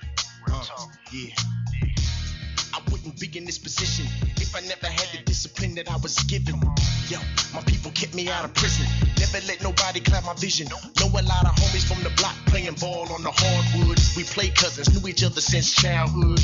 Real talk. Yeah. I wouldn't be in this position if I never had the discipline that I was given. Yo, my people kept me out of prison. Never let nobody cloud my vision. Know a lot of homies from the block playing ball on the hardwood. We played cousins, knew each other since childhood.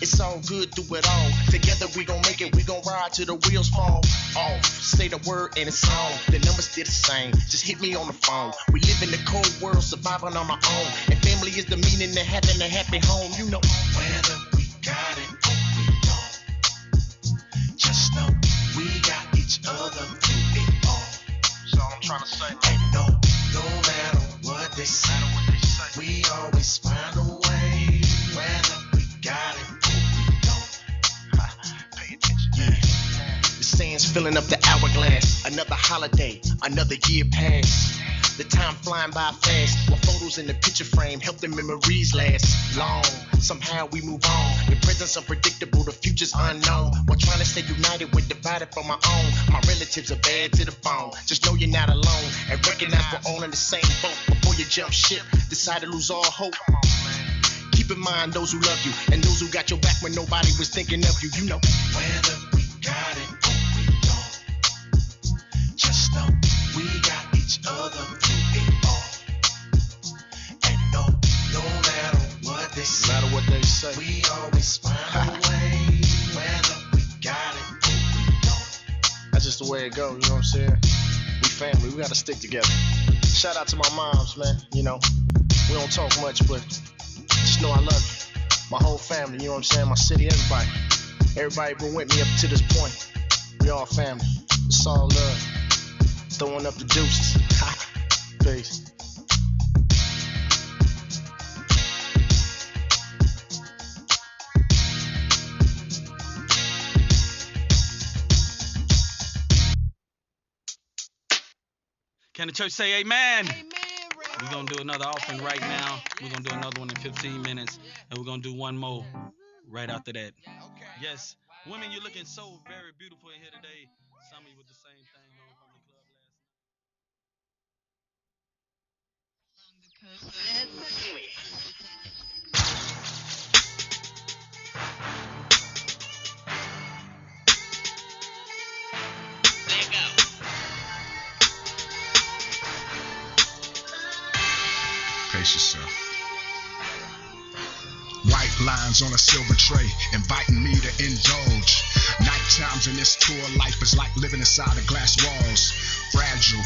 It's all good through it all. Together we gon' make it, we gon' ride till the wheels fall off. Say the word and it's on. The numbers still the same. Just hit me on the phone. We live in the cold world, surviving on our own. And family is the meaning of having a happy home. You know, whether we got it or we don't, just know we got each other through it all. That's all I'm trying to say. And no matter what they say, we always find a way. Whether we got it or we don't. Pay attention. Yeah. The sands filling up the hourglass. Another holiday, another year passed. The time flying by fast. While photos in the picture frame help the memories last long. Somehow we move on. The present's unpredictable, the future's unknown. While trying to stay united, we're divided from our own. My relatives are bad to the bone. Just know you're not alone. And recognize we're all in the same boat. Before you jump ship, decide to lose all hope. Keep in mind those who love you and those who got your back when nobody was thinking of you. You know, whether we got it or we don't, just know we got each other through it all. And no matter what they say, we always find a way. Whether we got it or we don't. That's just the way it goes, you know what I'm saying? We family, we gotta stick together. Shout out to my moms, man. You know, we don't talk much, but just know I love you. My whole family, you know what I'm saying? My city, everybody. Everybody been with me up to this point. We all family. It's all love. Throwing up the deuces. Peace. Can the church say amen? We're going to do another offering right now. We're going to do another one in 15 minutes. And we're going to do one more right after that. Yes, women, you're looking so very beautiful in here today. Some of you with the same thing on from the club Pace yourself. White lines on a silver tray, inviting me to indulge. Night times in this tour life is like living inside of glass walls. Fragile,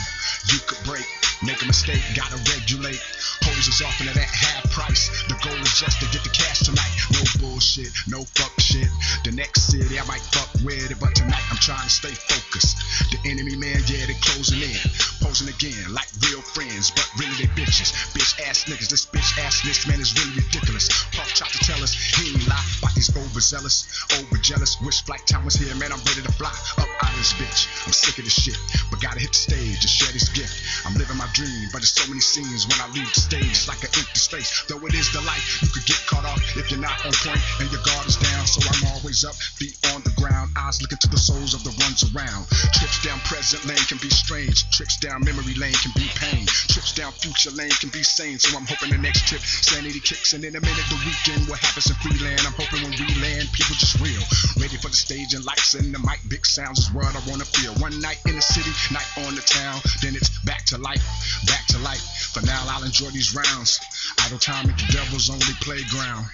you could break. Make a mistake, gotta regulate. Hoses off into that half price. The goal is just to get the cash tonight. No bullshit, no fuck shit. The next city I might fuck with it, but tonight I'm trying to stay focused. The enemy man, yeah, they closing in. Posing again like real friends, but really they bitches. Bitch ass niggas, this bitch ass this man is really ridiculous. Puff tried to tell us he ain't lie about these overzealous, over jealous. Wish flight time was here, man, I'm ready to fly up out of this bitch. I'm sick of this shit, but gotta hit the stage to share this gift. I'm living my dream, but there's so many scenes when I leave the stage. It's like an empty space, though it is the life. You could get caught off if you're not on point and your guard is down. So I'm always up, feet on the ground, eyes looking to the souls of the ones around. Trips down present lane can be strange. Trips down memory lane can be pain. Trips down future lane can be sane. So I'm hoping the next trip sanity kicks, and in a minute the weekend what happens in Freeland. I'm hoping when we land, people just real, ready for the stage and lights and the mic. Big sounds is what I wanna feel. One night in the city, night on the town, then it's back to life, back to life. For now I'll enjoy these rounds. Idle time at the devil's only playground.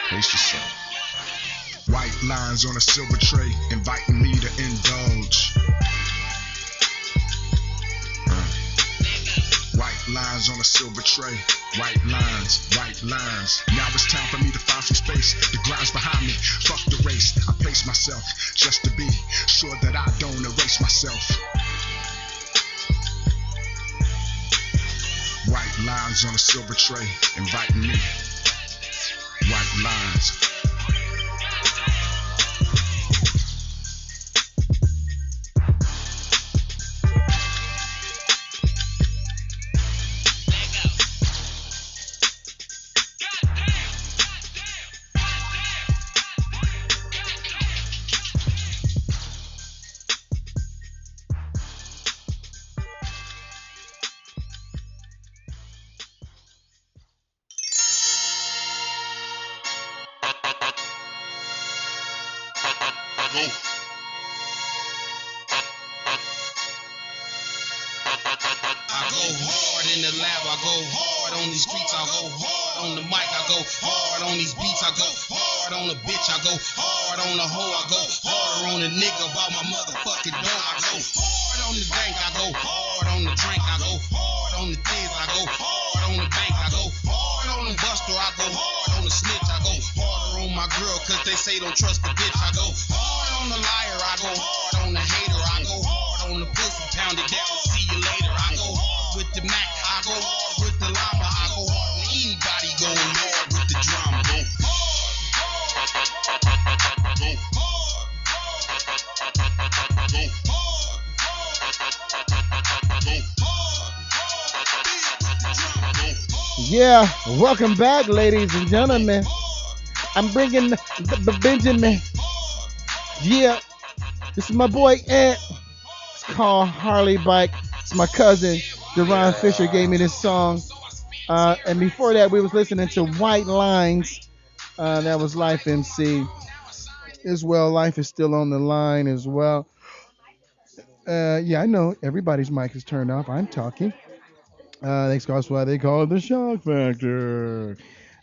Pace yourself. White lines on a silver tray, inviting me to indulge. White lines on a silver tray. White lines, white lines. Now it's time for me to find some space. The grind's behind me, fuck the race. I pace myself just to be sure that I don't erase myself. White lines on a silver tray, inviting me. White lines. Yeah, welcome back, ladies and gentlemen. I'm bringing the Benjamin. Yeah, this is my boy Ant. It's called Harley Bike. It's my cousin, Deron Fisher, gave me this song. And before that, we was listening to White Lines. That was Life MC. As well, Life is still on the line as well. Yeah, I know everybody's mic is turned off. I'm talking. That's why they call it the shock factor.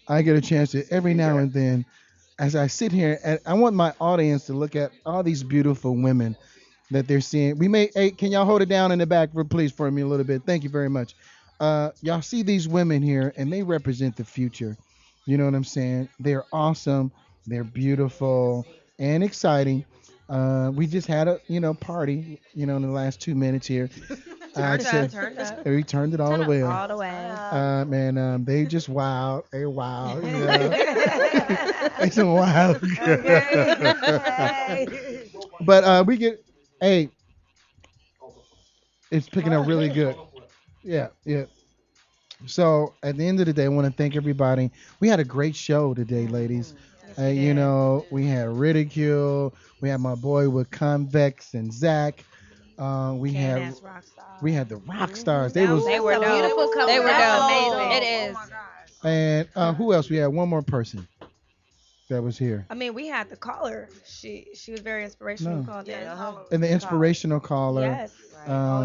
I get a chance to every now and then, as I sit here, and I want my audience to look at all these beautiful women that they're seeing. Hey, can y'all hold it down in the back, please, for me a little bit? Thank you very much. y'all see these women here, and they represent the future. You know what I'm saying? They're awesome. They're beautiful and exciting. We just had a party, in the last 2 minutes here. Turned up, Said turned up. we turned it all the way All up. the way. Man, they just wild. They wild. They some wild. But we get, hey, it's picking up really good. Yeah, yeah. So at the end of the day, I want to thank everybody. We had a great show today, ladies. We had Ridicule. We had my boy with Convex and Zach. We had the rock stars. They was They were dope. beautiful couple. They were That's dope. amazing. It is. and who else? We had one more person that was here. I mean, we had the caller. She was very inspirational. No. Called in. And the inspirational caller.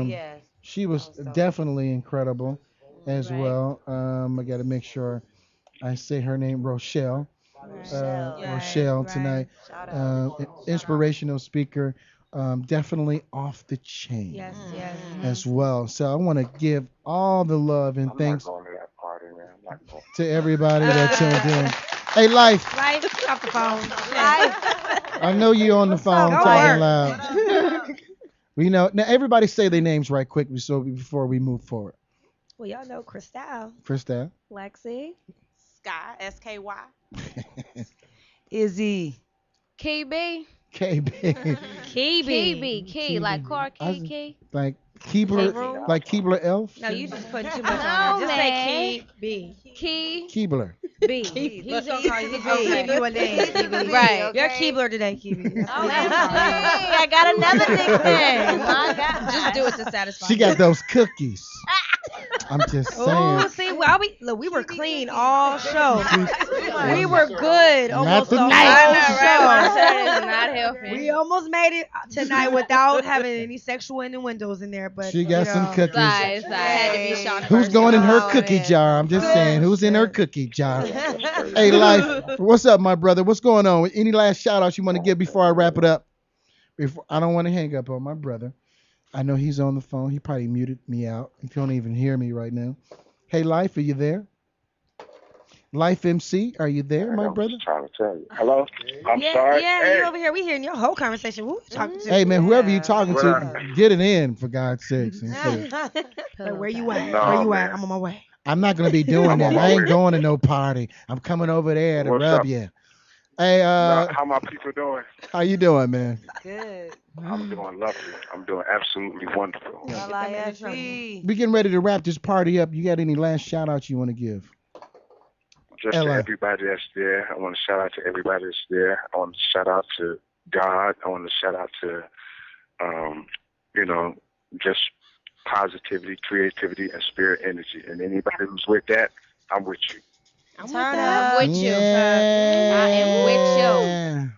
Yes. She was definitely incredible as well. I got to make sure I say her name, Rochelle. Rochelle tonight. Inspirational speaker. Definitely off the chain. Yes, yes. As well. So I want to give all the love and thanks going to that party, man. I'm not going. to everybody that tuned in. Hey, Life. Life, off the phone. I know you on the phone Go talking work. loud. Now everybody say their names right quick before we move forward. Well, y'all know Cristal. Krista. Lexi. Sky, SKY. Izzy. KB. KB. KB. K. Like car K. Like Keebler Elf. No, you just putting too much on there. Just say Key B. Key. Keebler. B. He's gonna call you B. Give you a name. Keebler. Right. You're Keebler today, Keebler. Oh, hey, I got another nickname. My God. Just do it to satisfy. She got those cookies. I'm just saying. Oh, see, we were clean all show. We were good almost the whole show. Not healthy. We almost made it tonight without having any sexual innuendos in there, but She got some cookies. Sorry. Had to be shocked. Who's going in her cookie jar? I'm just saying. Who's in her cookie jar? Hey, Life. What's up, my brother? What's going on? Any last shout outs you want to give before I wrap it up? I don't want to hang up on my brother. I know he's on the phone. He probably muted me out. He can't even hear me right now. Hey, Life, are you there? Life MC, are you there, my brother? I'm trying to tell you. Hello? I'm sorry. Yeah, Hey. you over here. We hearing your whole conversation. Who you talking to? Hey, man, whoever you talking to, get it in, for God's sakes. Like, where you at? No, Where you man. at? I'm on my way. I'm not going to be doing I'm that. on my I ain't way. going to no party. I'm coming over there to What's rub up? you. Hey, How my people doing? how you doing, man? Good. I'm doing lovely. I'm doing absolutely wonderful. LIFE. We getting ready to wrap this party up. You got any last shout outs you want to give? Just to Ella. everybody that's there. I want to shout out to everybody that's there. I want to shout out to God. I want to shout out to, just positivity, creativity, and spirit energy. And anybody who's with that, I'm with you. I'm with you. I am with you.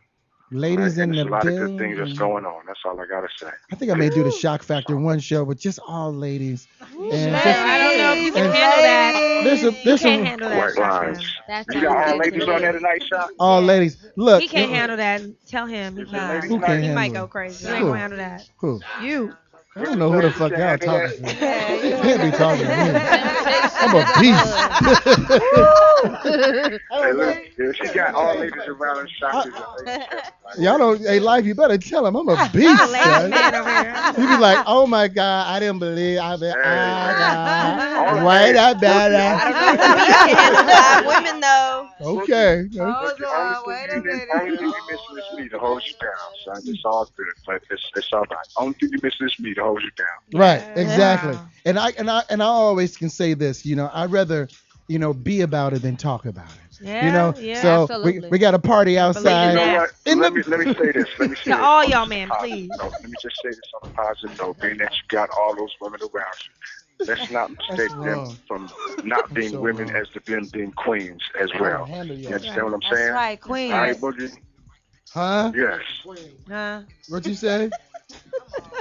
Ladies in And there's the a lot of good things that's building. going on. That's all I got to say. I think I may do the Shock Factor one show, but just all ladies. And I don't know if you can and handle that. There's You there's can't some handle that. White lines. That's You got all ladies on there tonight, Shop? all ladies. Look, He can't handle that. Tell him he can't. Who can't He handle might it? go crazy. He Who? ain't gonna handle that. Who? You. I don't know who the fuck y'all talking to. You can't be talking to me. I'm a beast. Hey, look, if she got all ladies around and Shop is a lady. Y'all don't. Hey, Life, you better tell him I'm a beast. son. Man over here. You be like, oh my God, I didn't believe. Wait a I minute. don't know if we can handle five women though. Okay. Hold on, wait a Only minute. thing you missing is me to hold you down, son. It's all good, but it's all right. Only thing you missing is me to hold you down. Right, exactly. And I always can say this, I'd rather, be about it than talk about it. Yeah, So absolutely. we got a party You outside. know what? In Let the- me say this. Let me say To this. all y'all men, please. No, let me just say this on a positive note, being that you got all those women around you. Let's not mistake them wrong. from not being so women wrong. as to them being queens as well. handle You y'all. understand what I'm That's saying? right, Queen. All right, Boogie? Huh? Yes. Huh? What you say?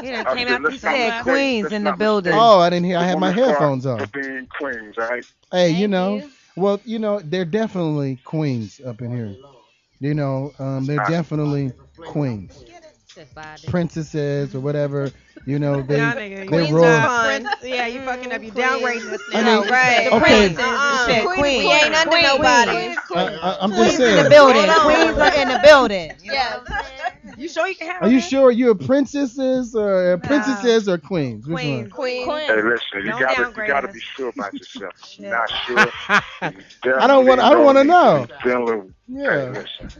He done I came said, out let's the not Said mistake- Queens let's in the not building. mistake Oh, I didn't hear. I had my women's headphones part on. For being queens, all right? Hey, Thank you. well, they're definitely queens up in here. They're definitely queens, princesses or whatever. You know, they Queens roll. Yeah, you fucking up. You downgrading us I now. mean, Right. okay. Queen. We ain't under nobody. I'm just saying. In the building. Queens are in the building. Yeah. You sure you can have Are you sure you're princesses or queens? Which one? Queen. Hey, listen, you gotta be sure about yourself. If you're not sure, I don't want to know. Feeling, Yeah. hey, listen.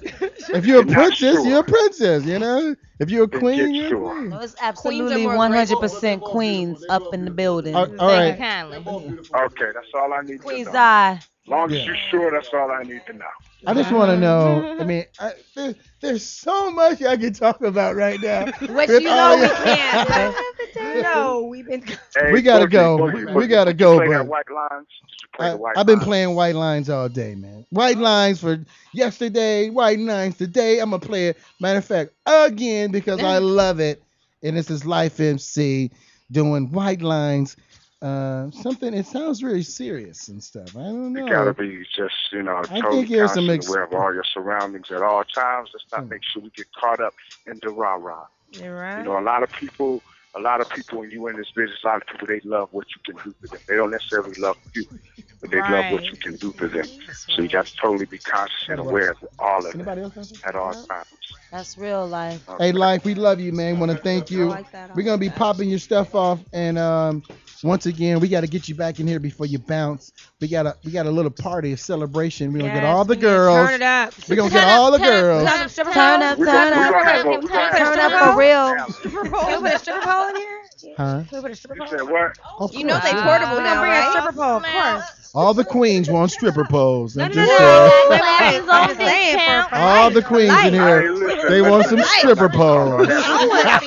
If you're a You're not princess, sure. you're a princess. You know. If you're a Then queen, get you're a sure. queen. It's absolutely 100% Queens up in the building. All right. Okay, that's all I need Queen's to know. eye. As long as you're sure, that's all I need to know. I just want to know. I mean, there's so much I can talk about right now. Which With you all know we of- can't. No, we've been. Hey, We gotta Boogie, go. Boogie, We Boogie, gotta did you go, play bro. that White Lines? Did you play the White I've been Lines? playing white lines all day, man. White lines for yesterday, white lines today. I'm gonna play it. Matter of fact, again because I love it. And this is Life MC doing white lines. Something. It sounds very serious and stuff. I don't know. You gotta be just, I totally think there's some conscious and aware of all your surroundings at all times. Let's not make sure we get caught up in the rah-rah. You're right. A lot of people, when you in this business, a lot of people, they love what you can do for them. They don't necessarily love you, but they love what you can do for them. So you got to totally be conscious and aware of all of it at all times. That's real life. Hey, Life, we love you, man. Want to thank you. We're gonna be popping your stuff off, and once again, we got to get you back in here before you bounce. We got a little party, a celebration. We're gonna get all the girls. Turn it up. We're gonna get all the girls. Turn up for real. Can we put a stripper pole in here? Huh? Can we put a stripper pole? You said what? Of You know course. they portable now, gonna bring a right? stripper pole, of course. All the queens want stripper poles. I'm just I'm saying. saying for All the queens in here, they want some stripper poles. Everybody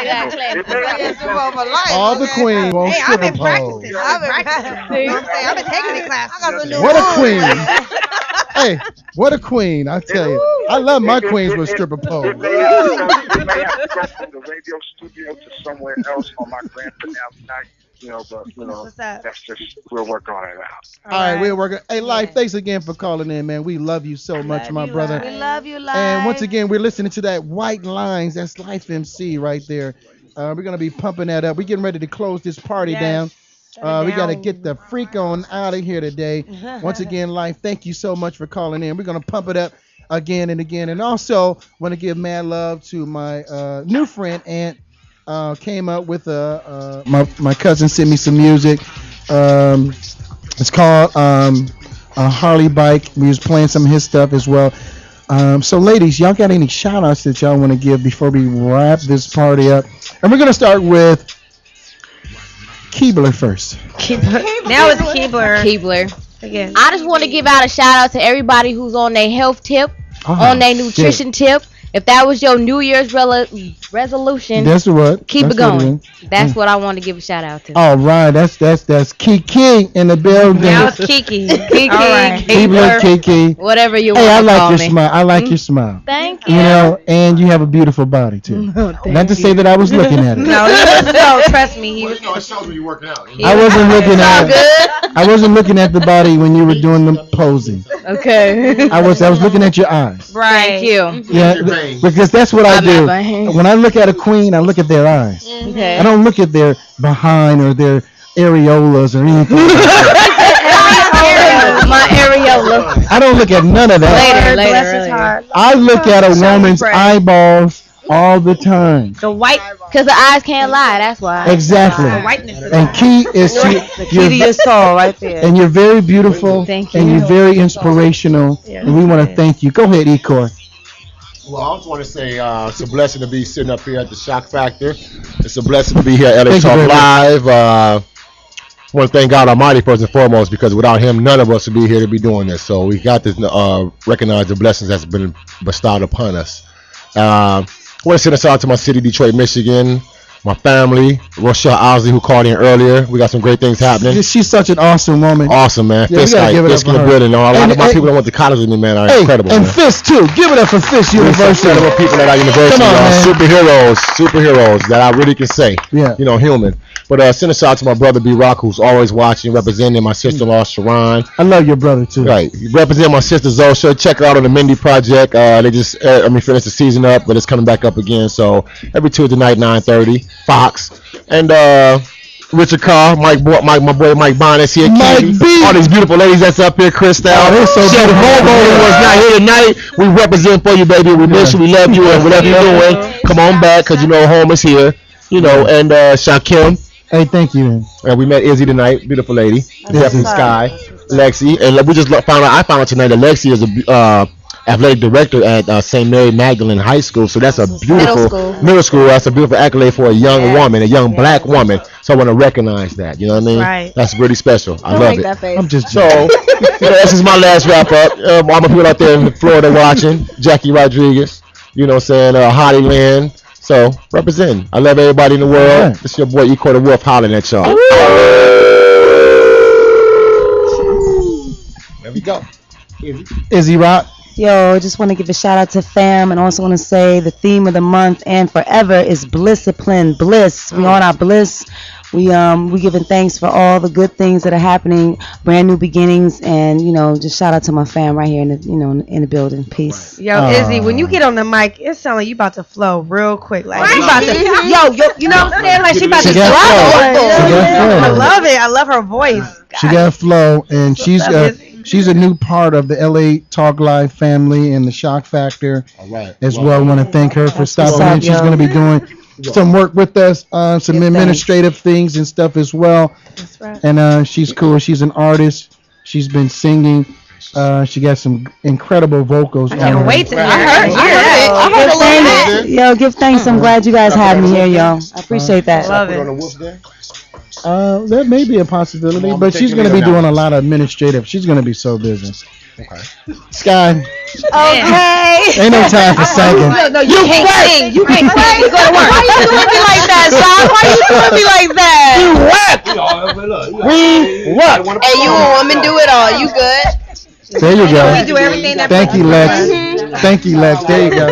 got class. All the queens want Hey, I've stripper been poles. practicing. I've been taking the class. I got some new What a moves. queen! Hey, what a queen! I tell you, I love my queens with stripper poles. They may have to go from the radio studio to somewhere else on my grand finale night. But that's just, we'll work on it out. All right, we're working. Hey, Life, thanks again for calling in, man. We love you so much, my brother. We love you, Life. And once again, we're listening to that White Lines. That's Life MC right there. We're gonna be pumping that up. We're getting ready to close this party down. We got to get the freak on out of here today. Once again, Life, thank you so much for calling in. We're going to pump it up again and again. And also want to give mad love to my new friend, Aunt. Came up with my cousin sent me some music. It's called a Harley Bike. We was playing some of his stuff as well. So, ladies, y'all got any shout-outs that y'all want to give before we wrap this party up? And we're going to start with Keebler first. Now it's Keebler. Again. I just want to give out a shout out to everybody who's on their health tip, on their nutrition tip. If that was your New Year's resolution, that's what. Keep that's it going. What that's what I want to give a shout out to. All right, that's Kiki in the building. Now it's Kiki. Kiki, All right. Keebler, Kiki. Whatever you Hey, want I to like call your me. smile. I like your smile. Thank you. You know, and you have a beautiful body too. Not to say that I was looking at it. No, trust me. He was. No, it shows when you're working out. I wasn't looking at good. I wasn't looking at the body when you were doing the posing. Okay. I was looking at your eyes. Right. Thank you. Yeah, because that's what I I'm do. not behind. When I look at a queen, I look at their eyes. Okay. I don't look at their behind or their areolas or anything. My areola. I don't look at none of that. Later. I look at a woman's eyeballs all the time. The white, because the eyes can't lie. That's why. Exactly. The whiteness. And key is The key to your soul, right there. And you're very beautiful. Thank you. And you're very inspirational. And we want to thank you. Go ahead, Ecor. Well, I just want to say it's a blessing to be sitting up here at the Shock Factor. It's a blessing to be here at LA Thank you very Talk much. Live. I want to thank God Almighty first and foremost, because without Him, none of us would be here to be doing this. So we got to recognize the blessings that's been bestowed upon us. I want to send us out to my city, Detroit, Michigan. my family, Rochelle Owsley, who called in earlier. We got some great things happening. She's such an awesome woman. Awesome, man. Yeah, Fisk, give it Fisk up in for the her. building. A lot of my And- people that went to college with me, man, are Hey, incredible. and Man. Fisk too. Give it up for Fisk University. Incredible people at our university. Come on, y'all. man. Superheroes that I really can say. Yeah. You know, human. But send a shout out to my brother B Rock, who's always watching, representing my sister-in-law Sharon. I love your brother too. Right, you represent my sister Zoe. So check her out on the Mindy Project. They just, finished the season up, but it's coming back up again. So every Tuesday night, 9:30, Fox, and Richard Carr, my boy Mike Bond is here. Mike Katie, B. all these beautiful ladies that's up here, Crystal. Oh, they're so Chef beautiful. Mogo was not here tonight. We represent for you, baby. We miss you, we love you, and whatever you're doing, come on back, cause you know home is here. You know, and Shakim. Hey, thank you. We met Izzy tonight, beautiful lady. Definitely Sky, Lexi, and we just found out. I found out tonight that Lexi is a athletic director at St. Mary Magdalene High School. So that's a beautiful middle school. That's a beautiful accolade for a young woman, a young black woman. So I want to recognize that. You know what I mean? Right. That's really special. I Don't love make it. that face. I'm just So this is my last wrap up. All my people out there in Florida watching, Jackie Rodriguez. You know what I'm saying? Holly Lynn. So representing. I love everybody in the world. This is your boy E. the Wolf hollering at y'all. There we go. Izzy Rock. Yo, just want to give a shout out to fam, and also want to say the theme of the month and forever is Blisscipline. Bliss. We on our bliss. We giving thanks for all the good things that are happening, brand new beginnings, and just shout out to my fam right here in the in the building. Peace. Yo, Izzy, when you get on the mic, it sounds like you about to flow real quick. Like she about to, you know what I'm saying? Like she about to got flow. flow. I love it. I love her voice. She got flow, and she's a new part of the LA Talk Live family and the Shock Factor as well. I want to thank her for stopping in. She's going to be doing some work with us on some administrative things and stuff as well. That's right. And she's cool. She's an artist. She's been singing. She got some incredible vocals. I can't wait to hear it. I heard a little bit. Yo, give thanks. I'm glad you guys had me here, yo. I appreciate that. Love it. That may be a possibility, but she's going to be doing a lot of administrative. She's going to be so busy. Okay. Sky. Okay. Ain't no time for second. No, you can't sing. You can't sing. You go to work. Why you doing me like that, Sean? Why you doing me like that? We what? Hey, you a woman, do it all. You good? There you go. We do everything that. Thank you, Lex. Thank you, Lex. There you go.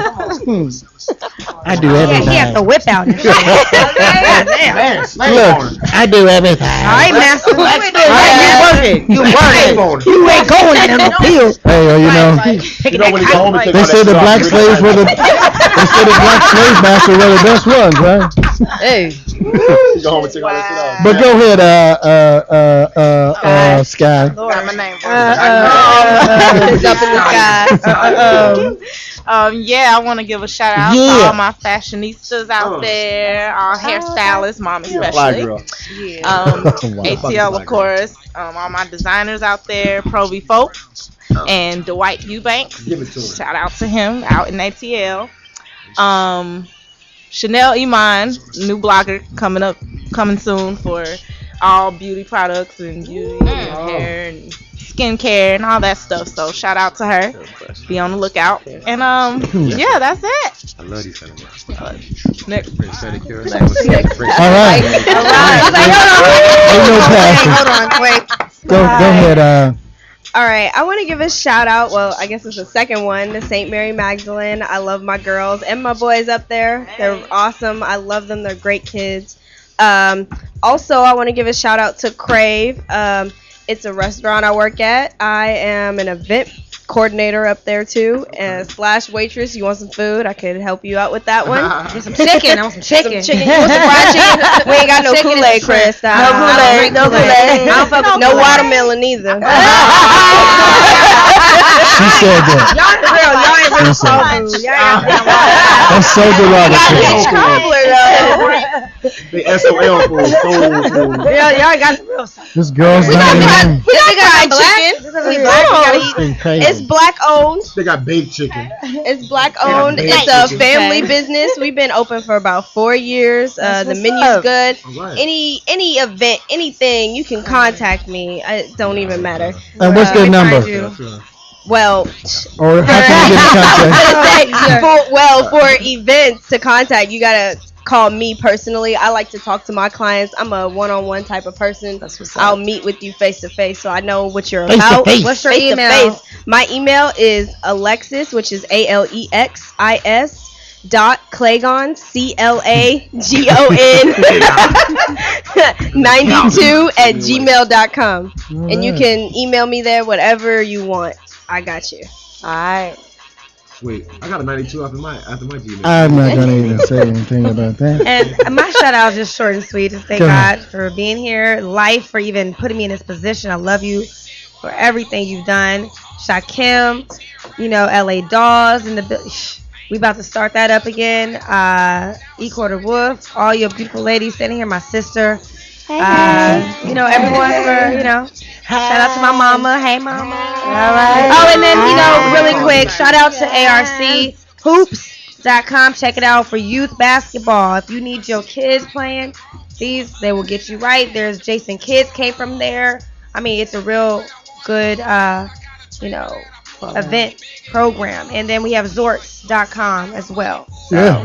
I do everything. He has to whip out. Look, I do everything. All right, master. You working. You working. You ain't going in the field. Hey, you know when he go home, they say the black slaves were the black slave masters were the best ones, right? Hey. Go home and take all that shit out. But go ahead, Sky. Got my name. It's up in the sky. Yeah, I want to give a shout out to all my fashionistas out there, all hairstylists, mom especially. ATL, of course, all my designers out there, Pro V Folk, and Dwight Eubanks. Shout out to him out in ATL. Chanel Iman, new blogger coming soon for all beauty products and beauty and hair and skincare and all that stuff. So shout out to her. Be on the lookout. And yeah, that's it. I love these sentiments. Next. All right. Hold on, wait. Go ahead. All right, I want to give a shout out. Well, I guess it's the second one to St. Mary Magdalene. I love my girls and my boys up there. They're awesome. I love them. They're great kids. Also, I want to give a shout out to Crave. It's a restaurant I work at. I am an event coordinator up there too, and / waitress. You want some food? I could help you out with that one. Get some chicken. I want some chicken. You want some fried chicken? We ain't got no Kool-Aid, Chris. No Kool-Aid. No Kool-Aid. I don't fuck with no watermelon either. She said that. Y'all ain't real soul food. That's so derogatory. Cobbler though. The SOL food, soul food. Y'all got some real soul. This girl's not even. We got chicken. It's black owned. They got baked chicken. It's black owned. It's a family business. We've been open for about 4 years. The menu's good. Right. Any event, anything, you can contact me. It don't even matter. And what's their number? Well, Or how can you get in contact? for events to contact, you gotta call me personally. I like to talk to my clients. I'm a one-on-one type of person. That's what's I'll up. meet with you face to face, so I know what you're Face to about. face. What's your Face to email? face. My email is Alexis, which is ALEXIS .Clagon CLAGON 92 at gmail.com. And you can email me there whatever you want. I got you. All right. Wait, I got a 92 after my Gmail. I'm not gonna even say anything about that. And my shout out is just short and sweet. Just thank Go God ahead. for being here, life, for even putting me in this position. I love you for everything you've done. Shakim, LA Dolls, and we about to start that up again. E Quarter Wolf, all your beautiful ladies standing here, my sister. Everyone for, shout out to my mama. Hey, mama. All right. Oh, and then, really quick, shout out to ARCHoops.com. Check it out for youth basketball. If you need your kids playing, they will get you right. There's Jason Kids came from there. I mean, it's a real good, event program. And then we have Zorts.com as well. Yeah.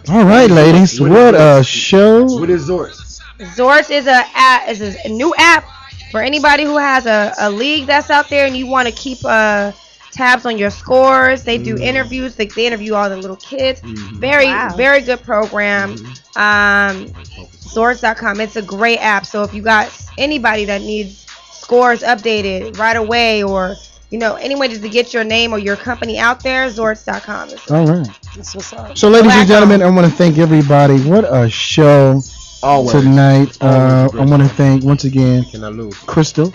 All right, ladies. What a show. What is Zorts? Zorts is a new app for anybody who has a league that's out there and you want to keep tabs on your scores. They do interviews. They interview all the little kids. Very good program. Zorts.com. It's a great app. So if you got anybody that needs scores updated right away, or any way just to get your name or your company out there, Zorts.com. All right. That's what's up. So, ladies and gentlemen, I want to thank everybody. What a show tonight. I want to thank once again Crystal.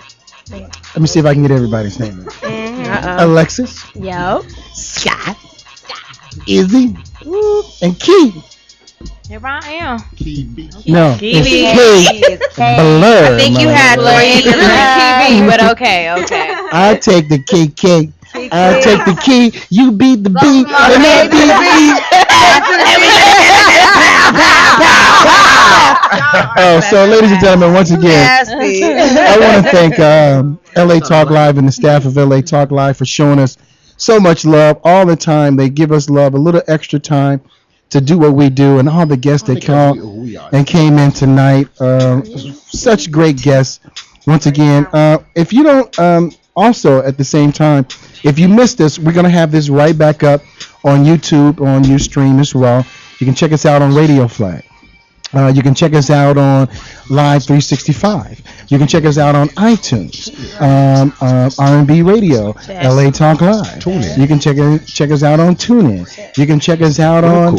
Let me see if I can get everybody's name. Alexis. Yo. Scott. Izzy. And Key. Here I am. No, it's K. Blur. I think you had TV, but okay. I take the KK. I take the key. You beat the beat. And I beat the beat. So ladies and gentlemen, once again, I want to thank LA Talk Live and the staff of LA Talk Live for showing us so much love all the time. They give us love, a little extra time to do what we do, and all the guests that came in tonight. Such great guests. Once again, if you don't, also at the same time, if you missed this, we're going to have this right back up on YouTube, on Ustream as well. You can check us out on Radio Flag. You can check us out on Live 365. You can check us out on iTunes, R&B Radio, LA Talk Live. You can check us out on TuneIn. You can check us out on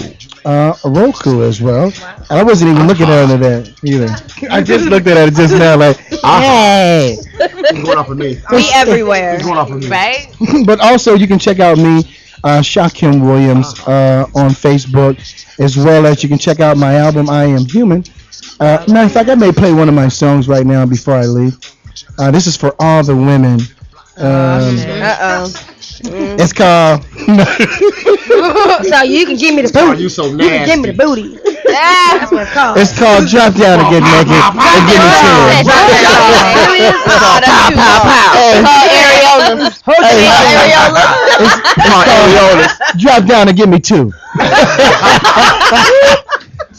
Roku as well. And I wasn't even looking at that either. I just looked at it just now, like, hey. It's going off of me. We everywhere. It's going off of me. Right? But also, you can check out me, Shakim Williams, on Facebook, as well as you can check out my album, I Am Human. Matter of fact, I may play one of my songs right now before I leave. This is for all the women. It's called. So you can give me the booty. You so You can give me the booty. That's what it's called. It's called Drop Down and Get Naked and Give Me Two. Drop Down and Give Me Two.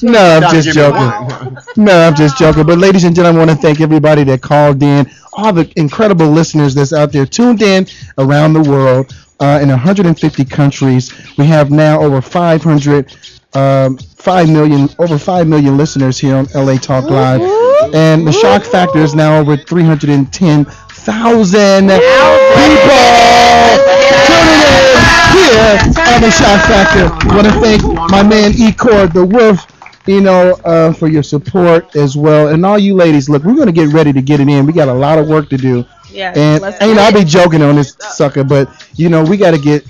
No, I'm just joking. But ladies and gentlemen, I want to thank everybody that called in, all the incredible listeners that's out there tuned in around the world, in 150 countries. We have now over 5 million listeners here on LA Talk Live, and the shock factor is now over 310,000 people tuning in here on the shock factor. I want to thank my man E-Cord, the Wolf, for your support as well. And all you ladies, look, we're going to get ready to get it in. We got a lot of work to do. And I'll be joking on this sucker, but we got to get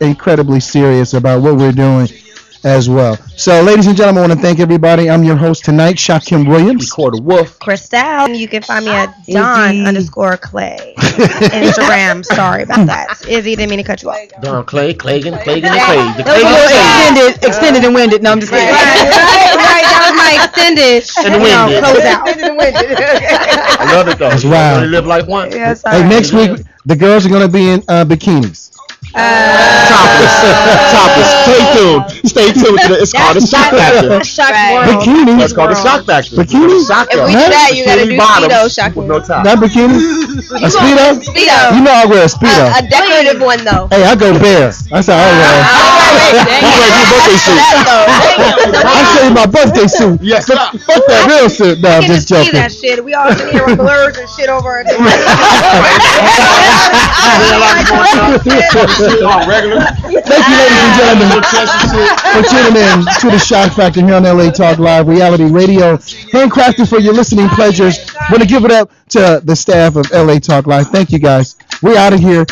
incredibly serious about what we're doing as well. So, ladies and gentlemen, I want to thank everybody. I'm your host tonight, Shakim Williams. Record a Wolf. Crystal. You can find me at Don_Clay. Instagram. Sorry about that. Izzy, didn't mean to cut you off. Don Clay, Clagan, and Clay. Extended and winded. No, I'm just kidding. Right. That was my extended. And winded. Close out. I love it though. That's wild. You live like one. Yes, Hey, next week the girls are going to be in bikinis. Topless. Stay tuned to the. It's called the shock factor. Bikini. That's called the shock factor. Bikini. If we do that, you gotta do Speedo, Shakim. No top. That bikini. A speedo. Speedo. You know I wear a speedo. A decorative one though. Hey, I go bare. That's how I wear. I show you my birthday suit. Yes. Fuck that real suit. No, I'm just joking. That shit. We all sitting here with blurs and shit over our heads. Thank you, ladies and gentlemen, for tuning in to the Shock Factor here on LA Talk Live Reality Radio, handcrafted for your listening pleasures. Want to give it up to the staff of LA Talk Live. Thank you, guys. We're out of here.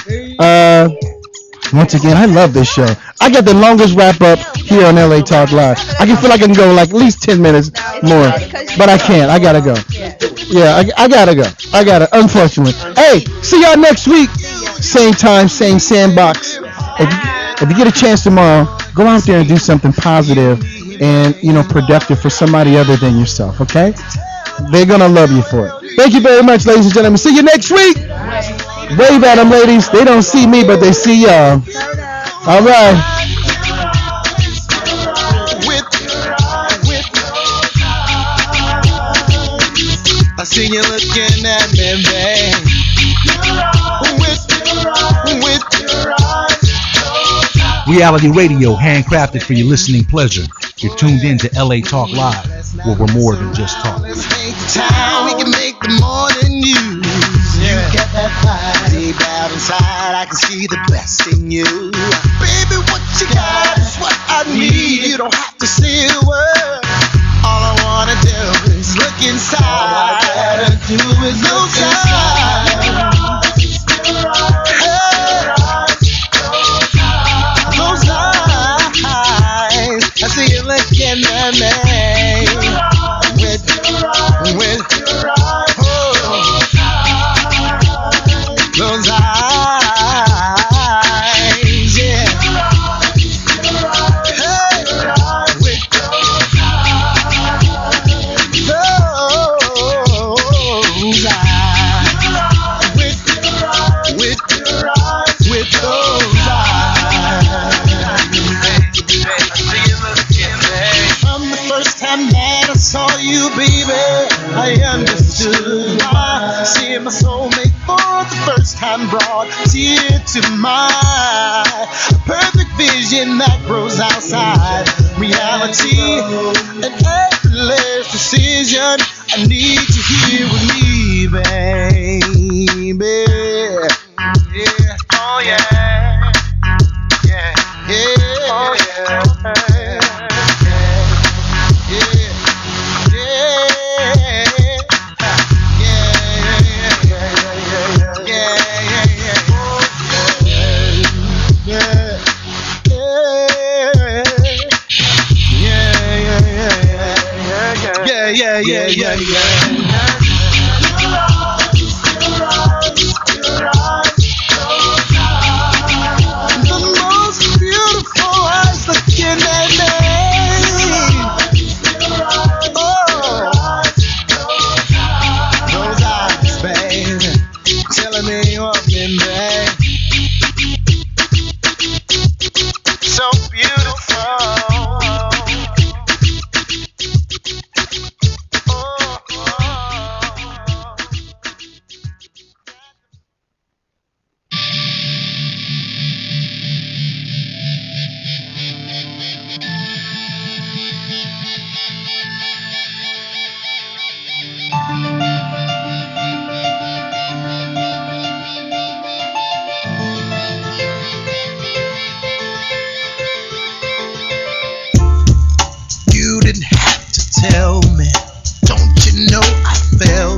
Once again, I love this show. I got the longest wrap up here on LA Talk Live. I can feel like I can go like at least 10 minutes more, but I can't. I gotta go. Yeah, I gotta go. I gotta, unfortunately. Hey, see y'all next week. Same time, same sandbox. If you get a chance tomorrow, go out there and do something positive and, productive for somebody other than yourself, okay? They're gonna love you for it. Thank you very much, ladies and gentlemen. See you next week. Wave at them, ladies. They don't see me, but they see y'all. All right. I see you looking at me, babe. Reality radio, handcrafted for your listening pleasure. You're tuned in to LA Talk Live, where we're more than just talk. Time we can make the morning news. You got that fire deep out inside. I can see the best in you. Baby, what you got is what I need. You don't have to say a word. All I wanna do is look inside. All I gotta do is look inside. Those eyes, I see you looking at me. With those eyes, yeah. Hey, with those eyes, with those eyes. From the first time that I saw you, baby, I understood why. Seeing my soulmate for the first time brought tear to my eye. A perfect vision that grows outside reality. An effortless decision I need to hear with me, baby. Yeah. Oh yeah. Yeah. Yeah. Oh yeah. Yeah. The most beautiful eyes looking at me. Oh, those eyes, baby, telling me you want me, babe. So beautiful. You didn't have to tell me. Don't you know I felt